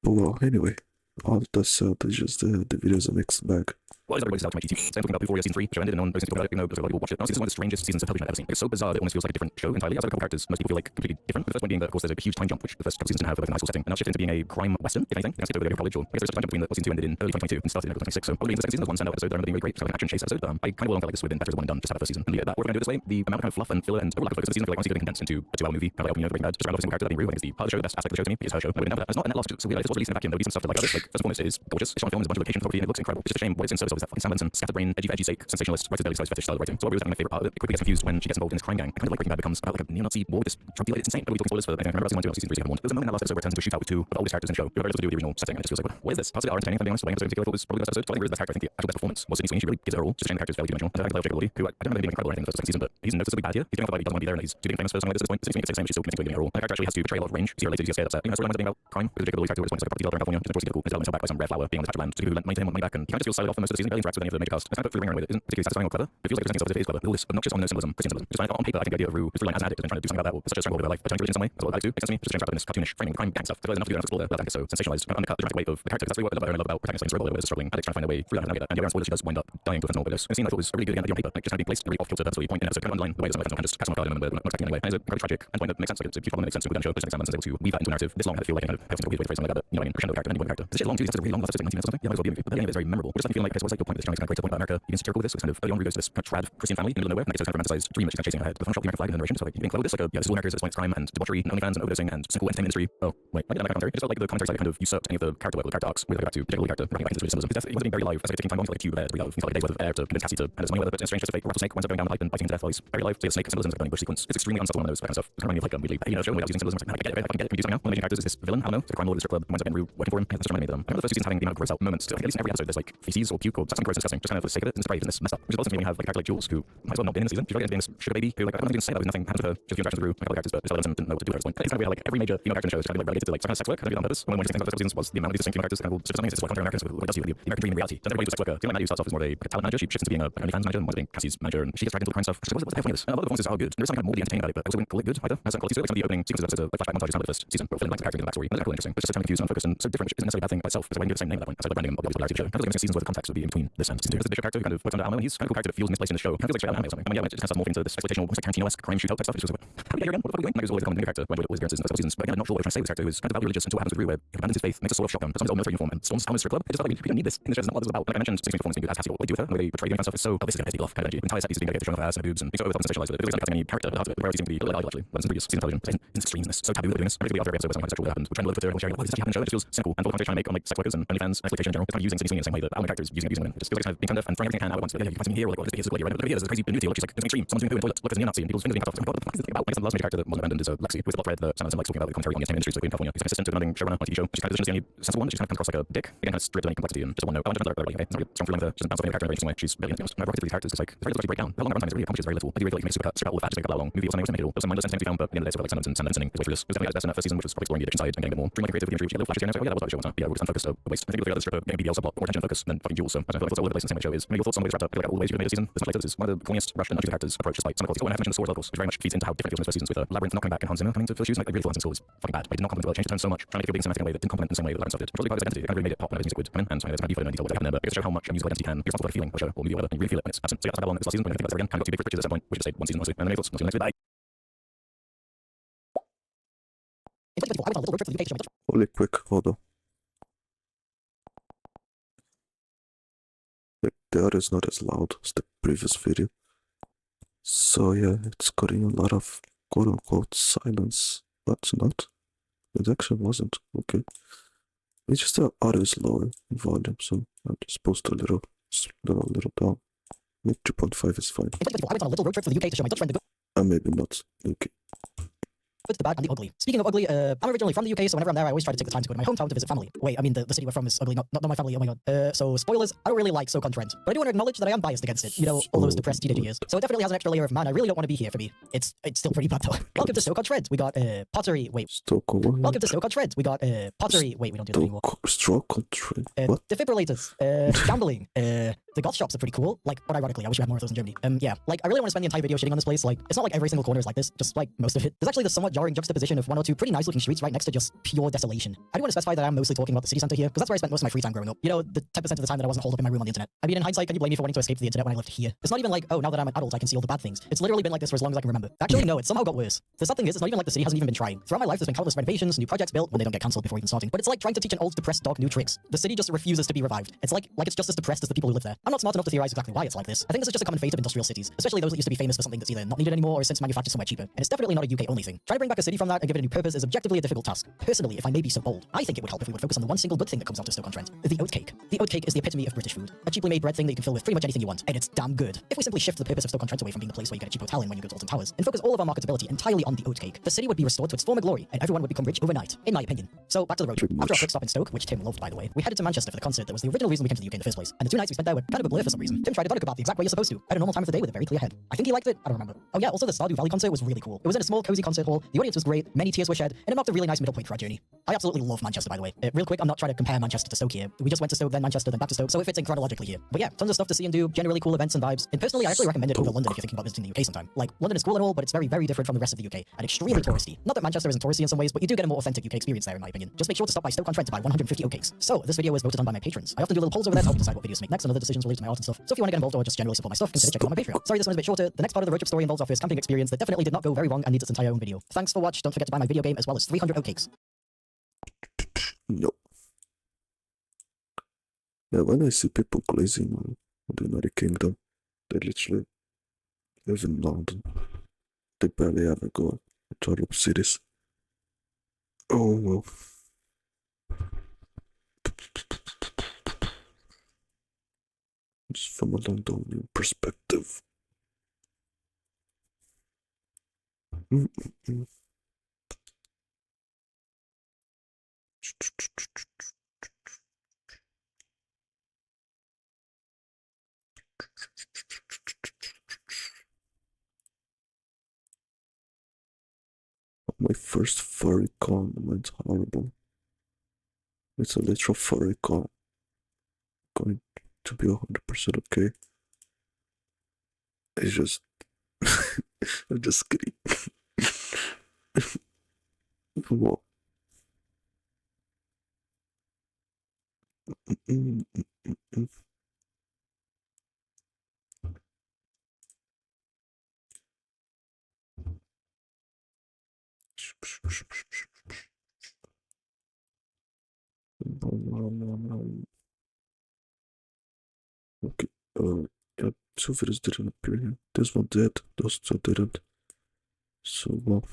But well, anyway, all that said, it's just the video is a mixed bag. What is everybody's out to my YouTube? So I'm talking about Euphoria Season 3, which I ended, and no one seems to talk about it, even though a lot of people watch it. Honestly, this is one of the strangest seasons of television I've ever seen. It's so bizarre that it almost feels like a different show entirely. Outside a couple characters, most people feel like completely different. The first one being that, of course, there's a huge time jump, which the first couple seasons didn't have, like a nice little setting, and now shifted into being a crime western, if anything. They skipped over the college, or I guess there's just a time jump between the season 2 ended in early 2022 and started in early 2026. So probably the second season, there's one standout episode that I remember being really great, so like an action chase episode. I kind of will like this would have been better as one and done, just have a first season. And yeah, that we're going to do it this way. The amount of kind of fluff and filler and lack of focus of the season, I feel like honestly getting condensed into a 2-hour movie, kind of like, you know, Breaking Bad, just around every single character that being real, I think is the part of the show, the best aspect of the show to me is her show. I would never, it's not a net loss to, so yeah, if it was released in a vacuum, there would be some stuff that like others, like first and foremost, it is gorgeous. It's shot on film, there's a bunch of locations photography, and it looks incredible. It's just a shame what it's in service of is that fucking silence and scatterbrain, edgy sake, sensationalist, right to deadly size fetish style of writing. So what really was my favorite part of it, it quickly gets confused when she gets involved in this crime gang. I kind of like Breaking Bad becomes about like a neo-Nazi war with this drug dealer. It's insane. But we talking spoilers for anything. I remember season 1, season 3, season 1. There's a moment in that last episode where it turns into a shootout with two of the oldest characters in the show. Who have very little to do with the original setting, and it just feels like, what is this? Parts of it are entertaining, if I'm being honest, but I particularly thought was probably the best episode. So I think the best character, I think the actual best performance was Sydney Sweeney. She really gives it her all. Just a shame the character is fairly two-dimensional. And I think I love Jacob Elordi, who I don't know if he's incredible or anything in the first or second season, but he's noticeably bad here. He's doing it like he doesn't want to be there, and he's too being famous for something like this at this point. Sydney Sweeney gets the same, she's still committing to giving it her all. That character actually has to portray a lot of range. She's related, she's scared, upset. Even though storylines are being about crime, with Jacob Elordi's character, where it's like a property developer in California, it's of course difficult. His development held back by some rare flower being on this patch of land. So people who lent money to him want money back, and he kind of just feels siloed off for most of the season. He barely interacts with any of the major cast. It's kind of put through the ringer in a way that isn't particularly satisfying or clever. It feels like it's presenting itself as if it is clever. With all this obnoxious ominous symbolism, Christian symbolism. Just on paper, I think the idea of Rue, who's relying as an addict and trying to do something about that, will such a struggle with her life, but turning to religion in some way, as well as I do. Makes sense to me. Just a shame in this cartoonish framing, crime gang stuff. So there's enough to do enough to explore there, without getting so sensationalized and undercut the dramatic weight of the character. That's really what I love her and love about protagonist Slane's rebel, where there's a struggling addict trying to find their way through that and navigate that. And around spoilers, she does wind up dying to a fentanyl overdose. And a scene I thought was a really good again, on paper, like just kind of being placed in a really off-kilter, purposefully point in episode, kind of underline the way there's no fentanyl and just cast on guard and we're not expecting anyway. And it's a incredibly tragic and point that makes sense. Like it's a huge problem that makes sense with that show, but just makes sense able to weave that into a narrative this long. I feel like it kind of helps to go the way to phrase something like that. But, you know, I mean, crescendo character, any character. This shit long too. It's a really long, last 19 minutes or something. Yeah, might as well be a movie. But the ending of it is very memorable. We're just like feeling like, okay, so what's like your point of this? Kind of great point about America. You can see with this. It's kind of early on, Rue goes to this kind of trad Christian family in the middle of nowhere. And it's kind of romanticized dream that she's kind of chasing ahead. The final shot of the American flag in the narration. So like you include this like a this is all America's at this point, it's crime and debauchery and OnlyFans and overdosing and cynical entertainment industry. Oh wait, I did that commentary. It just felt like the commentary side kind of usurped any of the character work with the character arcs. With back to Jacob character, bringing back into symbolism. He wasn't being very live. It's like taking time long to like a cube there to be live. He's like a day's worth of air to convince Cassie to hand his money with it. But it's strange just like rattlesnake winds up going down the pipe and biting him to death while he's very live. So the snake symbolism is a burning bush sequence. It's extremely unsubtle one of those kind of stuff. It's kind of like a really show without using symbolism. It's like, I get it, I get it. Can we do something now? One of the characters is this villain. I don't know. The crime lord of the strip club winds up getting Rue working for him. That's just reminding me of them. I remember the first season having the amount of gross out moments. I think at least in every episode there's like feces or puke called Saxony Gross Disgusting, just kind of for the sake of it, and it's brave and it's messed up. Which is also to me when you have like a character like Jules, who might as well not been in the season. She's very into being this sugar baby who like I'm not even say that nothing happened to her. She has a few interactions with like other characters, but Stella didn't know what to do at this point. It's kind of weird how like every major female character in the show is kind of like relegated to like some kind of sex work, kind of on purpose. One of the things about the seasons was the amount of these same female characters kind of will something is like contrary Americans with what it does to you, the American dream in reality. Doesn't everybody do sex worker? Feel like Maddie starts off as more of a talent manager. She shifts into being a OnlyFans manager and winds up being Cassie's manager, and she gets dragged into all kinds of stuff. She's like, what the hell is this? And a lot of the performances are good. There's something kind of morbidly entertaining about it, but I also wouldn't call it good either. It has some qualities to it, like some of the opening sequences of episodes, like flashback montages, kind of the first season, but filling like the character and the backstory. And that's cool, interesting. But it's just so confused and unfocused and so different, which isn't necessarily a bad thing by itself. Because I wouldn't do the same name at that point. That's like branding of the reality show. Kind of like missing seasons worth of context would be in between this and season 2. There's the Bishop character who kind of works under Alamo, and he's kind of a cool character that feels misplaced in the show. Kind of feels like straight out of anime or something. I mean, yeah, it just kind of starts morphing into this exploitational, almost like Tarantino-esque crime shootout type stuff. It's just like, how do we get here again? What the fuck are we doing? And it was always a common character when it always appearances in the seasons. But again, I'm not sure what we're trying to say with this character who's kind of religious until what happens with Rue, where he abandons his faith, makes a sort of shotgun, puts on his old military uniform, and storms Talmud's strip club. It just felt like we don't need this in the show. That's not what this is about. Like I mentioned, Sixteen performance being good as Cassie, what they do with her, the way they portray the stuff is so, oh, this is gonna piss people off kind of energy. The entire set piece is being dedicated to showing off her ass and her boobs and being so over the top and sexualized with it. It doesn't have any character at the heart of it. The reality seems to be a little bit actually. But in previous season television, in its extremeness, so taboo that we're doing this. Particularly after every episode where something quite sexual that happened. We're trying to look for and sharing, oh, this actually happened in the show. It just feels cynical and all the conversation trying to make on like sex workers and OnlyFans and exploitation in general. It's kind of using Sydney Sweeney in the same way that Alamo character is using abusing women. It just feels like it's kind of being tone deaf and throwing everything it can out at once. Like, yeah, you can find me here, or like, oh, this is here, right? But here, there's a crazy nudity, which is like it's extreme. Someone's doing poo in toilets. Look, there's a neo-Nazi and people's fingers being cut off. It's like, what the fuck is this thing about? I guess the last major character that wasn't abandoned is Lexi, who's the plot thread that Sam likes talking about the commentary on the entertainment industry, so in California. He's an assistant to the demanding showrunner on a TV show. She's kind of isn't the only sensible one. She's kind of come across like a dick. Again, kind of stripped of any complexity and just one note. I want to know everybody. Okay, it's not really strong feeling with her. She doesn't bounce off any character in a very interesting way. She's really interesting. I've rocketed these characters. It's like it's very little to break down. How long that runtime is really accomplishes very little. I do really feel like you can strip out all the fat, just make it a long movie or something. It was some mindless entertainment film, but at the end of the day, it's like Sandman and Sinning is way through this. It was definitely at its best in that first season, which was probably exploring the addiction side and getting a bit more dreamlike creative with the imagery. She had little flashes here and there. So, oh yeah, that was what the show was. Yeah, we're just unfocused, so a waste. I think we look at the stripper getting BBL subplot, more attention and focus than fucking Jules. So I feel like it's all over the place in the same way the show is. I mean, your thoughts on the way it's wrapped up. I feel like all the ways you've made a season. This much later, this is one of the corniest, rushed and not the characters approach, despite some of the qualities. Oh, and I have mentioned the sword, of course, which very much feeds into how different it feels in those first seasons with Labyrinth not coming back and Hans Zimmer coming to fill shoes. Like really thought Hans Zimmer was fucking bad, but he did not complement the changed the tone so much, trying to make it big cinematic in a way that didn't complement in the same way that Labyrinth stuff did. Probably part of his identity. It kind of really made it pop whenever his music would come in, and so there's kind of deeper detail what happened there, but it goes to show how much a musical identity can be responsible for feeling or show or movie or whatever, and you really feel it when it's absent. So yeah, that's how long this last season, but I think that's again kind of got too big for britches at some point, which is say one season mostly. And then thoughts, see you next week. Bye. In 2024, I went on a little road trip to the UK to show my Dutch Only quick, hold on. The audio is not as loud as the previous video. So yeah, it's cutting a lot of quote unquote silence, but not. It actually wasn't. Okay. It's just the audio is lower in volume, so I'm just post a little down. Maybe 2.5 is fine. In 2024, I went on a little road trip to the UK to show my Dutch friend the good, Maybe not. Okay. the bad, and the ugly. Speaking of ugly, I'm originally from the UK, so whenever I'm there, I always try to take the time to go to my hometown to visit family. Wait, I mean the city we're from is ugly, not my family. Oh my god. So spoilers, I don't really like SoCon-Trent, but I do want to acknowledge that I am biased against it. You know, all those depressed teenager years. So it definitely has an extra layer of man. I really don't want to be here for me. It's still pretty bad though. Welcome to SoCon-Trent. We got pottery. Wait. Welcome to SoCon-Trent. We got pottery. Wait, we don't do that anymore. Stroke-on-Trent. What? Defibrillators. Gambling. The goth shops are pretty cool. Like, but ironically, I wish we had more of those in Germany. Yeah, like I really want to spend the entire video shitting on this place. Like, it's not like every single corner is like this, just like most of it. There's actually this somewhat jarring juxtaposition of one or two pretty nice looking streets right next to just pure desolation. I do want to specify that I'm mostly talking about the city center here, because that's where I spent most of my free time growing up. You know, the 10% of the time that I wasn't holed up in my room on the internet. I mean, in hindsight, can you blame me for wanting to escape the internet when I lived here? It's not even like, oh, now that I'm an adult, I can see all the bad things. It's literally been like this for as long as I can remember. Actually, no, it somehow got worse. The sad thing is, it's not even like the city hasn't even been trying. Throughout my life, there's been countless renovations, new projects built when they don't get cancelled before even starting. But it's like trying to teach an old depressed dog new tricks. The city just refuses to be revived. It's like it's just as depressed as the people who live there. I'm not smart enough to theorize exactly why it's like this. I think this is just a common fate of industrial cities, especially those that used to be famous for something that's either not needed anymore or is since manufactured somewhere cheaper. And it's definitely not a UK only thing. Trying to bring back a city from that and give it a new purpose is objectively a difficult task. Personally, if I may be so bold, I think it would help if we would focus on the one single good thing that comes out of Stoke-on-Trent: the oat cake. The oat cake is the epitome of British food. A cheaply made bread thing that you can fill with pretty much anything you want, and it's damn good. If we simply shift the purpose of Stoke-on-Trent away from being the place where you get a cheap hotel in when you go to Alton Towers and focus all of our marketability entirely on the oat cake, the city would be restored to its former glory and everyone would become rich overnight, in my opinion. So back to the road trip. After our quick stop in Stoke, which Tim loved by the way, we headed to Manchester for the concert that was the original reason we came to the UK in the first place. And the 2 nights we spent there were kind of a blur for some reason. Tim tried to done a kebab the exact way you're supposed to at a normal time of the day with a very clear head. I think he liked it. I don't remember. Oh yeah, also the Stardew Valley concert was really cool. It was in a small cozy concert hall. The audience was great. Many tears were shed, and it marked a really nice middle point for our journey. I absolutely love Manchester, by the way. Real quick, I'm not trying to compare Manchester to Stoke here. We just went to Stoke, then Manchester, then back to Stoke, so it fits in chronologically here. But yeah, tons of stuff to see and do. Generally cool events and vibes. And personally, I actually recommend it over London if you're thinking about visiting the UK sometime. Like London is cool and all, but it's very, very different from the rest of the UK and extremely touristy. Not that Manchester isn't touristy in some ways, but you do get a more authentic UK experience there, in my opinion. Just make sure to stop by Stoke-on-Trent to buy 150 oat cakes. So this video was voted on by my patrons. I often do little polls over there to help decide what videos to make next and other decisions related to my art and stuff. So if you want to get involved or just generally support my stuff, consider checking out my Patreon. Sorry, this one's a bit shorter. The next part of the road trip story involves our first camping experience that definitely did not go very wrong and needs its entire own video. Thanks for watching. Don't forget to buy my video game as well as 300 oat cakes. No. Yeah, when I see people glazing on the United Kingdom, they literally live in London. They barely ever go to other cities. Oh well. Just from a Londonian perspective. My first furry con went horrible. It's a literal furry con. Going to be 100% okay. It's just I'm just kidding. Whoa. Okay, yeah, 2 videos didn't appear here. This one did, those 2 didn't. So, well.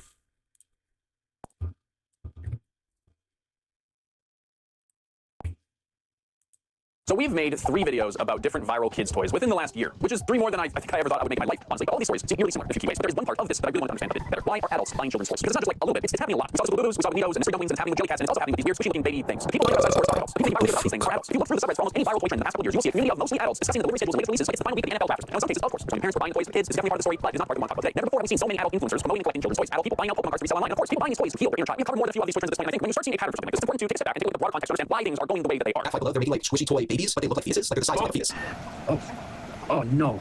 So we've made 3 videos about different viral kids' toys within the last year, which is 3 more than I think I ever thought I would make in my life, honestly. But all these stories seem really similar in a few ways. But there's one part of this that I really want to understand a bit better. Why are adults buying children's toys? Because it's not just like a little bit, it's happening a lot. We saw this with Lulu's, we saw it with Neatos and mystery dumplings, and it's happening with jelly cats, and it's also happening with these weird squishy-looking baby things. People like outside stores are adults. People think about these things are adults. If you look through the subreddits for almost any viral toy trend in the past couple years, you'll see a community of mostly adults discussing the delivery schedules and latest releases like it's the final week of the NFL draft. And in some cases, of course, some parents were buying toys for kids. It's definitely part of the story, but it's not part of the one talk about today. Never before have we seen so many adult influencers promoting and collecting children's toys. Adult people buying out Pokemon cards to resell online. And of course, people buying these toys to heal their inner child. We've covered more than a few of these toy trends at this point. I think when you start seeing a pattern for something like this, it's important to take a step back and take a look at the broader context to understand why things are going the way that they are. Five below, they're making like squishy toy babies, but they look like fetuses, like they're the size of a fetus. Oh no.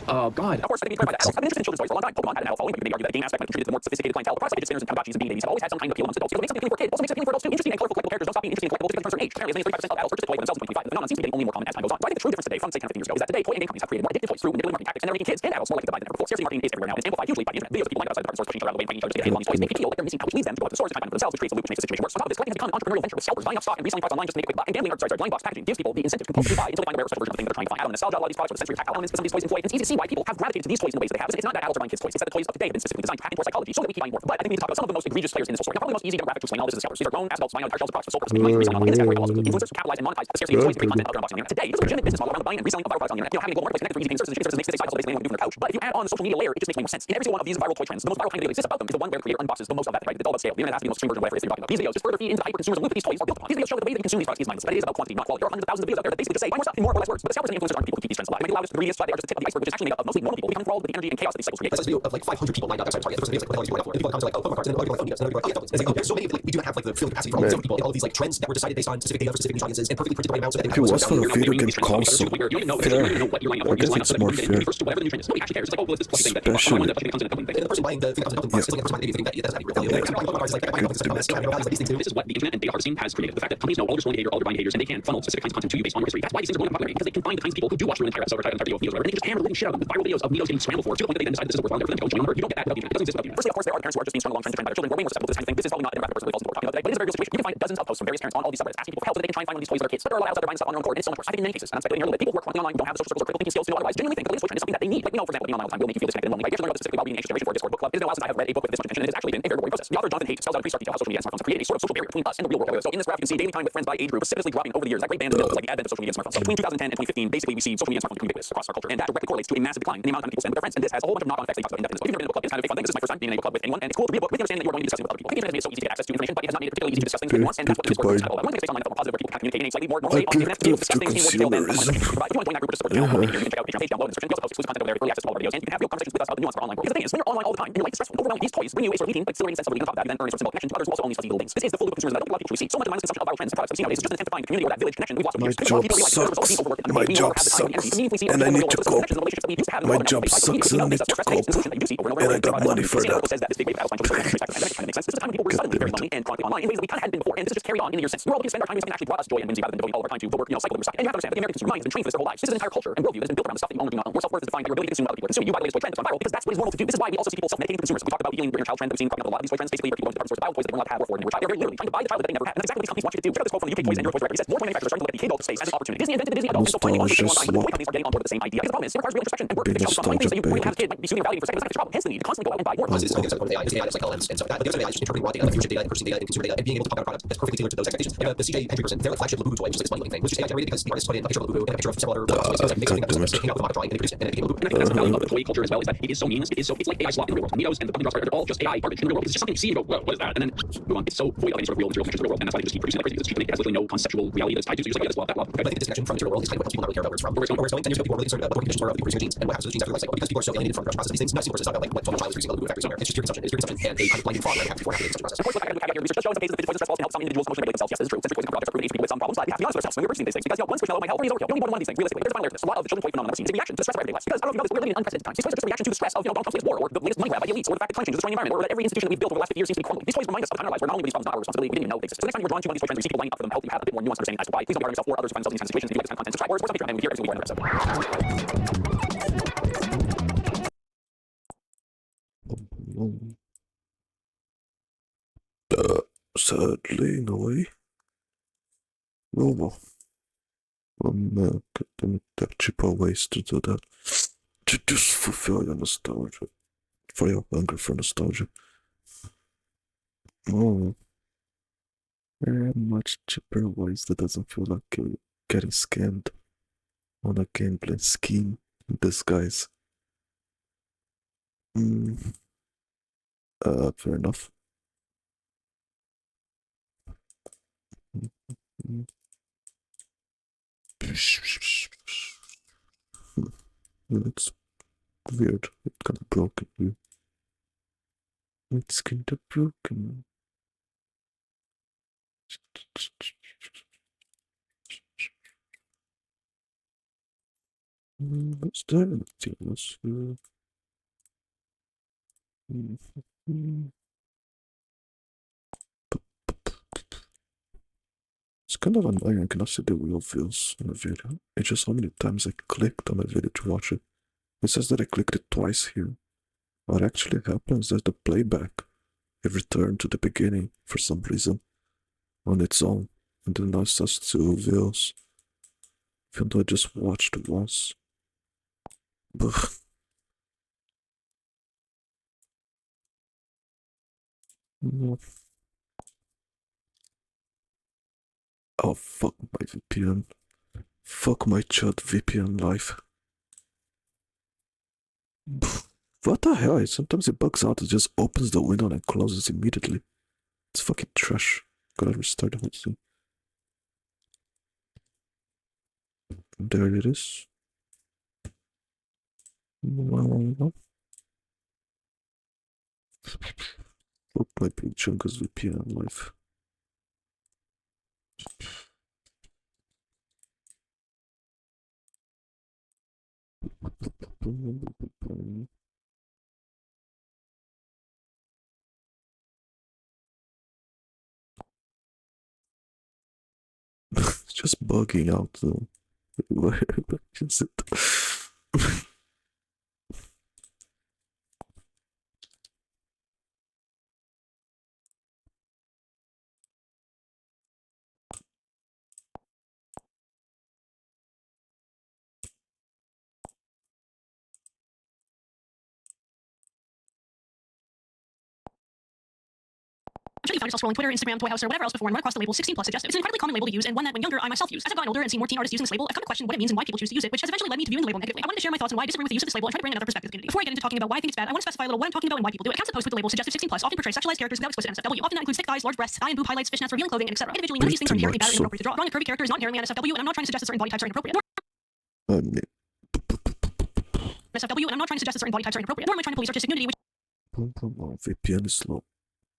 Oh god. Of course, I think by that. I've been interested in children's toys for a long time. Pokemon had an adult following, but you may argue that a game aspect might contribute to the more sophisticated clientele. The products like fidget spinners and Tamagotchis and Beanie Babies have always had some kind of appeal amongst adults. Because it makes something appealing for kids, also makes it appealing for adults too. Interesting and colorful collectible characters don't stop being interesting and collectible because of a certain age. Apparently, as many as 35% of adults purchase a toy for themselves in 2025. The phenomenon seems to be getting only more common as time goes on. So I think the true difference today from say 10 or 15 years ago is that today toy and game companies have created more addictive toys through manipulative marketing tactics, and they're making kids and adults more likely to buy them than ever before. Scarcity marketing is everywhere now, and it's amplified hugely by the internet. Videos of people lined outside department stores pushing each other out of the way and buying each other to get on these toys make people feel like they're missing out, which leads them to go out to the stores to find them for themselves, which creates a loop which makes the situation worse. So on top of this, collecting has become an entrepreneurial venture with scalpers buying up stock and reselling products online just to make a quick buck. And gambling, blind box packaging gives people the incentive to compulsively buy until they find a rare or special version of the thing that they're trying to find. Out of nostalgia, a lot of these products with the sensory tactile elements that some of these toys employ. It's easy to see why people have gravitated to these toys in the ways that they have. It's not that adults are buying kids' toys. It's that the toys of today have been specifically designed to hack into our psychology so that we keep buying more. But I think we need to talk about some of the most egregious players in this whole story. Now, probably the most easy demographic to explain all this is the scalpers. These are grown as adults buying out entire shelves of products for sole purpose of making money reselling online. In this category also include influencers who capitalize and monetize the scarcity of toys to create content out there unboxing on the internet. Today, there's a legitimate business model around the buying and reselling of viral products on the internet. You know, having a global marketplace connected through easy paying services and shipping services makes today's side hustle basically anyone can do from their couch. But if you add on the social media layer, it just makes way more sense. In every single one of these viral toy trends, the most viral kind of video that exists about them is the one where the creator unboxes the most of that, right? It's all about scale. The internet has to be the most extreme version of whatever it is that you're talking about. These videos just further feed into the hyper-consumerism loop that these toys are built upon. These videos show that the way that we consume these products is mindless, but it is about quantity, not quality. There are hundreds of thousands of videos out there that basically just say buy more stuff in more or less words. But the scalpers and influencers aren't people who keep these trends alive. They make the loudest, the greediest, but they are just the tip of the iceberg, which is actually made up of mostly normal people becoming enthralled with the energy and chaos that these cycles create. It's like a video of like 500 people lined up outside Target. The first video is like, what the hell are you doing right now for? And people come to like, oh, Pokemon cards, and then other people like, oh, Neatos, and other people like, oh, yeah, it's like, oh, there's so many, like, we do not have like the filling capacity for all these different people, and all of these like trends that were decided based on specific data for specific niche audiences and perfectly printed the right amount so that they It was for a video game console. Fair. I guess it's more fair. Especially. And the person buying the thing that comes in the box is like the person buying the baby thing that doesn't have any real value. Like, buying Pokemon cards is like, buying Pokemon cards is like these things too. This is what the internet and data harvesting has created. The fact that companies know all your scrolling behavior, all your buying behaviors, and they can funnel specific kinds of content to you based on your history. That's why these things are blowing up popularity, because they can find the kinds of people who do watch your entire episode or entire video of videos, whatever, and they can just hammer the living shit out of them with viral videos of Neatos getting scrambled for, to the point that they then decide that this is worthwhile for them to go join a number. You don't get that without the internet. It doesn't exist without the internet. Firstly, of course, there are the parents who are just being strung along trying to trend by their children. We're way more susceptible to this kind of thing. This is probably not the demographic person that falls into what we're talking about today, but it is a very real situation. You can find dozens of posts from various parents on all these subreddits asking people for help so that they can try and find one of these toys for their kids. But there are a lot of outside there buying stuff on their own accord, and it's so much worse. I think in many cases, and I'm speculating here a little bit, people who work chronically online who don't have the social circles or critical thinking skills to know otherwise genuinely think that the latest toy trend is something that they need. Like we know, for example, being online all the time will make you feel disconnected and lonely. Like, we actually learned about this specifically while being anxious generation for Discord book club. It has been a while since I have read a book with this much attention, and it has actually been a very rewarding process. The author Jonathan Haidt tells out in pretty stark detail how social media and smartphones have created a sort of social barrier between us and the real world. So in this graph, you can see daily time with friends by age group precipitously dropping over the years. That great band in the middle is like the advent of social media and smartphones. So between 2010 and 2015, basically we see social media and smartphones becoming ubiquitous across our culture, and that directly correlates to a massive decline in the amount of time people spend with their friends. And this has a whole bunch of knock-on effects that he talks about in depth in this book. If you've never been in a book club, it's kind of a fun thing. This is my first time being in a book club with anyone, and it's cool to read a book with the understanding that you are going to be discussing with other people. The internet has made it so easy to get access to information, but it has not made it particularly easy to discuss things with once, and that's what Discord is all about. One thing based online that more positive where people can communicate in a slightly more normally on the internet, to discuss things in more detail than online. If you want to join that group or just support the online, you can check out the Patreon page down below in the description. We also post exclusive content over there, early access to all our videos, and you can have real conversations with us about the nuance of our online world. Because the thing is, when you're online all the time and your life is stressful, overwhelming, these toys bring you a sort of fleeting, like exhilarating sense of relief. On top of that, you then earn a sort of symbolic connection to others who also own these fuzzy little things. This is the full loop of consumerism that I don't think a lot of people truly see. So much of mindless consumption of viral trends and products that we see nowadays is just an attempt to find community or that village connection we've lost over years. My job sucks. My job sucks. And I need to cope. My job sucks and I need to cope. And I got money for that. And chronically online in ways that we kind of hadn't been before, and this is just carried on in the years since. We're all looking to spend our time doing something that actually brought us joy and whimsy rather than devoting all of our time to the work, cycle that we're stuck in. And you have to understand that the American consumer mind has been trained for this their whole lives. This is an entire culture and worldview that has been built around the stuff that you own or do not own. Where self-worth is defined by your ability to consume what other people are consuming. You buy the latest toy trend that's gone viral because that's what is normal to do. This is why we also see people self-medicating consumers. We talked about healing your child trend that we've seen cropping up a lot of these toy trends, basically where people go into department stores to buy toys that they were not to have or afford, and they were very literally trying to buy the child that they never had. And that's exactly what these companies want you to do. Check out this quote from the UK Toys and Euro Toys Director. He says more toy manufacturers are starting to let the kid space as an opportunity. Disney invented the Disney adult, and so finally on the online, but the toy companies are getting on board with the same idea. Because the problem is, it requires real introspection and work to fix out some things that you already have as a kid might be soothing or validating for a second. That's not the problem. Hence the need to constantly go out and buy more. This is the AI. It's AI that's like LLMs and stuff like that. But the other AI is just interpreting raw data, viewership data, and purchasing data, and consumer data, and being able to pop out a product that's perfectly tailored to those expectations. And the CJ Hendry person, their like flagship Labubu toy, which is like this money-looking thing, was just AI generated because the artist put in a picture of Labubu and a picture of several other toys. So it's like mixing up the hang out with the drawing, and they produced it, and it became Labubu. And I think that's the value of the toy culture as well, is that it is so meaningless, it's like AI slop in the real world. Neatos and the company they're all just AI garbage in the real world. It's just something you see and go, well, what is that? And then move on. It's so void of any sort of real material features of the real world, and that's why they just keep producing that crazy because it's cheap and it has literally no conceptual reality that's tied to it. So you're just like, yeah, this blah, that blah. But I think the disconnection from the material world is kind of what most people don't really care about where it's from. Where it's going. 10 years ago, people were really concerned about what conditions were of the original genes and what happens to the genes after the life cycle, because people are so alienated from the production process of these things. Not a single person is talking about like what total child is producing all the factors somewhere. It's just pure consumption. It's pure consumption, and they kind of blame fraud right after before and after the consumption process. Of course, look, academic research does show in some cases that poison stress can help some individuals emotionally regulate themselves. Yes, this is true. Sensory poison projects are proven to people with some problems, but we have to be honest with ourselves when we're pursuing these things, because one squishmallow might help or he's overkill. You only need one of these things. Realistically, there's a final lyric to this. A lot of the children's toy phenomenon seems to be reaction to the stress of everyday life. Because I don't know if you know this, but we're living in unprecedented times. These toys are just a reaction to the stress of Donald Trump's war, or the latest money grab by the elites, or the fact that climate change is destroying the environment, or that every institution that we've built over the last 50 years seems to be crumbling. These toys remind us of the time in our lives where not only were these problems not our responsibility, we didn't even know they existed. So next time you're drawn to one of these toy trends, or you see people lining up for them, I hope you have a bit more nuanced understanding as to why. Please don't be hard on yourself or others who find themselves in these kinds of situations. If you like this kind of content, subscribe or support Patreon, and we'll be here every single week for another episode. Sadly, in a way. Well, there are cheaper ways to do that. To just fulfill your nostalgia. For your hunger for nostalgia. Oh. There are much cheaper ways that doesn't feel like you're getting scammed on a gameplay scheme in disguise. Fair enough. It's weird. It's kind of broken here. It's kind of broken. What's there anything else here? It's kind of annoying. I cannot see the real views on the video. It's just how many times I clicked on the video to watch it. It says that I clicked it twice here. What actually happens is the playback, it returned to the beginning for some reason on its own, and then now it starts to views, even though I just watched it once. But oh, fuck my VPN. Fuck my chat VPN life. What the hell? Sometimes it bugs out. It just opens the window and closes immediately. It's fucking trash. Gotta restart the whole thing. There it is. Fuck my big chunkus VPN life. It's just bugging out though. Where is it? I'm sure you found yourself scrolling Twitter, Instagram, Toy House, or whatever else before and run across the label 16+ suggested. It's an incredibly common label to use, and one that when younger I myself used. As I've gotten older and seen more teen artists using this label, I've come to question what it means and why people choose to use it, which has eventually led me to viewing the label negatively. I wanted to share my thoughts on why I disagree with the use of this label and try to bring another perspective to the community. Before I get into talking about why I think it's bad, I want to specify a little what I'm talking about and why people do it. Accounts that post with the label suggested 16+ often portray sexualized characters without explicit NSFW. Often that includes thick thighs, large breasts, thigh and boob highlights, fishnets, revealing clothing, and etc. Individually, none of these things are inherently bad and inappropriate to draw. Drawing a curvy character is not inherently NSFW, and I'm not trying to suggest that certain body types are inappropriate. NSFW, and I'm not trying to suggest that certain body types are inappropriate. Nor am I trying to police artistic nudity, VPN is slow.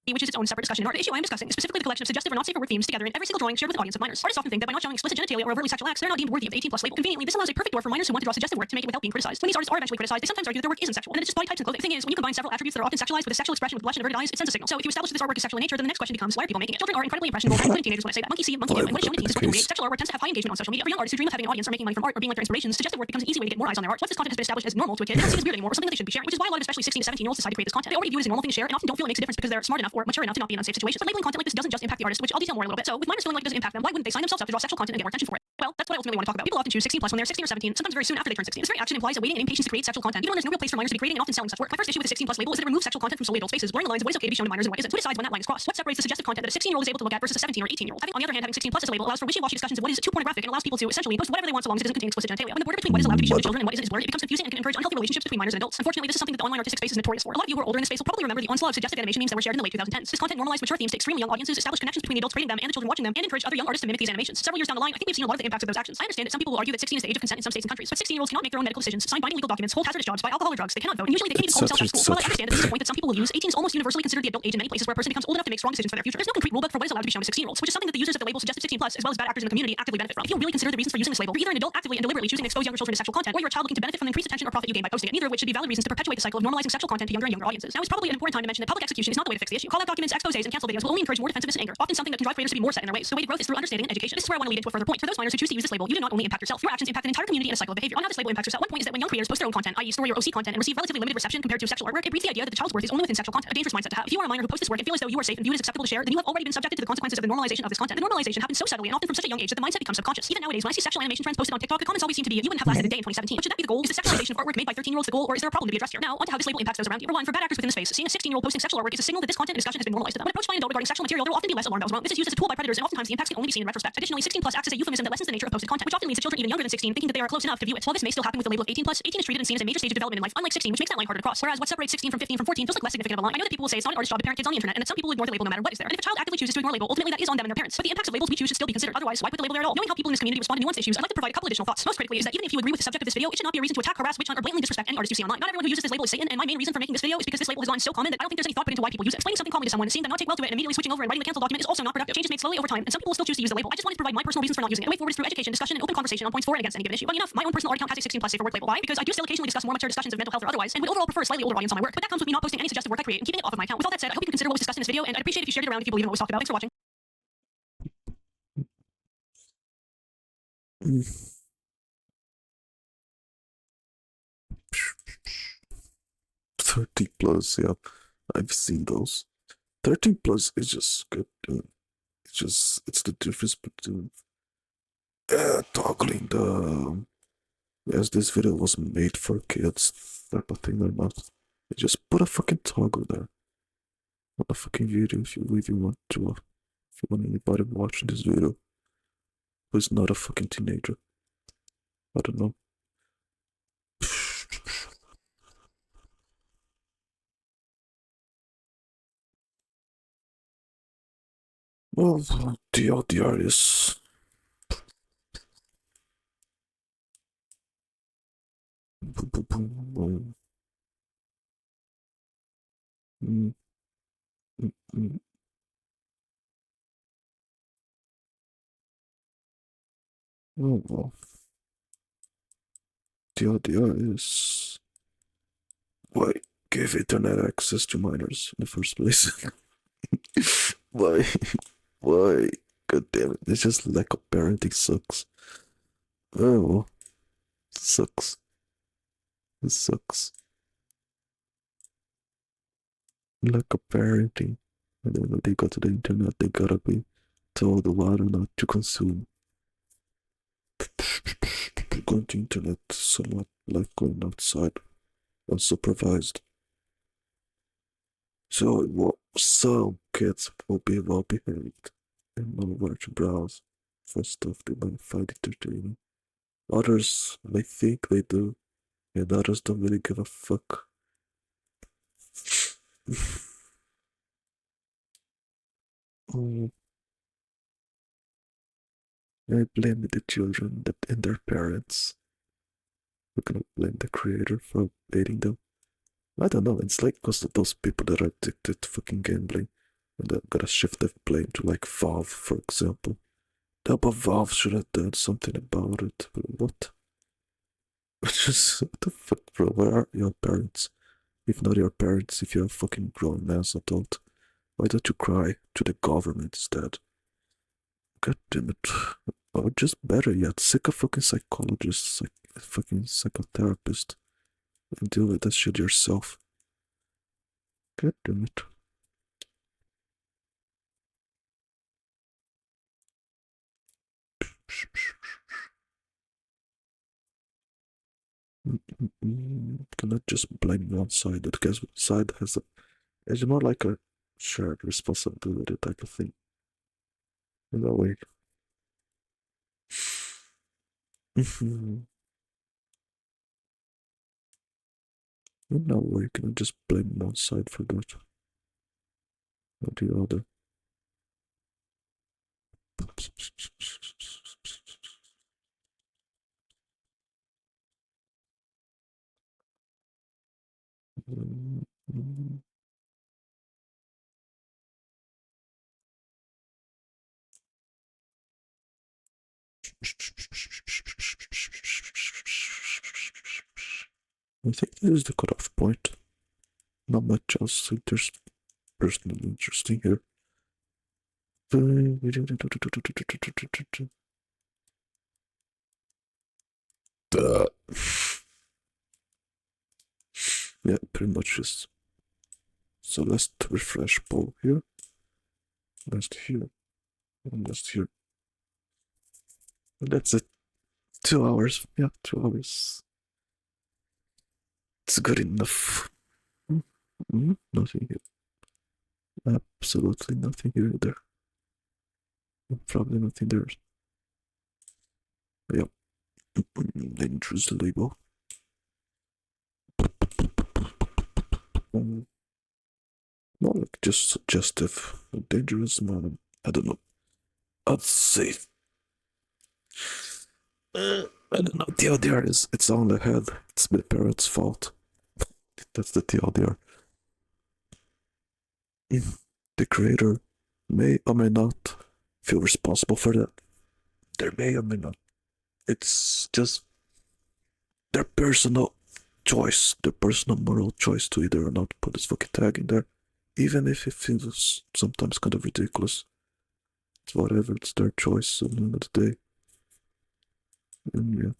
Which is its own separate discussion. Or the issue I am discussing is specifically the collection of suggestive or not safe for work themes together in every single drawing shared with an audience of minors. Artists often think that by not showing explicit genitalia or overtly sexual acts, they're not deemed worthy of the 18+ label. Conveniently, this allows a perfect door for minors who want to draw suggestive work to make it without being criticized. When these artists are eventually criticized, they sometimes argue that their work isn't sexual, and it's just body types and clothing. The thing is, when you combine several attributes that are often sexualized with a sexual expression with blush and averted eyes, it sends a signal. So if you establish that this artwork is sexual in nature, then the next question becomes, why are people making it? Children are incredibly impressionable, including teenagers when I say that. Monkey see, monkey do, and what is shown to teens is what you create. Sexual artwork tends to have high engagement on social media. For young artists who dream of having an audience or making money from art or being like their inspirations, suggestive work becomes an easy way to get more eyes on their art. Once this content has been established as normal to a kid, they don't see it as weird anymore or something that they should be sharing, which is why a lot of especially 16 to 17-year-olds decide to create this content. They already view it as a normal thing to share and often don't feel it makes a difference because they're smart enough or mature enough to not be in unsafe situations. But labeling content like this doesn't just impact the artist, which I'll detail more in a little bit. So with minors feeling like it doesn't impact them, why wouldn't they sign themselves up to draw sexual content and get more attention for it? Well, that's what I ultimately want to talk about. People often choose 16+ when they're 16 or 17, sometimes very soon after they turn 16. This very action implies a waiting and impatience to create sexual content, even when there's no real place for minors to be creating and often selling such work. My first issue with the 16+ label is that it removes sexual content from solely adult spaces, blurring the lines of what is okay to be shown to minors and what isn't. Who decides when that line is crossed? What separates the suggestive content that a 16-year-old is able to look at versus a 17 or 18-year-old? On the other hand, having 16+ as a label allows for wishy-washy discussions of what is too pornographic and allows people to essentially post whatever they want so long as it doesn't contain explicit genitalia. When the border between what is allowed to be shown to children and what isn't is blurred, it becomes confusing and can encourage unhealthy relationships between minors and adults. Unfortunately, this is something that the online artistic space is notorious for. A lot of you who are older in this space will probably remember the onslaught of suggestive animation memes that were shared in the late 2010s. This content normalized mature themes to extremely young audiences, established connections between the adults creating them and the children watching them, and encouraged other young artists to mimic these animations. Several years down the line, I think we've seen a lot of the impacts of those actions. I understand that some people will argue that 16 is the age of consent in some states and countries, but 16-year-olds cannot make their own medical decisions, sign binding legal documents, hold hazardous jobs, buy alcohol or drugs. They cannot vote, and usually they can't even call themselves at school. While I understand that this is a point that some people will use, 18 is almost universally considered the adult age in many places where a person becomes old enough to make strong decisions for their future. There's no complete rulebook for what is allowed to be shown to 16-year-olds, which is something that the users of the label suggested 16+, as well as bad actors in the community, actively benefit from. If you really consider the reasons for using this label, you're either an adult actively and deliberately choosing to expose younger children to sexual content, or you're a child looking to benefit from the increased attention or profit you gain by posting it, neither of which should be valid reasons to perpetuate the cycle of normalizing sexual content to younger and younger audiences. Now, it's probably an important time to mention that public execution is not the way to fix the issue. Call-out documents, exposés, and cancel videos will only encourage more defensiveness and anger, often something that can drive creators to be more set in their ways. The way to growth is through understanding and education. This is where I want to lead into a further point. For those minors who choose to use this label, you do not only impact yourself, your actions impact an entire community and a cycle of behavior. On how this label impacts yourself, one point is that when young creators post their own content, i.e. story or OC content, and receive relatively limited reception compared to sexual artwork, it breeds the idea that the child's worth is only within sexual content, a dangerous mindset to have. If you are a minor who posts this work and feel as though you are safe and viewed as acceptable to share, then you have already been subjected to the consequences of the normalization of this content. The normalization happens so subtly and often from such a young age that the mindset becomes subconscious. Even nowadays, when I see sexual animation trends posted on TikTok, the comments always seem to be, you wouldn't have lasted a day in 2017. But should that be the goal? Is the sexualization of artwork made by 13-year-olds the goal, or is there a problem to be addressed here? Now, on to how this label impacts those around you. For one, for bad actors within the space, seeing a 16-year-old posting sexual artwork is a signal that this content and discussion has been normalized to them. When approached by an adult regarding sexual material, there will often be less alarm bells rung. This is used as a tool by predators, and oftentimes the impacts can only be seen in retrospect. Additionally, 16+ acts as a euphemism that lessens the nature of posted content, which often leads to children even younger than 16 thinking that they are close enough to view it. While this may still happen with the label of 18+, 18 is treated and seen as a major stage of development in life, unlike 16, which makes that line harder to cross. Whereas what separates 16 from 15 from 14 feels like less significant of a line. I know that people will say it's not an artist's job to parent kids on the internet, and that some people ignore the label no matter what is there. And if a child actively chooses to ignore label, ultimately that is on them and their parents. But the impacts of labels we choose should still be considered. Otherwise, why put the label there at all? Knowing how people in this community respond to nuanced issues, I'd like to provide a couple additional thoughts. Most critically is that even if you agree with the subject of this video, it should not be a reason to attack, harass, witch hunt, or blatantly disrespect any artist you see online. Not everyone who uses this label is Satan, and my main reason for making this video is because this label has gone so common that I don't think there's any thought put into why people use it. Explaining something calmly to someone, seeing them not take well to it, and immediately switching over and writing the cancel document is also not productive. Change is made slowly over time, and some people will still choose to use the label. I just wanted to provide my personal reasons for not using it. The way forward is through education, discussion, and open conversation on points for and against any given issue. Funny enough, my own personal art account has a 16+ safer work label. Why? Because I do still occasionally discuss more mature discussions of mental health or otherwise, and would overall prefer a slightly older audience on my work. But that comes with me not posting any suggestive work I create and keeping it off of my account. With all that said, I hope you can consider what was discussed in this video, and I'd appreciate if you shared it around if you believe in what was talked about. Thanks for watching. Mm. 30+, yeah, I've seen those. 13+ is just good. It's the difference between toggling the yes, this video was made for kids type of thing or not. You just put a fucking toggle there on a fucking video if you really want to. If you want anybody watching this video who's not a fucking teenager, I don't know. Well, TLDR is boom, boom, boom, boom. Mm, mm, mm. Oh well, TLDR is why give internet access to minors in the first place. Why? Why? God damn it! It's just lack of parenting sucks. Oh, sucks. It sucks. Lack of parenting. And then when they go to the internet, they gotta be told what or not to consume. Going to internet somewhat like going outside, unsupervised. So some kids will be well behaved and know where to browse for stuff they might find entertaining. Others may think they do, and others don't really give a fuck. I blame the children and their parents. We cannot blame the creator for baiting them. I don't know, it's like because of those people that are addicted to fucking gambling, and they're gonna shift the blame to like Valve, for example. But Valve should have done something about it. But what? Just what the fuck, bro? Where are your parents? If not your parents, if you're a fucking grown ass adult, why don't you cry to the government instead? God damn it. Or just better yet, sick a fucking psychologist, fucking psychotherapist, and deal with that shit yourself. God damn it. Cannot just blame one side. That guess side has a. It's more like a shared responsibility type of thing. In that way. In that way, you cannot just blame one side for that. Or the other. I think this is the cutoff point. Not much else there's personally interesting here. Yeah, pretty much just. So let's refresh poll here. Let's here. And let's here. And that's it. 2 hours. Yeah, 2 hours. It's good enough. Nothing here. Absolutely nothing here either. Probably nothing there. Yep. Dangerous label. More like just suggestive. Dangerous man. I don't know. I'd say. I don't know. TLDR is its own head. It's the parents' fault. That's the TLDR. The creator may or may not feel responsible for that. There may or may not. It's just their personal choice, their personal moral choice to either or not put this fucking tag in there, even if it feels sometimes kind of ridiculous. It's whatever, it's their choice at the end of the day. And yeah,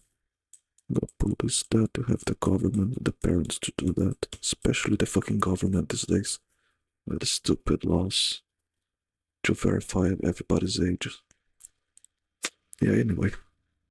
the police that to have the government and the parents to do that, especially the fucking government these days, with the stupid laws to verify everybody's age. Yeah, anyway.